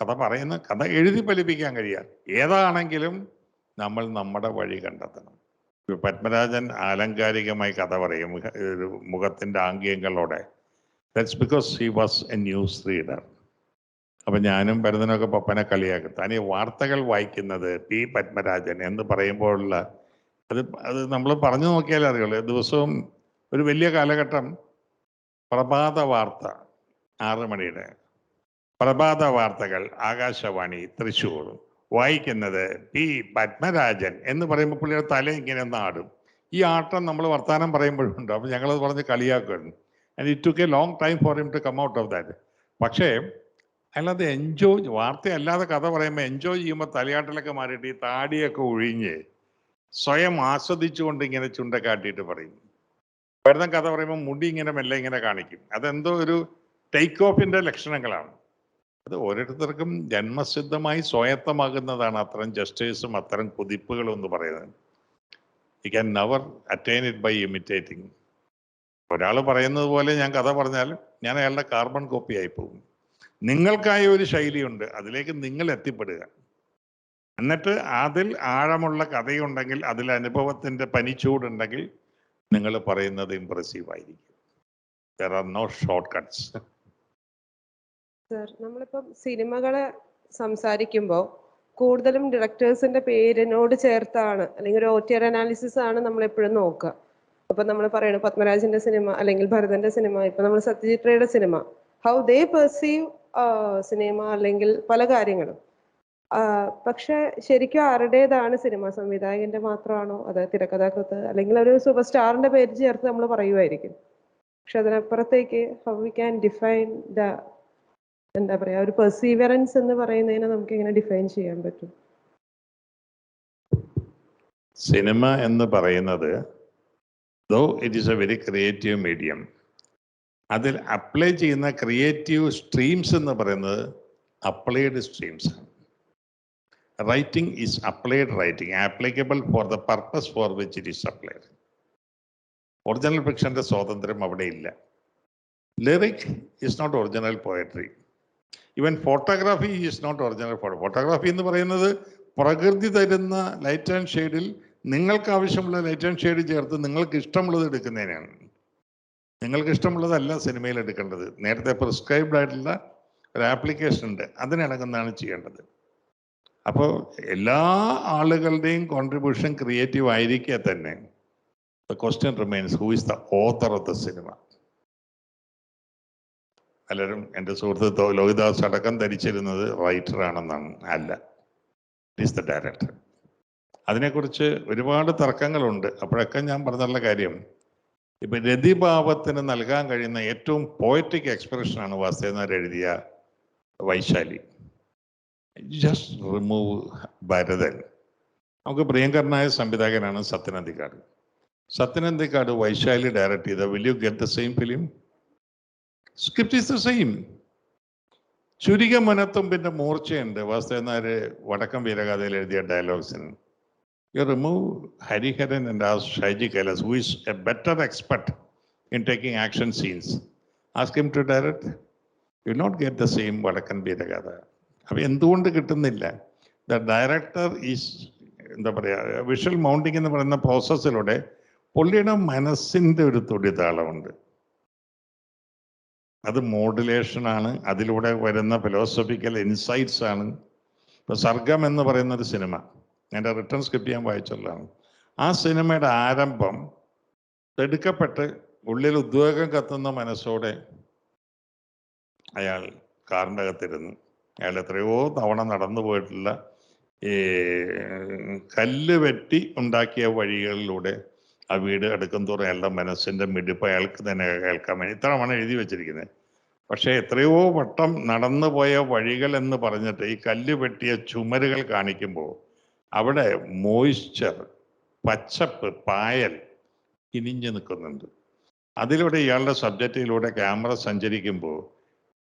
കഥ പറയുന്ന, കഥ എഴുതി ഫലിപ്പിക്കാൻ കഴിയുക. ഏതാണെങ്കിലും നമ്മൾ നമ്മുടെ വഴി കണ്ടെത്തണം. പത്മരാജൻ ആലങ്കാരികമായി കഥ പറയും ഒരു മുഖത്തിൻ്റെ ആംഗ്യങ്ങളോടെ. That's because he was a news reader. അപ്പം ഞാനും ഭരതനൊക്കെ പപ്പനെ കളിയാക്കും. താനീ വാർത്തകൾ വായിക്കുന്നത് പി പത്മരാജൻ എന്ന് പറയുമ്പോഴുള്ള അത് നമ്മൾ പറഞ്ഞു നോക്കിയാലേ അറിയുള്ളൂ. ദിവസവും ഒരു വലിയ കാലഘട്ടം പ്രഭാത വാർത്ത 6 മണിയുടെ പ്രഭാത വാർത്തകൾ ആകാശവാണി തൃശ്ശൂർ വായിക്കുന്നത് പി പത്മരാജൻ എന്ന് പറയുമ്പോൾ പുള്ളിയുടെ തല ഇങ്ങനെ ഒന്ന് ആടും. ഈ ആട്ടം നമ്മൾ വർത്തമാനം പറയുമ്പോഴുണ്ട്. അപ്പം ഞങ്ങളത് പറഞ്ഞ് കളിയാക്കുകയാണ്. And it took a long time for him to come out of that. പക്ഷേ അല്ലാതെ എൻജോയ്, വാർത്തയല്ലാതെ കഥ പറയുമ്പോൾ എൻജോയ് ചെയ്യുമ്പോൾ തലയാട്ടിലൊക്കെ മാറിയിട്ട് ഈ താടിയൊക്കെ ഒഴിഞ്ഞ് സ്വയം ആസ്വദിച്ചുകൊണ്ട് ഇങ്ങനെ ചുണ്ട കാട്ടിയിട്ട് പറയും. ഭരതൻ കഥ പറയുമ്പോൾ മുടി ഇങ്ങനെ മെല്ലെ ഇങ്ങനെ കാണിക്കും. അതെന്തോ ഒരു ടേക്ക് ഓഫിൻ്റെ ലക്ഷണങ്ങളാണ്. അത് ഓരോരുത്തർക്കും ജന്മസിദ്ധമായി സ്വായത്തമാകുന്നതാണ് അത്തരം ജസ്റ്റേഴ്സും അത്തരം കുതിപ്പുകളും എന്ന് പറയുന്നത്. You can never attain it by imitating. ഒരാൾ പറയുന്നത് പോലെ ഞാൻ കഥ പറഞ്ഞാൽ ഞാൻ അയാളുടെ കാർബൺ കോപ്പി ആയി പോകും. നിങ്ങൾക്കായ ഒരു ശൈലിയുണ്ട്, അതിലേക്ക് നിങ്ങൾ എത്തിപ്പെടുക. എന്നിട്ട് അതിൽ ആഴമുള്ള കഥയുണ്ടെങ്കിൽ, അതിൽ അനുഭവത്തിൻ്റെ പനിച്ചൂടുണ്ടെങ്കിൽ നിങ്ങൾ പറയുന്നത് ഇംപ്രസീവ് ആയിരിക്കും. There are no shortcuts. Sir, നമ്മളിപ്പം സിനിമകളെ സംസാരിക്കുമ്പോൾ കൂടുതലും ഡയറക്ടേഴ്സിന്റെ പേരിനോട് ചേർത്താണ്, അല്ലെങ്കിൽ ഒരു OTR അനാലിസിസ് ആണ് നമ്മൾ എപ്പോഴും നോക്കുക. അപ്പം നമ്മൾ പറയണം പത്മരാജന്റെ സിനിമ അല്ലെങ്കിൽ ഭരതന്റെ സിനിമ, ഇപ്പം നമ്മൾ സത്യജിത് റേയുടെ സിനിമ, ഹൗ ദേ പെർസീവ് സിനിമ അല്ലെങ്കിൽ പല കാര്യങ്ങളും. പക്ഷെ ശരിക്കും ആരുടേതാണ് സിനിമ? സംവിധായകന്റെ മാത്രമാണോ, അത് തിരക്കഥാകൃത്ത് അല്ലെങ്കിൽ ഒരു സൂപ്പർ സ്റ്റാറിന്റെ പേര് ചേർത്ത് നമ്മൾ പറയുമായിരിക്കും. പക്ഷെ അതിനപ്പുറത്തേക്ക് how we can define the, എന്താ പറയാ, ഒരു പെർസീവറൻസ് എന്ന് പറയുന്നതിനെ നമുക്ക് എങ്ങനെ ഡിഫൈൻ ചെയ്യാൻ പറ്റും? സിനിമ എന്ന് പറയുന്നത് though it is a very creative medium. അതിൽ അപ്ലൈ ചെയ്യുന്ന ക്രിയേറ്റീവ് സ്ട്രീംസ് എന്ന് പറയുന്നത് അപ്ലൈഡ് സ്ട്രീംസ് ആണ്. Writing is applied writing, applicable for the purpose for which it is applied. Original ഫിക്ഷൻ്റെ സ്വാതന്ത്ര്യം അവിടെ ഇല്ല. Lyric is not original poetry. Even photography is not original photography എന്ന് പറയുന്നത് പ്രകൃതി തരുന്ന ലൈറ്റ് ആൻഡ് ഷെയ്ഡിൽ നിങ്ങൾക്ക് ആവശ്യമുള്ള ലൈറ്റ് ആൻഡ് ഷെയ്ഡ് ചേർത്ത് നിങ്ങൾക്ക് ഇഷ്ടമുള്ളത് എടുക്കുന്നതിനാണ്. നിങ്ങൾക്ക് ഇഷ്ടമുള്ളതല്ല സിനിമയിൽ എടുക്കേണ്ടത്. നേരത്തെ പ്രിസ്ക്രൈബ്ഡ് ആയിട്ടുള്ള ഒരു ആപ്ലിക്കേഷൻ ഉണ്ട്, അതിനിണങ്ങുന്നതാണ് ചെയ്യേണ്ടത്. അപ്പോൾ എല്ലാ ആളുകളുടെയും കോൺട്രിബ്യൂഷൻ ക്രിയേറ്റീവ് ആയിരിക്കെ തന്നെ the question remains, who is the author of the cinema? പലരും, എൻ്റെ സുഹൃത്ത് ലോഹിദാസ് അടക്കം ധരിച്ചിരുന്നത് റൈറ്റർ ആണെന്നാണ്. അല്ല, ഇറ്റ് ഈസ് ദ ഡയറക്ടർ. അതിനെക്കുറിച്ച് ഒരുപാട് തർക്കങ്ങളുണ്ട്. അപ്പോഴൊക്കെ ഞാൻ പറഞ്ഞുള്ള കാര്യം, ഇപ്പം രതിഭാവത്തിന് നൽകാൻ കഴിയുന്ന ഏറ്റവും പോയറ്റിക് എക്സ്പ്രഷനാണ് വാസുദേവൻ എഴുതിയ വൈശാലി. Just remove Bharathan. നമുക്ക് പ്രിയങ്കരനായ സംവിധായകനാണ് സത്യനന്ദിക്കാട്. സത്യനന്ദിക്കാട് വൈശാലി ഡയറക്ട് ചെയ്ത will you get the same film? Script is the same. ചുരിക മനത്തുമ്പിൻ്റെ മൂർച്ചയുണ്ട് വാസുദേവൻ നായർ വടക്കം വീരഗാഥയിൽ എഴുതിയ ഡയലോഗ്സിന്. You remove Hariharan and ask Shaiji Kailas, who is a better expert in taking action scenes. Ask him to direct. You will not get the same Vadakkan Veeragatha. അപ്പോൾ എന്തുകൊണ്ട് കിട്ടുന്നില്ല? The director is, എന്താ പറയുക, visual mounting എന്ന് പറയുന്ന പ്രോസസ്സിലൂടെ പുള്ളിയുടെ മനസ്സിൻ്റെ ഒരു തുടിതാളമുണ്ട്. അത് മോഡുലേഷനാണ്, അതിലൂടെ വരുന്ന ഫിലോസഫിക്കൽ ഇൻസൈറ്റ്സ് ആണ്. ഇപ്പോൾ സർഗം എന്ന് പറയുന്നൊരു സിനിമ, എൻ്റെ റിട്ടേൺ സ്ക്രിപ്റ്റ് ഞാൻ വായിച്ചുള്ളതാണ്. ആ സിനിമയുടെ ആരംഭം എടുക്കപ്പെട്ട് ഉള്ളിൽ ഉദ്വേഗം കത്തുന്ന മനസ്സോടെ അയാൾ കാറിൻ്റെ അകത്തിരുന്നു. അയാൾ എത്രയോ തവണ നടന്നു പോയിട്ടുള്ള ഈ കല്ല് വെട്ടി ഉണ്ടാക്കിയ വഴികളിലൂടെ ആ വീട് അടുക്കും തോറും അയാളുടെ മനസ്സിൻ്റെ മിടിപ്പ് അയാൾക്ക് തന്നെ കേൾക്കാൻ വേണ്ടി ഇത്രമാണ് എഴുതി വെച്ചിരിക്കുന്നത്. പക്ഷേ എത്രയോ വട്ടം നടന്നു പോയ വഴികൾ എന്ന് പറഞ്ഞിട്ട് ഈ കല്ല് വെട്ടിയ ചുമരുകൾ കാണിക്കുമ്പോൾ അവിടെ മോയ്സ്ചർ, പച്ചപ്പ്, പായൽ കിനിഞ്ഞു നിൽക്കുന്നുണ്ട്. അതിലൂടെ ഇയാളുടെ സബ്ജക്റ്റിലൂടെ ക്യാമറ സഞ്ചരിക്കുമ്പോൾ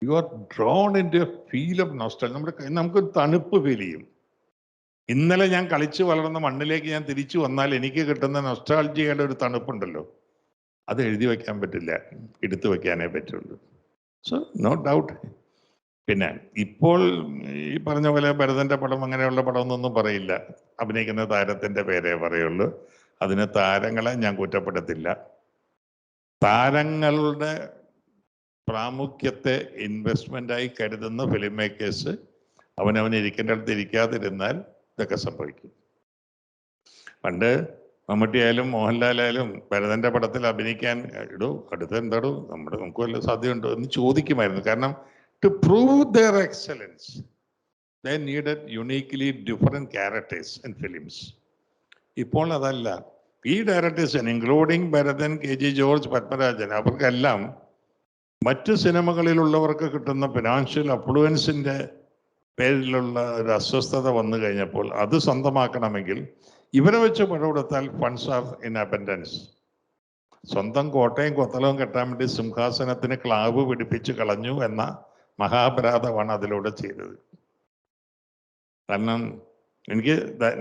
you are drawn into a feel of nostalgia. നമുക്കൊരു തണുപ്പ് ഫീൽ ചെയ്യും. ഇന്നലെ ഞാൻ കളിച്ച് വളർന്ന മണ്ണിലേക്ക് ഞാൻ തിരിച്ചു വന്നാൽ എനിക്ക് കിട്ടുന്ന നൊസ്റ്റാൾജിയുടെ ഒരു തണുപ്പുണ്ടല്ലോ, അത് എഴുതി വയ്ക്കാൻ പറ്റില്ല, എടുത്തു വയ്ക്കാനേ പറ്റുള്ളൂ. So no doubt. പിന്നെ ഇപ്പോൾ ഈ പറഞ്ഞ പോലെ ഭരതൻ്റെ പടം അങ്ങനെയുള്ള പടമൊന്നും പറയില്ല, അഭിനയിക്കുന്ന താരത്തിൻ്റെ പേരേ പറയുള്ളൂ. അതിന് താരങ്ങളെ ഞാൻ കുറ്റപ്പെടുത്തില്ല. താരങ്ങളുടെ പ്രാമുഖ്യത്തെ ഇൻവെസ്റ്റ്മെൻ്റായി കരുതുന്ന ഫിലിം മേക്കേഴ്സ് അവനവന് ഇരിക്കേണ്ട അടുത്ത് ഇരിക്കാതിരുന്നാൽ ഇതൊക്കെ സംഭവിക്കും. പണ്ട് മമ്മൂട്ടിയായാലും മോഹൻലാലായാലും ഭരതൻ്റെ പടത്തിൽ അഭിനയിക്കാൻ ഇടൂ അടുത്ത് എന്താടൂ നമുക്ക് വല്ല സാധ്യതയുണ്ടോ എന്ന് ചോദിക്കുമായിരുന്നു. കാരണം to prove their excellence they needed uniquely different characters in films. ഇപ്പോൾ അതല്ല. ഈ directors including Bharathan, KG George, Padmarajan, അവർക്കെല്ലാം മറ്റ് സിനിമകളിലുള്ളവർക്ക് കിട്ടുന്ന ഫിനാൻഷ്യൽ അഫ്ലുവൻസിൻ്റെ പേരിലുള്ള ഒരു അസ്വസ്ഥത വന്നു കഴിഞ്ഞപ്പോൾ അത് സ്വന്തമാക്കണമെങ്കിൽ ഇവരെ വെച്ച് പടം കൊടുത്താൽ ഫണ്ട്സ് ആർ ഇൻ അബൻഡൻസ്. സ്വന്തം കോട്ടയും കൊത്തളവും കെട്ടാൻ വേണ്ടി സിംഹാസനത്തിന് ക്ലാവ് പിടിപ്പിച്ച് കളഞ്ഞു എന്ന മഹാപരാധമാണ് അതിലൂടെ ചെയ്തത്. കാരണം എനിക്ക്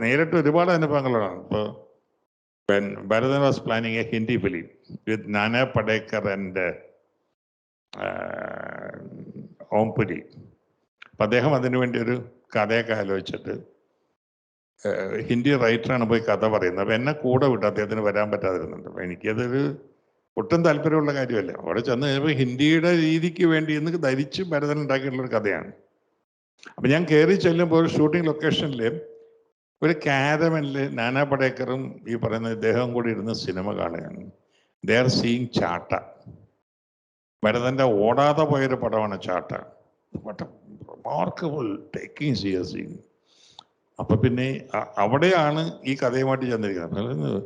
നേരിട്ട് ഒരുപാട് അനുഭവങ്ങളാണ്. ഇപ്പോൾ Bharathan was planning A Hindi film with നാനാ പടേക്കർ ആൻഡ് ഓംപുരി. അപ്പം അദ്ദേഹം അതിനുവേണ്ടി ഒരു കഥയൊക്കെ ആലോചിച്ചിട്ട് ഹിന്ദി റൈറ്ററാണ് പോയി കഥ പറയുന്നത്. അപ്പം എന്നെ കൂടെ വിട്ട് അദ്ദേഹത്തിന് വരാൻ പറ്റാതിരുന്നുണ്ട്. അപ്പം എനിക്കതൊരു ഒട്ടും താല്പര്യമുള്ള കാര്യമല്ല. അവിടെ ചെന്ന് കഴിയുമ്പോൾ ഹിന്ദിയുടെ രീതിക്ക് വേണ്ടി എന്ന് ധരിച്ച് ഭരതൻ ഉണ്ടാക്കിയിട്ടുള്ളൊരു കഥയാണ്. അപ്പം ഞാൻ കയറി ചെല്ലുമ്പോൾ ഒരു ഷൂട്ടിംഗ് ലൊക്കേഷനിൽ ഒരു കാരവനിൽ നാനാ പടേക്കറും ഈ പറയുന്ന ഇദ്ദേഹവും കൂടി ഇരുന്ന് സിനിമ കാണുകയാണ്. They are seeing ചാട്ട. ഭരതൻ്റെ ഓടാതെ പോയൊരു പടമാണ് ചാട്ട. Remarkable taking serious. അപ്പം പിന്നെ അവിടെയാണ് ഈ കഥയുമായിട്ട് ചെന്നിരിക്കുന്നത്.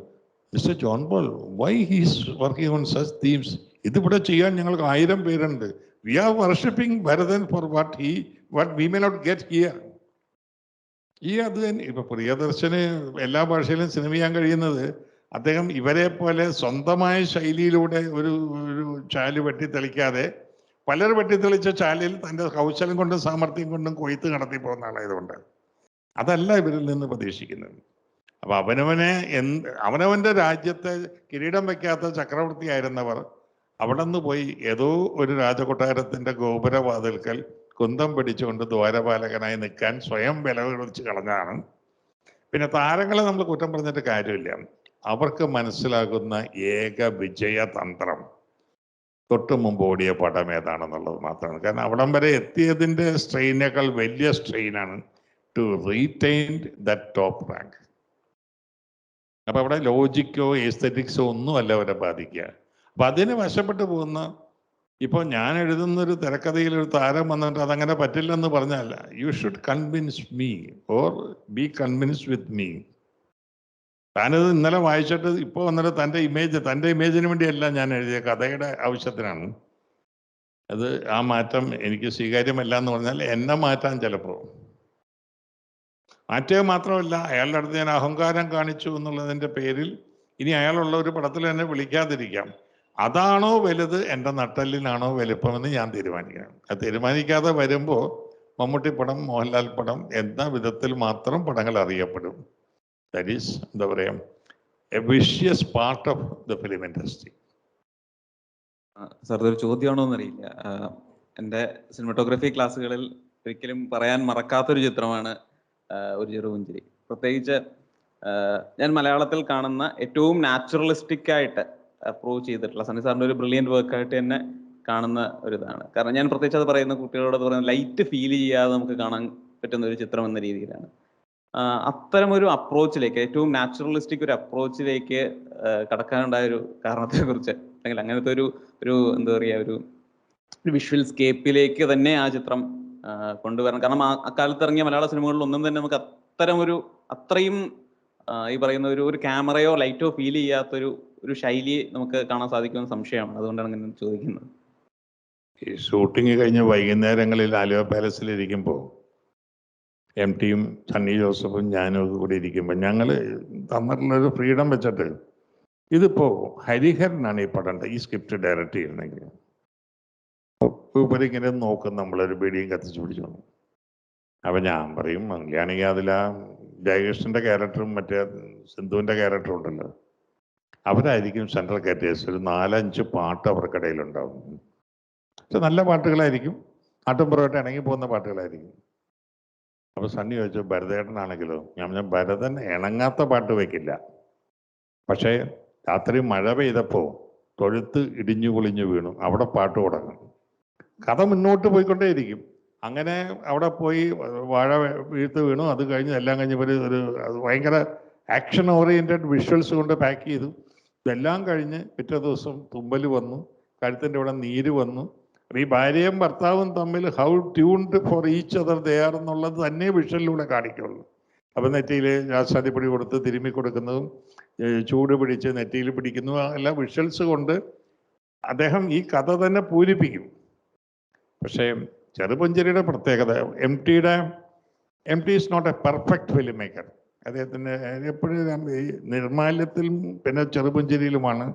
Mister John Paul, why he's working on such themes? ഇതിവിടെ ചെയ്യാൻ ഞങ്ങൾക്ക് 1000 പേരുണ്ട്. We are worshipping Bharathan for what we may not get here. ഈ അത് തന്നെ ഇപ്പൊ പ്രിയദർശന് എല്ലാ ഭാഷയിലും സിനിമ ചെയ്യാൻ കഴിയുന്നത് അദ്ദേഹം ഇവരെ പോലെ സ്വന്തമായ ശൈലിയിലൂടെ ഒരു ചാല് വെട്ടിത്തെളിക്കാതെ പലർ വെട്ടിത്തെളിച്ച ചാലിൽ തൻ്റെ കൗശലം കൊണ്ടും സാമർഥ്യം കൊണ്ടും കൊയ്ത്ത് നടത്തി പോകുന്ന ആളായതുകൊണ്ട് അതല്ല ഇവരിൽ നിന്ന് പ്രതീക്ഷിക്കുന്നത്. അപ്പൊ അവനവന്റെ രാജ്യത്തെ കിരീടം വയ്ക്കാത്ത ചക്രവർത്തിയായിരുന്നവർ അവിടെ നിന്ന് പോയി ഏതോ ഒരു രാജകൊട്ടാരത്തിന്റെ ഗോപുരവാതിൽക്കൽ കുന്തം പിടിച്ചുകൊണ്ട് ദ്വാരപാലകനായി നിൽക്കാൻ സ്വയം വില വിളിച്ച് കളഞ്ഞാണ്. പിന്നെ താരങ്ങളെ നമ്മൾ കുറ്റം പറഞ്ഞിട്ട് കാര്യമില്ല. അവർക്ക് മനസ്സിലാകുന്ന ഏക വിജയതന്ത്രം തൊട്ട് മുമ്പ് ഓടിയ പടം ഏതാണെന്നുള്ളത് മാത്രമാണ്. കാരണം അവിടം വരെ എത്തിയതിൻ്റെ സ്ട്രെയിനേക്കാൾ വലിയ സ്ട്രെയിനാണ് to retain that top rank. അപ്പം അവിടെ ലോജിക്കോ എസ്തെറ്റിക്സോ ഒന്നുമല്ല അവരെ ബാധിക്കുക. അപ്പം അതിന് വശപ്പെട്ട് പോകുന്ന ഇപ്പോൾ ഞാൻ എഴുതുന്നൊരു തിരക്കഥയിൽ ഒരു താരം വന്നിട്ട് അതങ്ങനെ പറ്റില്ലെന്ന് പറഞ്ഞാൽ you should convince me or be convinced with me. താനത് ഇന്നലെ വായിച്ചിട്ട് ഇപ്പോൾ വന്നിട്ട് തൻ്റെ ഇമേജിന് വേണ്ടിയല്ല ഞാൻ എഴുതിയ കഥയുടെ ആവശ്യത്തിനാണ്. അത് ആ മാറ്റം എനിക്ക് സ്വീകാര്യമല്ല എന്ന് പറഞ്ഞാൽ എന്നെ മാറ്റാൻ ചിലപ്പോൾ മാറ്റുക മാത്രമല്ല അയാളുടെ അടുത്ത് ഞാൻ അഹങ്കാരം കാണിച്ചു എന്നുള്ളതിൻ്റെ പേരിൽ ഇനി അയാളുള്ള ഒരു പടത്തിൽ എന്നെ വിളിക്കാതിരിക്കാം. അതാണോ വലുത്, എൻ്റെ നട്ടലിനാണോ വലുപ്പമെന്ന് ഞാൻ തീരുമാനിക്കണം. അത് തീരുമാനിക്കാതെ വരുമ്പോൾ മമ്മൂട്ടി പടം, മോഹൻലാൽ പടം എന്ന വിധത്തിൽ മാത്രം പടങ്ങൾ അറിയപ്പെടും. ദാറ്റ് ഈസ് എന്താ പറയുക, A vicious part of the film industry. Sir, ഇതൊരു ചോദ്യമാണോ എന്നറിയില്ല. എൻ്റെ സിനിമറ്റോഗ്രഫി ക്ലാസ്സുകളിൽ ഒരിക്കലും പറയാൻ മറക്കാത്തൊരു ചിത്രമാണ് ഒരു ചെറുപുഞ്ചിരി. പ്രത്യേകിച്ച് ഞാൻ മലയാളത്തിൽ കാണുന്ന ഏറ്റവും നാച്ചുറലിസ്റ്റിക് ആയിട്ട് അപ്രോച്ച് ചെയ്തിട്ടുള്ള സണ്ണി സാറിൻ്റെ ഒരു ബ്രില്യൻറ്റ് വർക്കായിട്ട് തന്നെ കാണുന്ന ഒരു ഇതാണ്. കാരണം ഞാൻ പ്രത്യേകിച്ച് അത് പറയുന്ന കുട്ടികളോട് പറയുന്നത് ലൈറ്റ് ഫീൽ ചെയ്യാതെ നമുക്ക് കാണാൻ പറ്റുന്ന ഒരു ചിത്രം എന്ന രീതിയിലാണ്. അത്തരമൊരു അപ്രോച്ചിലേക്ക്, ഏറ്റവും നാച്ചുറലിസ്റ്റിക് ഒരു അപ്രോച്ചിലേക്ക് കടക്കാനുണ്ടായ ഒരു കാരണത്തെക്കുറിച്ച്, അല്ലെങ്കിൽ അങ്ങനത്തെ ഒരു എന്താ പറയുക, ഒരു വിഷ്വൽ സ്കേപ്പിലേക്ക് തന്നെ ആ ചിത്രം കൊണ്ടുവരണം. കാരണം അക്കാലത്ത് ഇറങ്ങിയ മലയാള സിനിമകളിൽ ഒന്നും തന്നെ നമുക്ക് അത്രയും ഈ പറയുന്ന ഒരു ക്യാമറയോ ലൈറ്റോ ഫീൽ ചെയ്യാത്തൊരു ശൈലി നമുക്ക് കാണാൻ സാധിക്കുമെന്ന് സംശയമാണ്. അതുകൊണ്ടാണ് അങ്ങനെ ചോദിക്കുന്നത്. ഈ ഷൂട്ടിങ് കഴിഞ്ഞ് വൈകുന്നേരങ്ങളിൽ ആലുവ പാലസിലിരിക്കുമ്പോൾ MTയും സണ്ണി ജോസഫും ഞാനും ഒക്കെ കൂടി ഇരിക്കുമ്പോൾ ഞങ്ങൾ തന്നിട്ടുള്ളൊരു ഫ്രീഡം വെച്ചിട്ട് ഇതിപ്പോൾ ഹരിഹരനാണ് ഈ പടം ഈ സ്ക്രിപ്റ്റ് ഡയറക്റ്റ് ചെയ്യുന്നെങ്കിൽ ഇവരിങ്ങനെ നോക്കും, നമ്മളൊരു ബീഡിയും കത്തിച്ച് പിടിച്ചു. അപ്പം ഞാൻ പറയും, അങ്ങനെയാണെങ്കിൽ അതിൽ ആ ജയകൃഷ്ണൻ്റെ ക്യാരക്ടറും മറ്റേ സിന്ധുവിൻ്റെ ക്യാരക്ടറും ഉണ്ടല്ലോ, അവരായിരിക്കും സെൻട്രൽ കാറ്റേഴ്സ്. ഒരു 4-5 പാട്ട് അവർക്കിടയിലുണ്ടാവും. പക്ഷെ നല്ല പാട്ടുകളായിരിക്കും, നാട്ടുംപുറമായിട്ട് ഇണങ്ങി പോകുന്ന പാട്ടുകളായിരിക്കും. അപ്പോൾ സണ്ണി ചോദിച്ചു, ഭരതേട്ടനാണെങ്കിലോ? ഞാൻ ഭരതൻ ഇണങ്ങാത്ത പാട്ട് വയ്ക്കില്ല, പക്ഷേ രാത്രി മഴ പെയ്തപ്പോൾ തൊഴുത്ത് ഇടിഞ്ഞു പൊളിഞ്ഞു വീണു. അവിടെ പാട്ട് തുടങ്ങും. കഥ മുന്നോട്ട് പോയിക്കൊണ്ടേയിരിക്കും. അങ്ങനെ അവിടെ പോയി വാഴ വീഴ്ത്ത് വീണു. അത് കഴിഞ്ഞ് എല്ലാം കഴിഞ്ഞപ്പോൾ അത് ഭയങ്കര ആക്ഷൻ ഓറിയൻറ്റഡ് വിഷ്വൽസ് കൊണ്ട് പാക്ക് ചെയ്തു. ഇതെല്ലാം കഴിഞ്ഞ് പിറ്റേ ദിവസം തുമ്മൽ വന്നു, കഴുത്തിൻ്റെ ഇവിടെ നീര് വന്നു. ഈ ഭാര്യയും ഭർത്താവും തമ്മിൽ how tuned four each other they are എന്നുള്ളത് തന്നെ വിഷ്വലിലൂടെ കാണിക്കുള്ളൂ. അപ്പം നെറ്റിയിൽ രാസാദിപ്പൊടി കൊടുത്ത് തിരുമ്മി കൊടുക്കുന്നതും ചൂട് പിടിച്ച് നെറ്റിയിൽ പിടിക്കുന്നു, എല്ലാ വിഷ്വൽസ് കൊണ്ട് അദ്ദേഹം ഈ കഥ തന്നെ പൂരിപ്പിക്കും. പക്ഷേ ചെറുപുഞ്ചിരിയുടെ പ്രത്യേകത, M T is not a perfect filmmaker. അദ്ദേഹത്തിന് എപ്പോഴും ഈ നിർമാല്യത്തിലും പിന്നെ ചെറുപുഞ്ചിരിയിലുമാണ്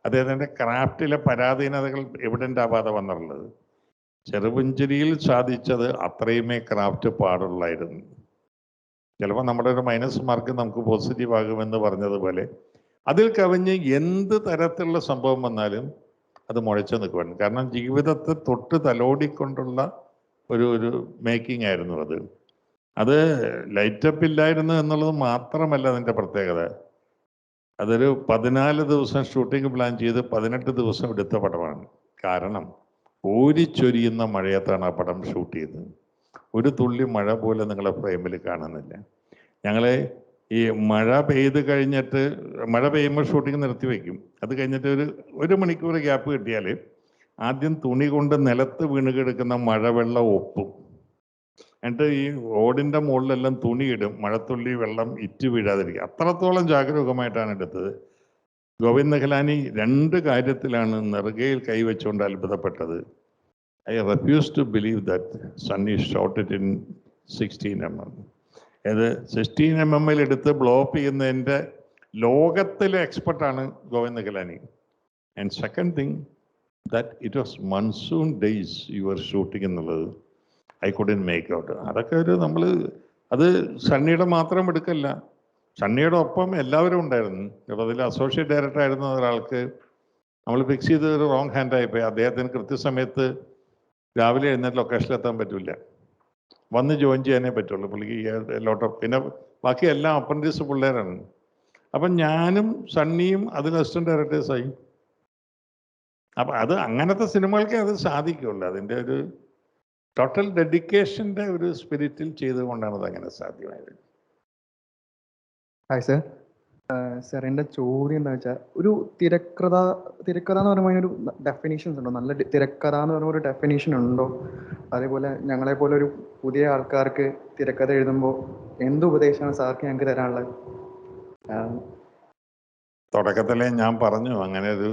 അദ്ദേഹത്തിൻ്റെ ക്രാഫ്റ്റിലെ പരാധീനതകൾ എവിഡൻ്റ് ആവാതെ വന്നിട്ടുള്ളത്. ചെറുപുഞ്ചിരിയിൽ സാധിച്ചത് അത്രയുമേ ക്രാഫ്റ്റ് പാടുള്ളായിരുന്നു. ചിലപ്പോൾ നമ്മുടെ ഒരു മൈനസ് മാർക്ക് നമുക്ക് പോസിറ്റീവ് ആകുമെന്ന് പറഞ്ഞതുപോലെ അതിൽ കവിഞ്ഞ് എന്ത് തരത്തിലുള്ള സംഭവം വന്നാലും അത് മുഴച്ചു നിൽക്കുവാൻ. കാരണം ജീവിതത്തെ തൊട്ട് തലോടിക്കൊണ്ടുള്ള ഒരു മേക്കിംഗ് ആയിരുന്നു അത്. അത് ലൈറ്റപ്പ് ഇല്ലായിരുന്നു എന്നുള്ളത് മാത്രമല്ല അതിൻ്റെ പ്രത്യേകത. അതൊരു 14 ദിവസം ഷൂട്ടിംഗ് പ്ലാൻ ചെയ്ത് 18 ദിവസം എടുത്ത പടമാണ്. കാരണം ഊരിച്ചൊരിയുന്ന മഴയത്താണ് ആ പടം ഷൂട്ട് ചെയ്തത്. ഒരു തുള്ളി മഴ പോലെ നിങ്ങളെ ഫ്രെയിമിൽ കാണുന്നില്ല. ഞങ്ങളെ ഈ മഴ പെയ്ത് കഴിഞ്ഞിട്ട്, മഴ പെയ്യുമ്പോൾ ഷൂട്ടിംഗ് നിർത്തി വയ്ക്കും. അത് കഴിഞ്ഞിട്ട് ഒരു മണിക്കൂർ ഗ്യാപ്പ് കിട്ടിയാൽ ആദ്യം തുണി കൊണ്ട് നിലത്ത് വീണ് കിടക്കുന്ന മഴവെള്ളം ഒപ്പും. എന്നിട്ട് ഈ ഓടിൻ്റെ മുകളിലെല്ലാം തുണിയിടും, മഴത്തുള്ളി വെള്ളം ഇറ്റ് വീഴാതിരിക്കുക. അത്രത്തോളം ജാഗരൂകമായിട്ടാണ് എടുത്തത്. ഗോവിന്ദ് നിഖലാനി 2 കാര്യത്തിലാണ് നെറുകയിൽ കൈവച്ചുകൊണ്ട് അത്ഭുതപ്പെട്ടത്. I refuse to believe that Sunny shot it in 16 mm. അത് 16 mm എടുത്ത് ബ്ലോപ്പ് ചെയ്യുന്നതിൻ്റെ ലോകത്തിലെ എക്സ്പെർട്ടാണ് Govind Nihalani. And second thing that it was monsoon days your shooting എന്നുള്ളത് ഐ കുഡൻ മേക്ക് ഔട്ട്. അതൊക്കെ നമ്മൾ അത് സണ്ണിയുടെ മാത്രം എടുക്കല്ല, സണ്ണിയുടെ ഒപ്പം എല്ലാവരും ഉണ്ടായിരുന്നു. അപ്പോൾ അതിൽ അസോസിയേറ്റ് ഡയറക്ടർ ആയിരുന്ന ഒരാൾക്ക് നമ്മൾ ഫിക്സ് ചെയ്ത് ഒരു റോങ് ഹാൻഡ് ആയിപ്പോയി. അദ്ദേഹത്തിന് കൃത്യസമയത്ത് രാവിലെ എഴുന്നേറ്റ് ലൊക്കേഷനിലെത്താൻ പറ്റില്ല, വന്ന് ജോയിൻ ചെയ്യാനേ പറ്റുള്ളൂ. പുള്ളിക്ക് ലോട്ട് പിന്നെ ബാക്കി എല്ലാം അപ്രന്റീസ് പിള്ളേരാണ്. അപ്പം ഞാനും സണ്ണിയും അതിൽ അസിസ്റ്റന്റ് ഡയറക്ടേഴ്സായി. അപ്പം അത് അങ്ങനത്തെ സിനിമകൾക്കേ അത് സാധിക്കുള്ളൂ. അതിൻ്റെ ഒരു ടോട്ടൽ ഡെഡിക്കേഷൻ്റെ ഒരു സ്പിരിറ്റിൽ ചെയ്തുകൊണ്ടാണ് അത് അങ്ങനെ സാധ്യമായത്. Hi sir. സർ, എൻ്റെ ചോദ്യം എന്താ വെച്ചാൽ, ഒരു തിരക്കഥ എന്ന് പറയുമ്പോൾ അതിനൊരു ഡെഫിനേഷൻസ് ഉണ്ടോ? നല്ല തിരക്കഥ എന്ന് പറയുമ്പോൾ ഒരു ഡെഫിനേഷൻ ഉണ്ടോ? അതേപോലെ ഞങ്ങളെപ്പോലെ ഒരു പുതിയ ആൾക്കാർക്ക് തിരക്കഥ എഴുതുമ്പോൾ എന്ത് ഉപദേശമാണ് സാർക്ക് ഞങ്ങൾക്ക് തരാനുള്ളത്? തുടക്കത്തിലെ ഞാൻ പറഞ്ഞു, അങ്ങനെ ഒരു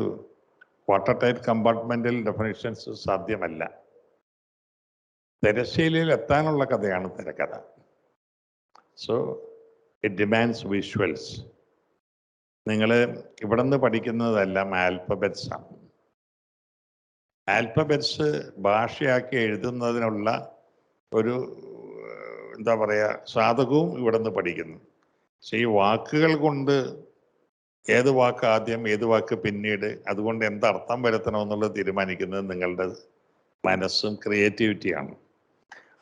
വാട്ടർ ടൈറ്റ് കമ്പാർട്ട്മെന്റൽ ഡെഫിനേഷൻസ് സാധ്യമല്ല. തിരശ്ശീലയിൽ എത്താനുള്ള കഥയാണ് തിരക്കഥ. So it demands visuals. നിങ്ങൾ ഇവിടെ നിന്ന് പഠിക്കുന്നതെല്ലാം ആൽഫബറ്റ്സ് ആണ്. ആൽഫബറ്റ്സ് ഭാഷയാക്കി എഴുതുന്നതിനുള്ള ഒരു എന്താ പറയുക സാധകവും ഇവിടെ നിന്ന് പഠിക്കുന്നു. പക്ഷേ ഈ വാക്കുകൾ കൊണ്ട് ഏത് വാക്ക് ആദ്യം ഏത് വാക്ക് പിന്നീട്, അതുകൊണ്ട് എന്തർത്ഥം വരുത്തണമെന്നുള്ളത് തീരുമാനിക്കുന്നത് നിങ്ങളുടെ മനസ്സും ക്രിയേറ്റിവിറ്റിയാണ്.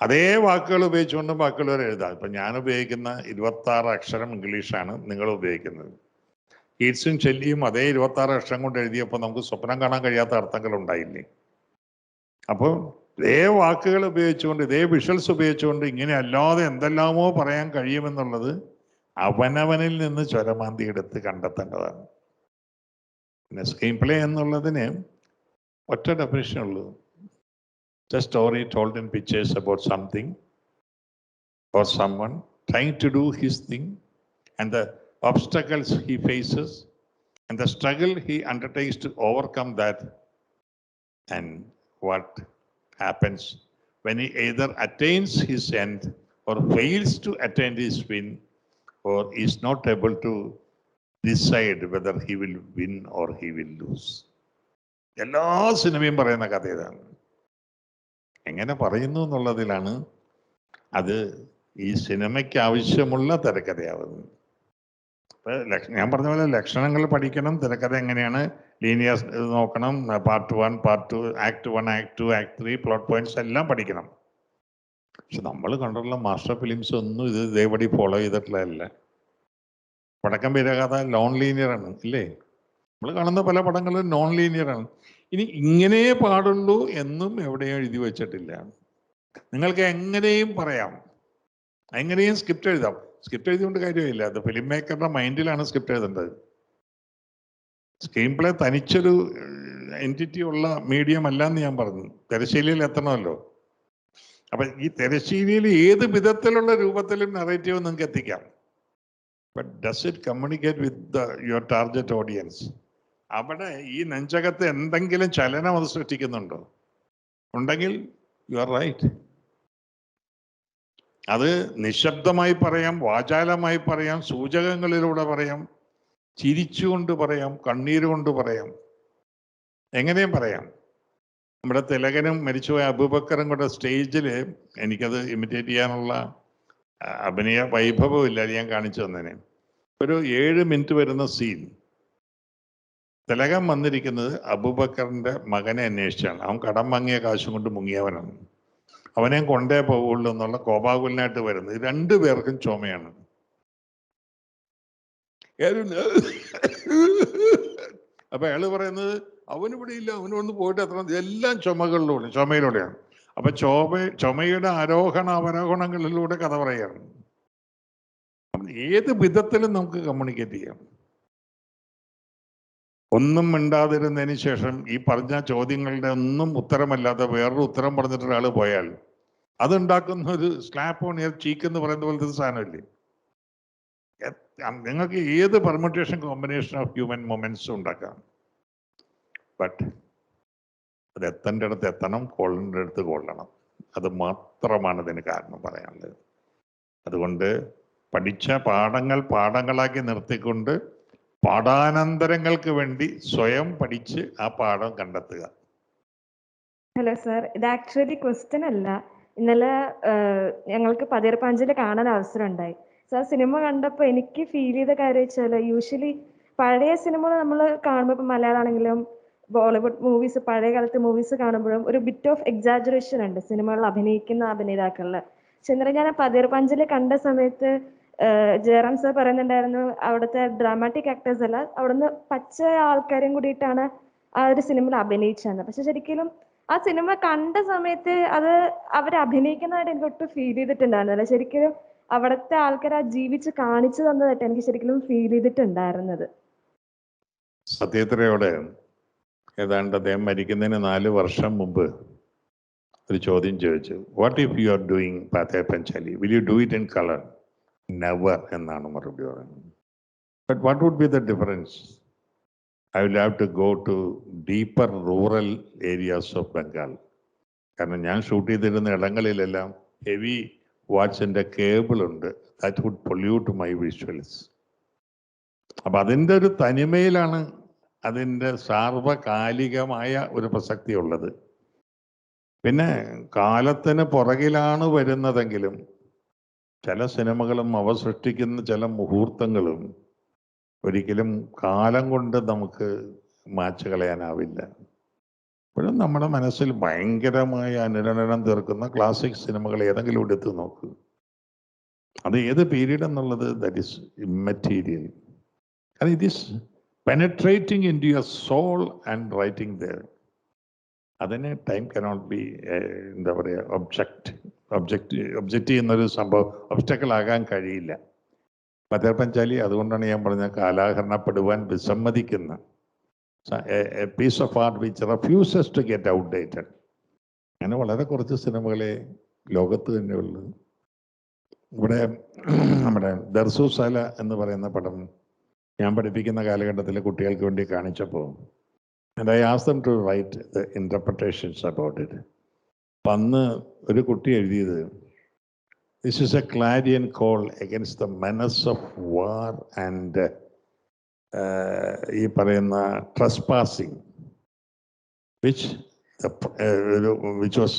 അതേ വാക്കുകൾ ഉപയോഗിച്ചുകൊണ്ട് വാക്കുകൾ വരെ എഴുതാം. ഇപ്പം ഞാൻ ഉപയോഗിക്കുന്ന 26 അക്ഷരം ഇംഗ്ലീഷാണ് നിങ്ങൾ ഉപയോഗിക്കുന്നത്. കീറ്റ്സും ഷെല്ലിയും അതേ 26 അക്ഷരം കൊണ്ട് എഴുതിയപ്പോൾ നമുക്ക് സ്വപ്നം കാണാൻ കഴിയാത്ത അർത്ഥങ്ങൾ ഉണ്ടായില്ലേ? അപ്പോൾ ഇതേ വാക്കുകൾ ഉപയോഗിച്ചുകൊണ്ട് ഇതേ വിഷ്വൽസ് ഉപയോഗിച്ചുകൊണ്ട് ഇങ്ങനെ അല്ലാതെ എന്തെല്ലാമോ പറയാൻ കഴിയുമെന്നുള്ളത് അവനവനിൽ നിന്ന് ചൊരമാന്തി എടുത്ത് കണ്ടെത്തേണ്ടതാണ്. പിന്നെ സ്ക്രീൻ പ്ലേ എന്നുള്ളതിന് ഒറ്റ ഡെഫിനിഷനുള്ളൂ. The story told in pictures about something or someone trying to do his thing, and the obstacles he faces and the struggle he undertakes to overcome that, and what happens when he either attains his end or fails to attain his win, or is not able to decide whether he will win or he will lose. എല്ലാ സിനിമയും പറയുന്ന കഥ ഇതാണ്. എങ്ങനെ പറയുന്നു എന്നുള്ളതിലാണ് അത് ഈ സിനിമയ്ക്ക് ആവശ്യമുള്ള തിരക്കഥയാവുന്നത്. ഞാൻ പറഞ്ഞ പോലെ ലക്ഷണങ്ങൾ പഠിക്കണം, തിരക്കഥ എങ്ങനെയാണ്, ലീനിയർ നോക്കണം, part 1, part 2, act 1, act 2, act 3, plot points എല്ലാം പഠിക്കണം. പക്ഷെ നമ്മൾ കണ്ടുള്ള മാസ്റ്റർ ഫിലിംസ് ഒന്നും ഇത് ഇതേപടി ഫോളോ ചെയ്തിട്ടുള്ളതല്ല. വടക്കം വീരകഥ നോൺ ലീനിയറാണ് ഇല്ലേ? നമ്മൾ കാണുന്ന പല പടങ്ങളും നോൺ ലീനിയറാണ്. ഇനി ഇങ്ങനെ പാടുള്ളൂ എന്നും എവിടെയും എഴുതി വെച്ചിട്ടില്ല. നിങ്ങൾക്ക് എങ്ങനെയും പറയാം, എങ്ങനെയും സ്ക്രിപ്റ്റ് എഴുതാം. സ്ക്രിപ്റ്റ് എഴുതിക്കൊണ്ട് കാര്യമില്ല, അത് ഫിലിം മേക്കറുടെ മൈൻഡിലാണ് സ്ക്രിപ്റ്റ് എഴുതേണ്ടത്. സ്ക്രീൻ പ്ലേ തനിച്ചൊരു എൻറ്റിറ്റി ഉള്ള മീഡിയം അല്ല എന്ന് ഞാൻ പറഞ്ഞു. തിരശ്ശീലയിൽ എത്തണമല്ലോ. അപ്പം ഈ തിരശ്ശീലയിൽ ഏത് വിധത്തിലുള്ള രൂപത്തിലും നറേറ്റീവ് നിങ്ങൾക്ക് എത്തിക്കാം. But does it communicate with your target audience? അവിടെ ഈ നെഞ്ചകത്ത് എന്തെങ്കിലും ചലനം അത് സൃഷ്ടിക്കുന്നുണ്ടോ? ഉണ്ടെങ്കിൽ യു ആർ റൈറ്റ്. അത് നിശബ്ദമായി പറയാം, വാചാലമായി പറയാം, സൂചകങ്ങളിലൂടെ പറയാം, ചിരിച്ചുകൊണ്ട് പറയാം, കണ്ണീരുകൊണ്ട് പറയാം, എങ്ങനെയും പറയാം. നമ്മുടെ തിലകനും മരിച്ചുപോയ അബൂബക്കറും കൂടെ സ്റ്റേജിൽ എനിക്കത് ഇമിറ്റേറ്റ് ചെയ്യാനുള്ള അഭിനയ വൈഭവം ഇല്ല, ഞാൻ കാണിച്ചു തന്നേനെ. ഒരു 7 മിനിറ്റ് വരുന്ന സീൻ, തിലകൻ വന്നിരിക്കുന്നത് അബൂബക്കറിന്റെ മകനെ അന്വേഷിച്ചാണ്. അവൻ കടം വാങ്ങിയ കാശും കൊണ്ട് മുങ്ങിയവനാണ്. അവനെയും കൊണ്ടേ പോവുള്ളൂ എന്നുള്ള കോപാകുലനായിട്ട് വരുന്നത്. 2 പേർക്കും ചുമയാണ്. അപ്പൊ അയാള് പറയുന്നത് അവനിവിടെ ഇല്ല, അവനൊന്ന് പോയിട്ട് എത്ര, എല്ലാം ചുമയിലൂടെയാണ്. അപ്പൊ ചുമയുടെ ആരോഹണ അവരോഹണങ്ങളിലൂടെ കഥ പറയുകയാണ്. ഏത് വിധത്തിലും നമുക്ക് കമ്മ്യൂണിക്കേറ്റ് ചെയ്യാം. ഒന്നും മിണ്ടാതിരുന്നതിന് ശേഷം ഈ പറഞ്ഞ ചോദ്യങ്ങളുടെ ഒന്നും ഉത്തരമല്ലാതെ വേറൊരു ഉത്തരം പറഞ്ഞിട്ട് ഒരാൾ പോയാൽ അതുണ്ടാക്കുന്ന ഒരു സ്ലാപ്പ് ഓൺ യുവർ ചീക്ക് എന്ന് പറയുന്ന പോലത്തെ സാധനമില്ലേ? നിങ്ങൾക്ക് ഏത് പെർമുട്ടേഷൻ കോമ്പിനേഷൻ ഓഫ് ഹ്യൂമൻ മൊമെന്റ്സും ഉണ്ടാക്കാം. ബട്ട് അത് എത്തേണ്ട അടുത്ത് എത്തണം, കൊള്ളേണ്ട അടുത്ത് കൊള്ളണം. അത് മാത്രമാണ് ഇതിന് കാരണം പറയാനുള്ളത്. അതുകൊണ്ട് പഠിച്ച പാഠങ്ങൾ പാഠങ്ങളാക്കി നിർത്തിക്കൊണ്ട് പാഠാനന്തരങ്ങൾക്ക് വേണ്ടി സ്വയം പഠിച്ച് ആ പാഠം കണ്ടെത്തുക. ഹലോ സാർ, ഇത് ആക്ച്വലി ക്വസ്റ്റ്യൻ അല്ല. ഇന്നലെ ഞങ്ങൾക്ക് പതിർപ്പാഞ്ചില് കാണാൻ അവസരം ഉണ്ടായി. സാർ, സിനിമ കണ്ടപ്പോൾ എനിക്ക് ഫീൽ ചെയ്ത കാര്യം വെച്ചാൽ, യൂഷ്വലി പഴയ സിനിമ നമ്മൾ കാണുമ്പോൾ, ഇപ്പം മലയാളമാണെങ്കിലും ബോളിവുഡ് മൂവീസ്, പഴയ കാലത്തെ മൂവീസ് കാണുമ്പോഴും ഒരു ബിറ്റ് ഓഫ് എക്സാജറേഷൻ ഉണ്ട് സിനിമകളിൽ അഭിനയിക്കുന്ന അഭിനേതാക്കളിൽ. പക്ഷെ എന്നാലും ഞാൻ പതിർപ്പാഞ്ചില് കണ്ട സമയത്ത് ജയറാം സാർ പറയുന്നുണ്ടായിരുന്നു, അവിടുത്തെ ഡ്രാമാറ്റിക് ആക്ടേഴ്സ് അല്ല, അവിടുന്ന് പച്ച ആൾക്കാരും കൂടിയിട്ടാണ് ആ ഒരു സിനിമയിൽ അഭിനയിച്ചത്. പക്ഷെ ശരിക്കും ആ സിനിമ കണ്ട സമയത്ത് അത് അവർ അഭിനയിക്കുന്നതായിട്ട് എനിക്ക് ഒട്ടും ഫീൽ ചെയ്തിട്ടുണ്ടായിരുന്നില്ല. ശരിക്കും അവിടുത്തെ ആൾക്കാർ ആ ജീവിച്ച് കാണിച്ചു തന്നതായിട്ട് എനിക്ക് ശരിക്കും ഫീൽ ചെയ്തിട്ടുണ്ടായിരുന്നത്. സത്യത്രയോടെ ഏതാണ്ട് അദ്ദേഹം മരിക്കുന്നതിന് 4 വർഷം മുമ്പ് ഒരു ചോദ്യം ചോദിച്ചു, what if you are doing Pather Panchali, will you do it in colour? Never എന്നാണ് മറുപടി പറയുന്നത്. But what would be the difference? I will have to go to deeper rural areas of Bengal. കാരണം ഞാൻ ഷൂട്ട് ചെയ്തിരുന്ന ഇടങ്ങളിലെല്ലാം ഹെവി വാട്സിൻ്റെ cable ഉണ്ട്. That would pollute my visuals. അപ്പം അതിൻ്റെ ഒരു തനിമയിലാണ് അതിൻ്റെ സാർവകാലികമായ ഒരു പ്രസക്തി ഉള്ളത്. പിന്നെ കാലത്തിന് പുറകിലാണ് വരുന്നതെങ്കിലും ചില സിനിമകളും അവ സൃഷ്ടിക്കുന്ന ചില മുഹൂർത്തങ്ങളും ഒരിക്കലും കാലം കൊണ്ട് നമുക്ക് മാച്ച് കളയാനാവില്ല. ഇപ്പോഴും നമ്മുടെ മനസ്സിൽ ഭയങ്കരമായ അനുരണനം തീർക്കുന്ന ക്ലാസിക് സിനിമകൾ ഏതെങ്കിലും എടുത്ത് നോക്ക്. അത് ഏത് പീരീഡ് എന്നുള്ളത് ദാറ്റ് ഈസ് ഇമ്മറ്റീരിയൽ. അത് it is penetrating into your soul and writing there. അതിന് ടൈം കനോട്ട് ബി എന്താ പറയുക, ഒബ്ജക്റ്റ് ചെയ്യുന്നൊരു സംഭവം ഒബ്സ്റ്റക്കിൾ ആകാൻ കഴിയില്ല. പതേർ പഞ്ചാലി അതുകൊണ്ടാണ് ഞാൻ പറഞ്ഞ കാലാഹരണപ്പെടുവാൻ വിസമ്മതിക്കുന്ന piece of art which refuses to get outdated. അങ്ങനെ വളരെ കുറച്ച് സിനിമകളെ ലോകത്ത് തന്നെയുള്ളൂ. ഇവിടെ നമ്മുടെ ദർസൂസാല എന്ന് പറയുന്ന പടം ഞാൻ പഠിപ്പിക്കുന്ന കാലഘട്ടത്തിൽ കുട്ടികൾക്ക് വേണ്ടി കാണിച്ചപ്പോൾ and I asked them to write the interpretations about it. അപ്പം അന്ന് ഒരു കുട്ടി എഴുതിയത്, this is a clarion call against the menace of war and ഈ പറയുന്ന trespassing, which was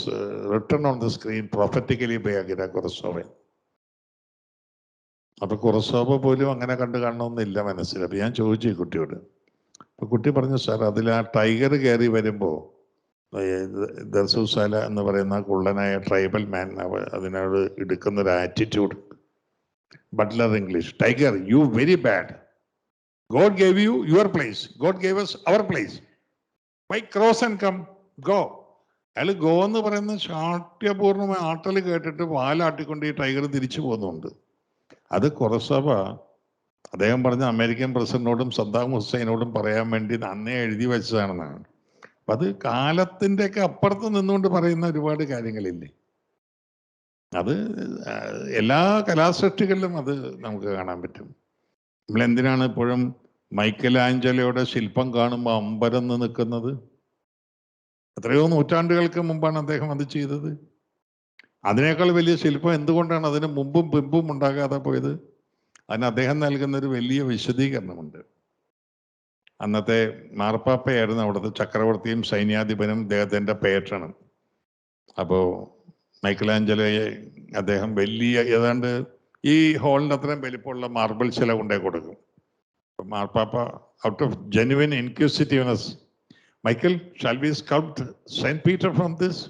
written on the screen prophetically by Akira Kurosawa. അപ്പോൾ കുറസോവ പോലും അങ്ങനെ കണ്ടു കാണണമെന്നില്ല മനസ്സിൽ. അപ്പം ഞാൻ ചോദിച്ചു ഈ കുട്ടിയോട്. അപ്പോൾ കുട്ടി പറഞ്ഞു, സാർ അതിൽ ആ ടൈഗർ കയറി വരുമ്പോൾ ദർസൂസാല എന്ന് പറയുന്ന കുള്ളനായ ട്രൈബൽ മാൻ അതിനോട് എടുക്കുന്നൊരു attitude, Butler English. Tiger, you very bad. God gave you your place. God gave us our place. Why cross and come? Go. അയാൾ ഗോ എന്ന് പറയുന്ന ശാഠ്യപൂർണ്ണമായ ആട്ടൽ കേട്ടിട്ട് വാലാട്ടിക്കൊണ്ട് ഈ ടൈഗർ തിരിച്ചു പോകുന്നുണ്ട്. അത് കുറസഭ അദ്ദേഹം പറഞ്ഞ അമേരിക്കൻ പ്രസിഡന്റിനോടും സദ്ദാം ഹുസൈനോടും പറയാൻ വേണ്ടി അന്നേ എഴുതി വെച്ചതാണെന്നാണ്. അപ്പം അത് കാലത്തിൻ്റെയൊക്കെ അപ്പുറത്ത് നിന്നുകൊണ്ട് പറയുന്ന ഒരുപാട് കാര്യങ്ങളില്ലേ. അത് എല്ലാ കലാസൃഷ്ടികളിലും അത് നമുക്ക് കാണാൻ പറ്റും. നമ്മളെന്തിനാണ് ഇപ്പോഴും മൈക്കൽ ആഞ്ചലോയുടെ ശില്പം കാണുമ്പോൾ അമ്പരന്ന് നിൽക്കുന്നത്? എത്രയോ നൂറ്റാണ്ടുകൾക്ക് മുമ്പാണ് അദ്ദേഹം അത് ചെയ്തത്. അതിനേക്കാൾ വലിയ ശില്പം എന്തുകൊണ്ടാണ് അതിന് മുമ്പും പിമ്പും ഉണ്ടാകാതെ പോയത്? അതിന് അദ്ദേഹം നൽകുന്നൊരു വലിയ വിശദീകരണമുണ്ട്. അന്നത്തെ മാർപ്പാപ്പയായിരുന്നു അവിടുത്തെ ചക്രവർത്തിയും സൈന്യാധിപനും അദ്ദേഹത്തിൻ്റെ പേട്രണും. അപ്പോൾ മൈക്കലാഞ്ചലോയെ അദ്ദേഹം വലിയ ഏതാണ്ട് ഈ ഹോളിൻ്റെ അത്രയും വലിപ്പമുള്ള മാർബിൾ ശില കൊണ്ടേ കൊടുക്കും. അപ്പം മാർപ്പാപ്പ out of genuine inquisitiveness, Michael, shall we sculpt Saint Peter from this?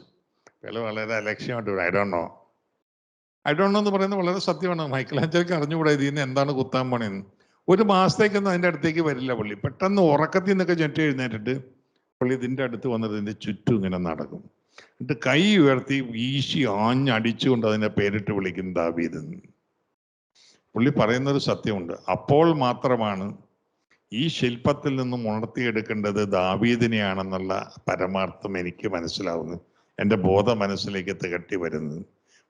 അയാൾ വളരെ അലക്ഷ്യമായിട്ട് ഐ ഡോണ്ട് നോ എന്ന് പറയുന്നത് വളരെ സത്യമാണ്. മൈക്കലാഞ്ചലോയ്ക്ക് അറിഞ്ഞുകൂടാ ഇതിൽ നിന്ന് എന്താണ് കുത്താൻ പോണേന്ന്. ഒരു മാസത്തേക്കൊന്നും അതിൻ്റെ അടുത്തേക്ക് വരില്ല പുള്ളി. പെട്ടെന്ന് ഉറക്കത്തിൽ നിന്നൊക്കെ ചെറ്റി എഴുന്നേറ്റിട്ട് പുള്ളി ഇതിൻ്റെ അടുത്ത് വന്നിട്ട് ഇതിൻ്റെ ചുറ്റും ഇങ്ങനെ നടക്കും. എന്നിട്ട് കൈ ഉയർത്തി വീശി ആഞ്ഞടിച്ചുകൊണ്ട് അതിനെ പേരിട്ട് വിളിക്കും ദാവീദ്. പുള്ളി പറയുന്നൊരു സത്യമുണ്ട്. അപ്പോൾ മാത്രമാണ് ഈ ശില്പത്തിൽ നിന്നും ഉണർത്തിയെടുക്കേണ്ടത് ദാവീദിനെയാണെന്നുള്ള പരമാർത്ഥം എനിക്ക് മനസ്സിലാവുന്നു, എൻ്റെ ബോധ മനസ്സിലേക്ക് തികട്ടി വരുന്നത്.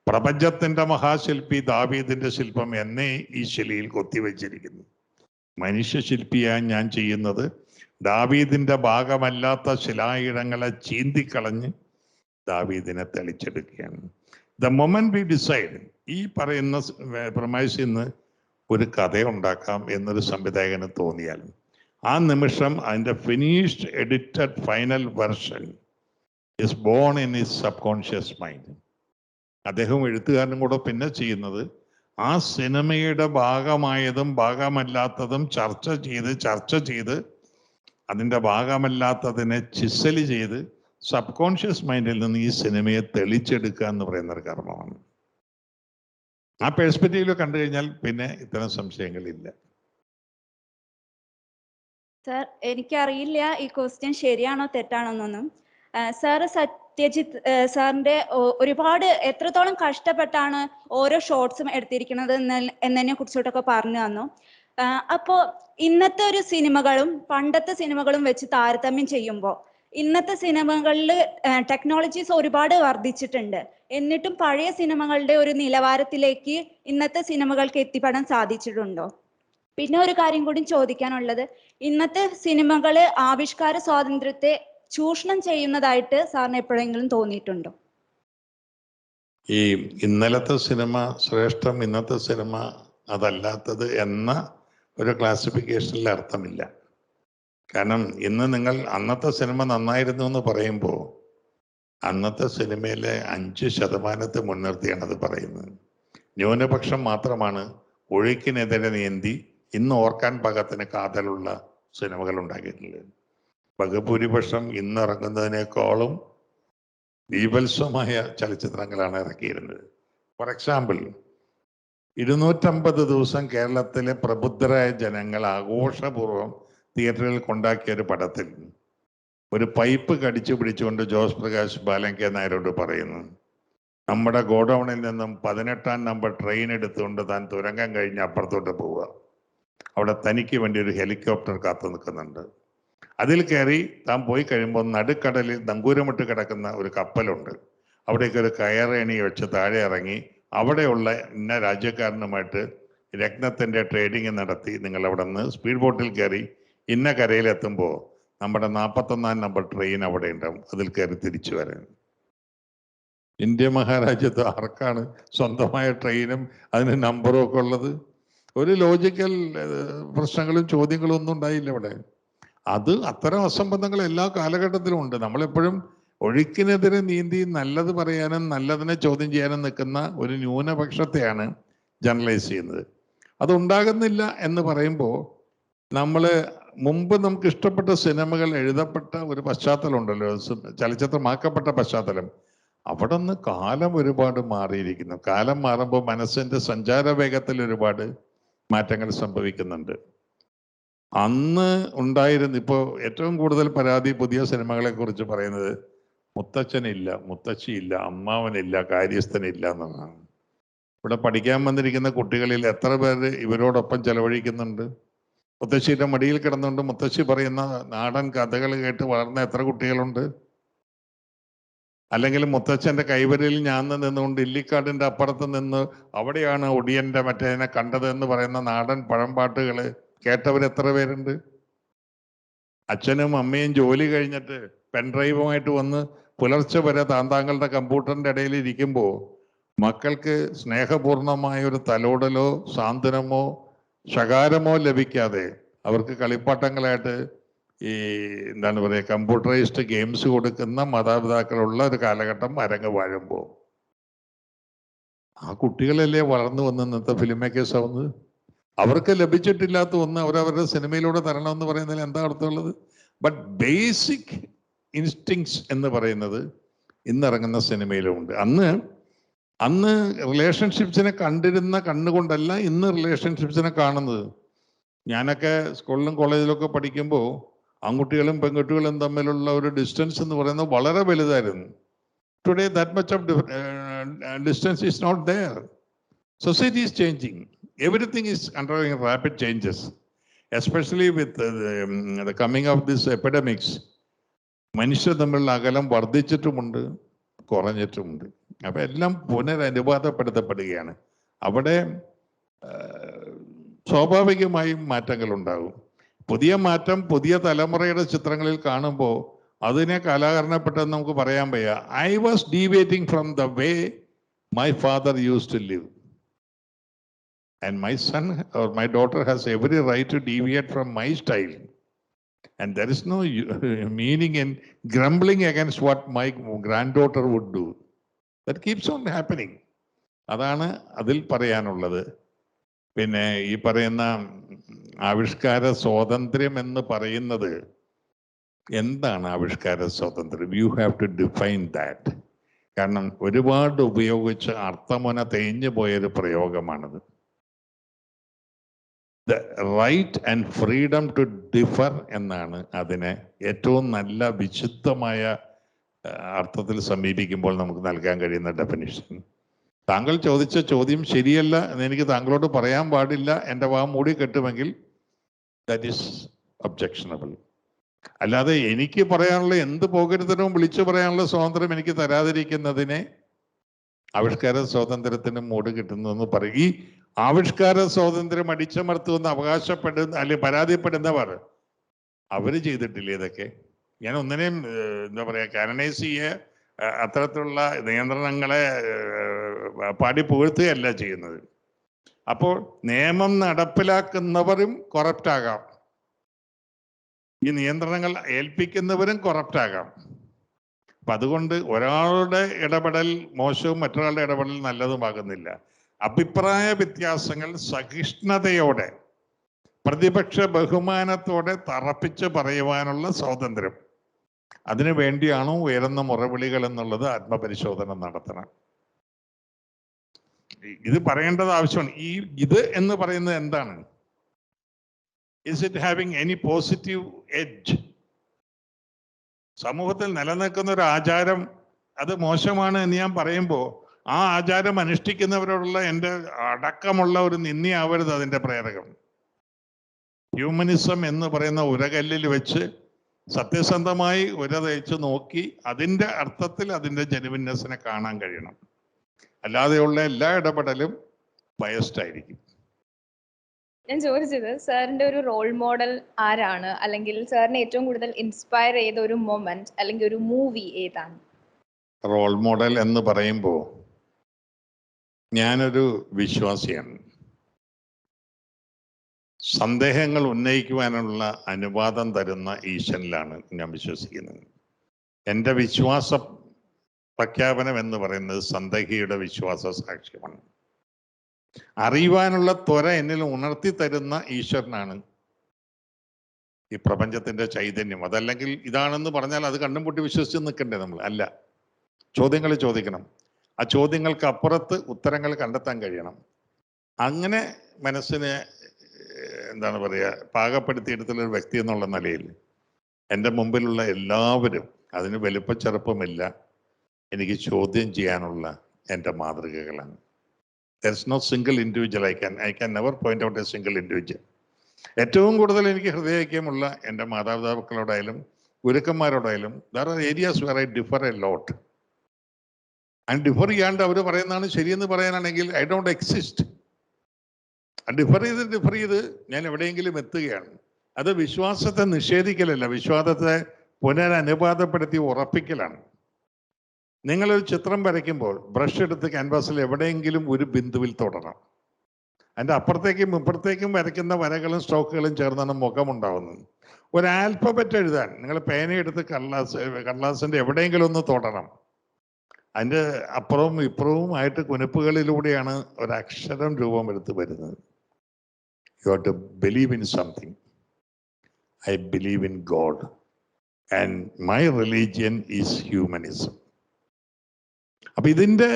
പ്രപഞ്ചത്തിൻ്റെ മഹാശില്പി ദാവീദിൻ്റെ ശില്പം എന്നെ ഈ ശിലയിൽ കൊത്തിവെച്ചിരിക്കുന്നു. മനുഷ്യശില്പിയായി ഞാൻ ചെയ്യുന്നത് ദാവീദിൻ്റെ ഭാഗമല്ലാത്ത ശിലായിടങ്ങളെ ചീന്തിക്കളഞ്ഞ് ദാവീദിനെ തെളിച്ചെടുക്കുകയാണ്. ദ മൊമെന്റ് വി ഡിസൈഡ്, ഈ പറയുന്ന പ്രമൈസിൽ നിന്ന് ഒരു കഥയുണ്ടാക്കാം എന്നൊരു സംവിധായകന് തോന്നിയാൽ ആ നിമിഷം അതിൻ്റെ finished edited final version is born in his sub conscious mind. അദ്ദേഹം എഴുത്തുകാരനും കൂടെ പിന്നെ ചെയ്യുന്നത് ആ സിനിമയുടെ ഭാഗമായതും ഭാഗമല്ലാത്തതും ചർച്ച ചെയ്ത് അതിൻ്റെ ഭാഗമല്ലാത്തതിനെ ചിസല് ചെയ്ത് സബ് കോൺഷ്യസ് മൈൻഡിൽ നിന്ന് ഈ സിനിമയെ തെളിച്ചെടുക്കുക എന്ന് പറയുന്ന ഒരു കർമ്മമാണ്. ആ പെർസ്പെക്റ്റീവിൽ കണ്ടു കഴിഞ്ഞാൽ പിന്നെ ഇത്തരം സംശയങ്ങളില്ല. സാർ, എനിക്കറിയില്ല ഈ ക്വസ്റ്റ്യൻ ശരിയാണോ തെറ്റാണോന്നൊന്നും. സാറ് സത്യജിത്ത് സാറിന്റെ ഒരുപാട് എത്രത്തോളം കഷ്ടപ്പെട്ടാണ് ഓരോ ഷോർട്സും എടുത്തിരിക്കുന്നത് എന്നതിനെ കുറിച്ചിട്ടൊക്കെ പറഞ്ഞു തന്നു. അപ്പോൾ ഇന്നത്തെ ഒരു സിനിമകളും പണ്ടത്തെ സിനിമകളും വെച്ച് താരതമ്യം ചെയ്യുമ്പോൾ ഇന്നത്തെ സിനിമകളിൽ ടെക്നോളജീസ് ഒരുപാട് വർദ്ധിച്ചിട്ടുണ്ട്. എന്നിട്ടും പഴയ സിനിമകളുടെ ഒരു നിലവാരത്തിലേക്ക് ഇന്നത്തെ സിനിമകൾക്ക് എത്തിപ്പെടാൻ സാധിച്ചിട്ടുണ്ടോ? പിന്നെ ഒരു കാര്യം കൂടി ചോദിക്കാനുള്ളത്, ഇന്നത്തെ സിനിമകൾ ആവിഷ്കാര സ്വാതന്ത്ര്യത്തെ ചൂഷണം ചെയ്യുന്നതായിട്ട് സാറിന് എപ്പോഴെങ്കിലും തോന്നിയിട്ടുണ്ടോ? ഈ ഇന്നലത്തെ സിനിമ ശ്രേഷ്ഠം, ഇന്നത്തെ സിനിമ അതല്ലാത്തത് എന്ന ഒരു ക്ലാസിഫിക്കേഷനിൽ അർത്ഥമില്ല. കാരണം ഇന്ന് നിങ്ങൾ അന്നത്തെ സിനിമ നന്നായിരുന്നു എന്ന് പറയുമ്പോൾ അന്നത്തെ സിനിമയിലെ 5% മുൻനിർത്തിയാണ് അത് പറയുന്നത്. ന്യൂനപക്ഷം മാത്രമാണ് ഒഴുക്കിനെതിരെ നീന്തി ഇന്ന് ഓർക്കാൻ പാകത്തിന് കാതലുള്ള സിനിമകൾ ഉണ്ടാക്കിയിട്ടുള്ളത്. ബഹുഭൂരിപക്ഷം ഇന്ന് ഇറങ്ങുന്നതിനേക്കാളും ബീഭത്സമായ ചലച്ചിത്രങ്ങളാണ് ഇറക്കിയിരുന്നത്. ഫോർ എക്സാമ്പിൾ, 250 ദിവസം കേരളത്തിലെ പ്രബുദ്ധരായ ജനങ്ങൾ ആഘോഷപൂർവ്വം തിയേറ്ററിൽ കൊണ്ടാക്കിയ ഒരു പടത്തിൽ ഒരു പൈപ്പ് കടിച്ചു പിടിച്ചുകൊണ്ട് ജോസ് പ്രകാശ് ബാലൻ നായരോട് പറയുന്നു, നമ്മുടെ ഗോഡൌണിൽ നിന്നും 18-ാം നമ്പർ ട്രെയിൻ എടുത്തുകൊണ്ട് താൻ തുരങ്കം കഴിഞ്ഞ് അപ്പുറത്തോട്ട് പോവുക. അവിടെ തനിക്ക് വേണ്ടി ഒരു ഹെലികോപ്റ്റർ കാത്തു നിൽക്കുന്നുണ്ട്. അതിൽ കയറി താൻ പോയി കഴിയുമ്പോൾ നടുക്കടലിൽ നങ്കൂരമിട്ട് കിടക്കുന്ന ഒരു കപ്പലുണ്ട്. അവിടേക്ക് ഒരു കയറേണി വെച്ച് താഴെ ഇറങ്ങി അവിടെയുള്ള ഇന്ന രാജ്യക്കാരനുമായിട്ട് രത്നത്തിൻ്റെ ട്രേഡിങ് നടത്തി നിങ്ങൾ അവിടെ നിന്ന് സ്പീഡ് ബോട്ടിൽ കയറി ഇന്ന കരയിലെത്തുമ്പോൾ നമ്മുടെ 41-ാം നമ്പർ ട്രെയിൻ അവിടെ ഉണ്ടാവും, അതിൽ കയറി തിരിച്ചു വരാൻ. ഇന്ത്യ മഹാരാജ്യത്ത് ആർക്കാണ് സ്വന്തമായ ട്രെയിനും അതിന് നമ്പറും ഒക്കെ ഉള്ളത്? ഒരു ലോജിക്കൽ പ്രശ്നങ്ങളും ചോദ്യങ്ങളും ഒന്നും ഉണ്ടായില്ല ഇവിടെ. അത് അത്തരം അസംബന്ധങ്ങൾ എല്ലാ കാലഘട്ടത്തിലും ഉണ്ട്. നമ്മളെപ്പോഴും ഒഴുക്കിനെതിരെ നീന്തി നല്ലത് പറയാനും നല്ലതിനെ ചോദ്യം ചെയ്യാനും നിൽക്കുന്ന ഒരു ന്യൂനപക്ഷത്തെയാണ് ജനറലൈസ് ചെയ്യുന്നത്. അതുണ്ടാകുന്നില്ല എന്ന് പറയുമ്പോൾ നമ്മൾ മുമ്പ് നമുക്ക് ഇഷ്ടപ്പെട്ട സിനിമകൾ എഴുതപ്പെട്ട ഒരു പശ്ചാത്തലം ഉണ്ടല്ലോ, ചലച്ചിത്രമാക്കപ്പെട്ട പശ്ചാത്തലം. അവിടെ നിന്ന് കാലം ഒരുപാട് മാറിയിരിക്കുന്നു. കാലം മാറുമ്പോൾ മനസ്സിന്റെ സഞ്ചാര വേഗത്തിൽ ഒരുപാട് മാറ്റങ്ങൾ സംഭവിക്കുന്നുണ്ട്. അന്ന് ഉണ്ടായിരുന്നു, ഇപ്പോൾ ഏറ്റവും കൂടുതൽ പരാതി പുതിയ സിനിമകളെ കുറിച്ച് പറയുന്നത് മുത്തച്ഛനില്ല, മുത്തശ്ശിയില്ല, അമ്മാവനില്ല, കാര്യസ്ഥനില്ല എന്നതാണ്. ഇവിടെ പഠിക്കാൻ വന്നിരിക്കുന്ന കുട്ടികളിൽ എത്ര പേര് ഇവരോടൊപ്പം ചെലവഴിക്കുന്നുണ്ട്? മുത്തശ്ശിയുടെ മടിയിൽ കിടന്നുകൊണ്ട് മുത്തശ്ശി പറയുന്ന നാടൻ കഥകൾ കേട്ട് വളർന്ന എത്ര കുട്ടികളുണ്ട്? അല്ലെങ്കിൽ മുത്തച്ഛൻ്റെ കൈവരിയിൽ ഞാൻ നിന്നുകൊണ്ട് ഇല്ലിക്കാടിൻ്റെ അപ്പുറത്ത് നിന്ന് അവിടെയാണ് ഒടിയൻ്റെ മറ്റേതിനെ കണ്ടത് എന്ന് പറയുന്ന നാടൻ പഴംപാട്ടുകൾ കേട്ടവരെത്ര പേരുണ്ട്? അച്ഛനും അമ്മയും ജോലി കഴിഞ്ഞിട്ട് പെൻഡ്രൈവുമായിട്ട് വന്ന് പുലർച്ചെ വരെ താങ്കളുടെ കമ്പ്യൂട്ടറിൻ്റെ ഇടയിൽ ഇരിക്കുമ്പോൾ മക്കൾക്ക് സ്നേഹപൂർണമായ ഒരു തലോടലോ സാന്ത്വനമോ ശകാരമോ ലഭിക്കാതെ അവർക്ക് കളിപ്പാട്ടങ്ങളായിട്ട് ഈ എന്താണ് പറയുക, കമ്പ്യൂട്ടറൈസ്ഡ് ഗെയിംസ് കൊടുക്കുന്ന മാതാപിതാക്കളുള്ള ഒരു കാലഘട്ടം അരങ്ങ് വാഴുമ്പോൾ ആ കുട്ടികളല്ലേ വളർന്നു വന്ന് ഇന്നത്തെ ഫിലിം മേക്കേഴ്സ് ആവുന്നത്? അവർക്ക് ലഭിച്ചിട്ടില്ലാത്ത ഒന്ന് അവരവരുടെ സിനിമയിലൂടെ തരണമെന്ന് പറയുന്നതിൽ എന്താ അർത്ഥമുള്ളത്? ബട്ട് ബേസിക് ഇൻസ്റ്റിങ്സ് എന്ന് പറയുന്നത് ഇന്നിറങ്ങുന്ന സിനിമയിലുമുണ്ട്. അന്ന് റിലേഷൻഷിപ്സിനെ കണ്ടിരുന്ന കണ്ണുകൊണ്ടല്ല ഇന്ന് റിലേഷൻഷിപ്സിനെ കാണുന്നത്. ഞാനൊക്കെ സ്കൂളിലും കോളേജിലൊക്കെ പഠിക്കുമ്പോൾ ആൺകുട്ടികളും പെൺകുട്ടികളും തമ്മിലുള്ള ഒരു ഡിസ്റ്റൻസ് എന്ന് പറയുന്നത് വളരെ വലുതായിരുന്നു. Today that much of distance is not there. Society is changing. Everything is undergoing rapid changes, especially with the coming of these epidemics. മനുഷ്യർ തമ്മിലുള്ള അകലം വർദ്ധിച്ചിട്ടുമുണ്ട്, കുറഞ്ഞിട്ടുമുണ്ട്. അപ്പം എല്ലാം പുനരനുവാദപ്പെടുത്തപ്പെടുകയാണ്. അവിടെ സ്വാഭാവികമായും മാറ്റങ്ങൾ ഉണ്ടാകും. പുതിയ മാറ്റം പുതിയ തലമുറയുടെ ചിത്രങ്ങളിൽ കാണുമ്പോൾ അതിനെ കലാകാരനപ്പെട്ടെന്ന് നമുക്ക് പറയാൻ വയ്യ. I was deviating from the way my father use to live. And my son or my daughter has every right to deviate from my style. And there is no meaning in grumbling against what my granddaughter would do. That keeps on happening. അതാണ് അതിൽ പറയാനുള്ളത്. പിന്നെ ഈ പറയുന്ന ആവിഷ്കാര സ്വാതന്ത്ര്യം എന്ന് പറയുന്നത് എന്താണ്? ആവിഷ്കാര സ്വാതന്ത്ര്യം, you have to define that. കാരണം ഒരുപാട് ഉപയോഗിച്ച് അർത്ഥമുന തേഞ്ഞു പോയൊരു പ്രയോഗമാണത്. The right and freedom to differ എന്നാണ് അതിനെ ഏറ്റവും നല്ല വിശുദ്ധമായ അർത്ഥത്തിൽ സമീപിക്കുമ്പോൾ നമുക്ക് നൽകാൻ കഴിയുന്ന ഡെഫിനിഷൻ. താങ്കൾ ചോദിച്ച ചോദ്യം ശരിയല്ല എന്ന് എനിക്ക് താങ്കളോട് പറയാൻ പാടില്ല, എൻ്റെ വാ മൂടി കെട്ടുമെങ്കിൽ ദാറ്റ് ഈസ് ഒബ്ജക്ഷണബിൾ. അല്ലാതെ എനിക്ക് പറയാനുള്ള എന്ത് പോകരുത്തരവും വിളിച്ചു പറയാനുള്ള സ്വാതന്ത്ര്യം എനിക്ക് തരാതിരിക്കുന്നതിനെ ആവിഷ്കാര സ്വാതന്ത്ര്യത്തിന് മൂട് കിട്ടുന്നതെന്ന് പറയും. ഈ ആവിഷ്കാര സ്വാതന്ത്ര്യം അടിച്ചമർത്തുമെന്ന് അവകാശപ്പെടുന്ന അല്ലെങ്കിൽ പരാതിപ്പെടുന്നവർ അവർ ചെയ്തിട്ടില്ല ഇതൊക്കെ. ഞാൻ ഒന്നിനെയും എന്താ പറയുക കാനനൈസ് ചെയ്യുക, അത്തരത്തിലുള്ള നിയന്ത്രണങ്ങളെ പാടി പുകഴ്ത്തുകയല്ല ചെയ്യുന്നത്. അപ്പോൾ നിയമം നടപ്പിലാക്കുന്നവരും കൊറപ്റ്റാകാം, ഈ നിയന്ത്രണങ്ങൾ ഏൽപ്പിക്കുന്നവരും കൊറപ്റ്റാകാം. അപ്പം അതുകൊണ്ട് ഒരാളുടെ ഇടപെടൽ മോശവും മറ്റൊരാളുടെ ഇടപെടൽ നല്ലതുമാകുന്നില്ല. അഭിപ്രായ വ്യത്യാസങ്ങൾ സഹിഷ്ണുതയോടെ പ്രതിപക്ഷ ബഹുമാനത്തോടെ തറപ്പിച്ച് പറയുവാനുള്ള സ്വാതന്ത്ര്യം, അതിനു വേണ്ടിയാണോ ഉയർന്ന മുറവിളികൾ എന്നുള്ളത് ആത്മപരിശോധന നടത്തണം. ഇത് പറയേണ്ടത് ആവശ്യമാണ്. ഇത് എന്ന് പറയുന്നത് എന്താണ്? Is it having any positive edge? സമൂഹത്തിൽ നിലനിൽക്കുന്ന ഒരു ആചാരം അത് മോശമാണ് എന്ന് ഞാൻ പറയുമ്പോൾ ആ ആചാരം അനുഷ്ഠിക്കുന്നവരോടുള്ള എൻ്റെ അടക്കമുള്ള ഒരു നിന്ദിയാവരുത് അതിൻ്റെ പ്രേരകം. ഹ്യൂമനിസം എന്ന് പറയുന്ന ഉരകല്ലിൽ വെച്ച് സത്യസന്ധമായി ഉര തേച്ച് നോക്കി അതിൻ്റെ അർത്ഥത്തിൽ അതിൻ്റെ ജെനുവിനെസ്സിനെ കാണാൻ കഴിയണം. അല്ലാതെയുള്ള എല്ലാ ഇടപെടലും ബയസ്ഡ് ആയിരിക്കും. ഞാൻ ചോദിച്ചത് സാറിന്റെ ഒരു റോൾ മോഡൽ ആരാണ്, അല്ലെങ്കിൽ സാറിനെ ഏറ്റവും കൂടുതൽ ഇൻസ്പയർ ചെയ്ത ഒരു മൊമെന്റ് അല്ലെങ്കിൽ ഒരു മൂവി ഏതാണ്? റോൾ മോഡൽ എന്ന് പറയുമ്പോൾ ഞാനൊരു വിശ്വാസിയാണ്. സന്ദേഹങ്ങൾ ഉന്നയിക്കുവാനുള്ള അനുവാദം തരുന്ന ഈശ്വരനിലാണ് ഞാൻ വിശ്വസിക്കുന്നത്. എൻ്റെ വിശ്വാസ പ്രഖ്യാപനം എന്ന് പറയുന്നത് സന്ദേഹിയുടെ വിശ്വാസ സാക്ഷ്യമാണ്. അറിയുവാനുള്ള ത്വര എന്നിൽ ഉണർത്തി തരുന്ന ഈശ്വരനാണ് ഈ പ്രപഞ്ചത്തിന്റെ ചൈതന്യം. അതല്ലെങ്കിൽ ഇതാണെന്ന് പറഞ്ഞാൽ അത് കണ്ണും പൊട്ടി വിശ്വസിച്ച് നിൽക്കണ്ടേ നമ്മൾ? അല്ല, ചോദ്യങ്ങൾ ചോദിക്കണം. ആ ചോദ്യങ്ങൾക്ക് അപ്പുറത്ത് ഉത്തരങ്ങൾ കണ്ടെത്താൻ കഴിയണം. അങ്ങനെ മനസ്സിനെ എന്താണ് പറയുക, പാകപ്പെടുത്തിയെടുത്തുള്ള ഒരു വ്യക്തി എന്നുള്ള നിലയിൽ എൻ്റെ മുമ്പിലുള്ള എല്ലാവരും, അതിന് വലിപ്പച്ചെറുപ്പമില്ല, എനിക്ക് ചോദ്യം ചെയ്യാനുള്ള എൻ്റെ മാതൃകകളാണ്. There is no single individual. I can never point out a single individual. ഏറ്റവും കൂടുതൽ എനിക്ക് ഹൃദയൈക്യമുള്ള എൻ്റെ മാതാപിതാക്കളോടായാലും ഗുരുക്കന്മാരോടായാലും there are areas where I differ a lot. And differ ചെയ്യാണ്ട് അവർ പറയുന്നതാണ് ശരിയെന്ന് പറയാനാണെങ്കിൽ ഐ ഡോണ്ട് എക്സിസ്റ്റ്. ഡിഫർ ചെയ്ത് ഞാൻ എവിടെയെങ്കിലും എത്തുകയാണ്. അത് വിശ്വാസത്തെ നിഷേധിക്കലല്ല, വിശ്വാസത്തെ പുനരനുപാതപ്പെടുത്തി ഉറപ്പിക്കലാണ്. നിങ്ങളൊരു ചിത്രം വരയ്ക്കുമ്പോൾ ബ്രഷ് എടുത്ത് ക്യാൻവാസിൽ എവിടെയെങ്കിലും ഒരു ബിന്ദുവിൽ തൊടണം. അതിൻ്റെ അപ്പുറത്തേക്കും ഇപ്പുറത്തേക്കും വരയ്ക്കുന്ന വരകളും സ്ട്രോക്കുകളും ചേർന്നാണ് മുഖമുണ്ടാവുന്നത്. ഒരു ആൽഫബറ്റ് എഴുതാൻ നിങ്ങൾ പേനയെടുത്ത് കടലാസിൻ്റെ എവിടെയെങ്കിലും ഒന്ന് തൊടണം. അതിൻ്റെ അപ്പുറവും ഇപ്പുറവും ആയിട്ട് കുനിപ്പുകളിലൂടെയാണ് ഒരക്ഷരം രൂപം എടുത്ത് വരുന്നത്. You have to believe in something. I believe in God and my religion is humanism. അപ്പൊ ഇതിൻ്റെ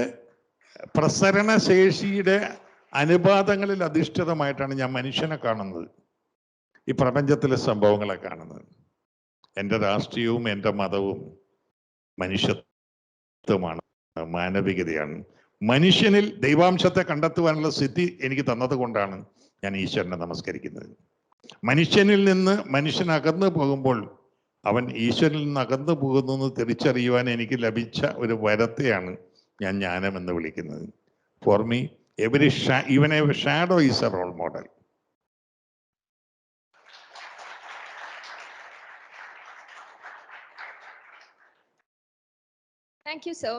പ്രസരണശേഷിയുടെ അനുപാതങ്ങളിൽ അധിഷ്ഠിതമായിട്ടാണ് ഞാൻ മനുഷ്യനെ കാണുന്നത്, ഈ പ്രപഞ്ചത്തിലെ സംഭവങ്ങളെ കാണുന്നത്. എൻ്റെ രാഷ്ട്രീയവും എൻ്റെ മതവും മനുഷ്യത്വമാണ്, മാനവികതയാണ്. മനുഷ്യനിൽ ദൈവാംശത്തെ കണ്ടെത്തുവാനുള്ള സിദ്ധി എനിക്ക് തന്നത് കൊണ്ടാണ് ഞാൻ ഈശ്വരനെ നമസ്കരിക്കുന്നത്. മനുഷ്യനിൽ നിന്ന് മനുഷ്യൻ അകന്നു പോകുമ്പോൾ അവൻ ഈശ്വരനിൽ നിന്ന് അകന്നു പോകുന്നു എന്ന് തിരിച്ചറിയുവാൻ എനിക്ക് ലഭിച്ച ഒരു വരത്തെയാണ് ഞാൻ ജ്ഞാനം എന്ന് വിളിക്കുന്നത്. For me even a shadow is a role model. Thank you, sir.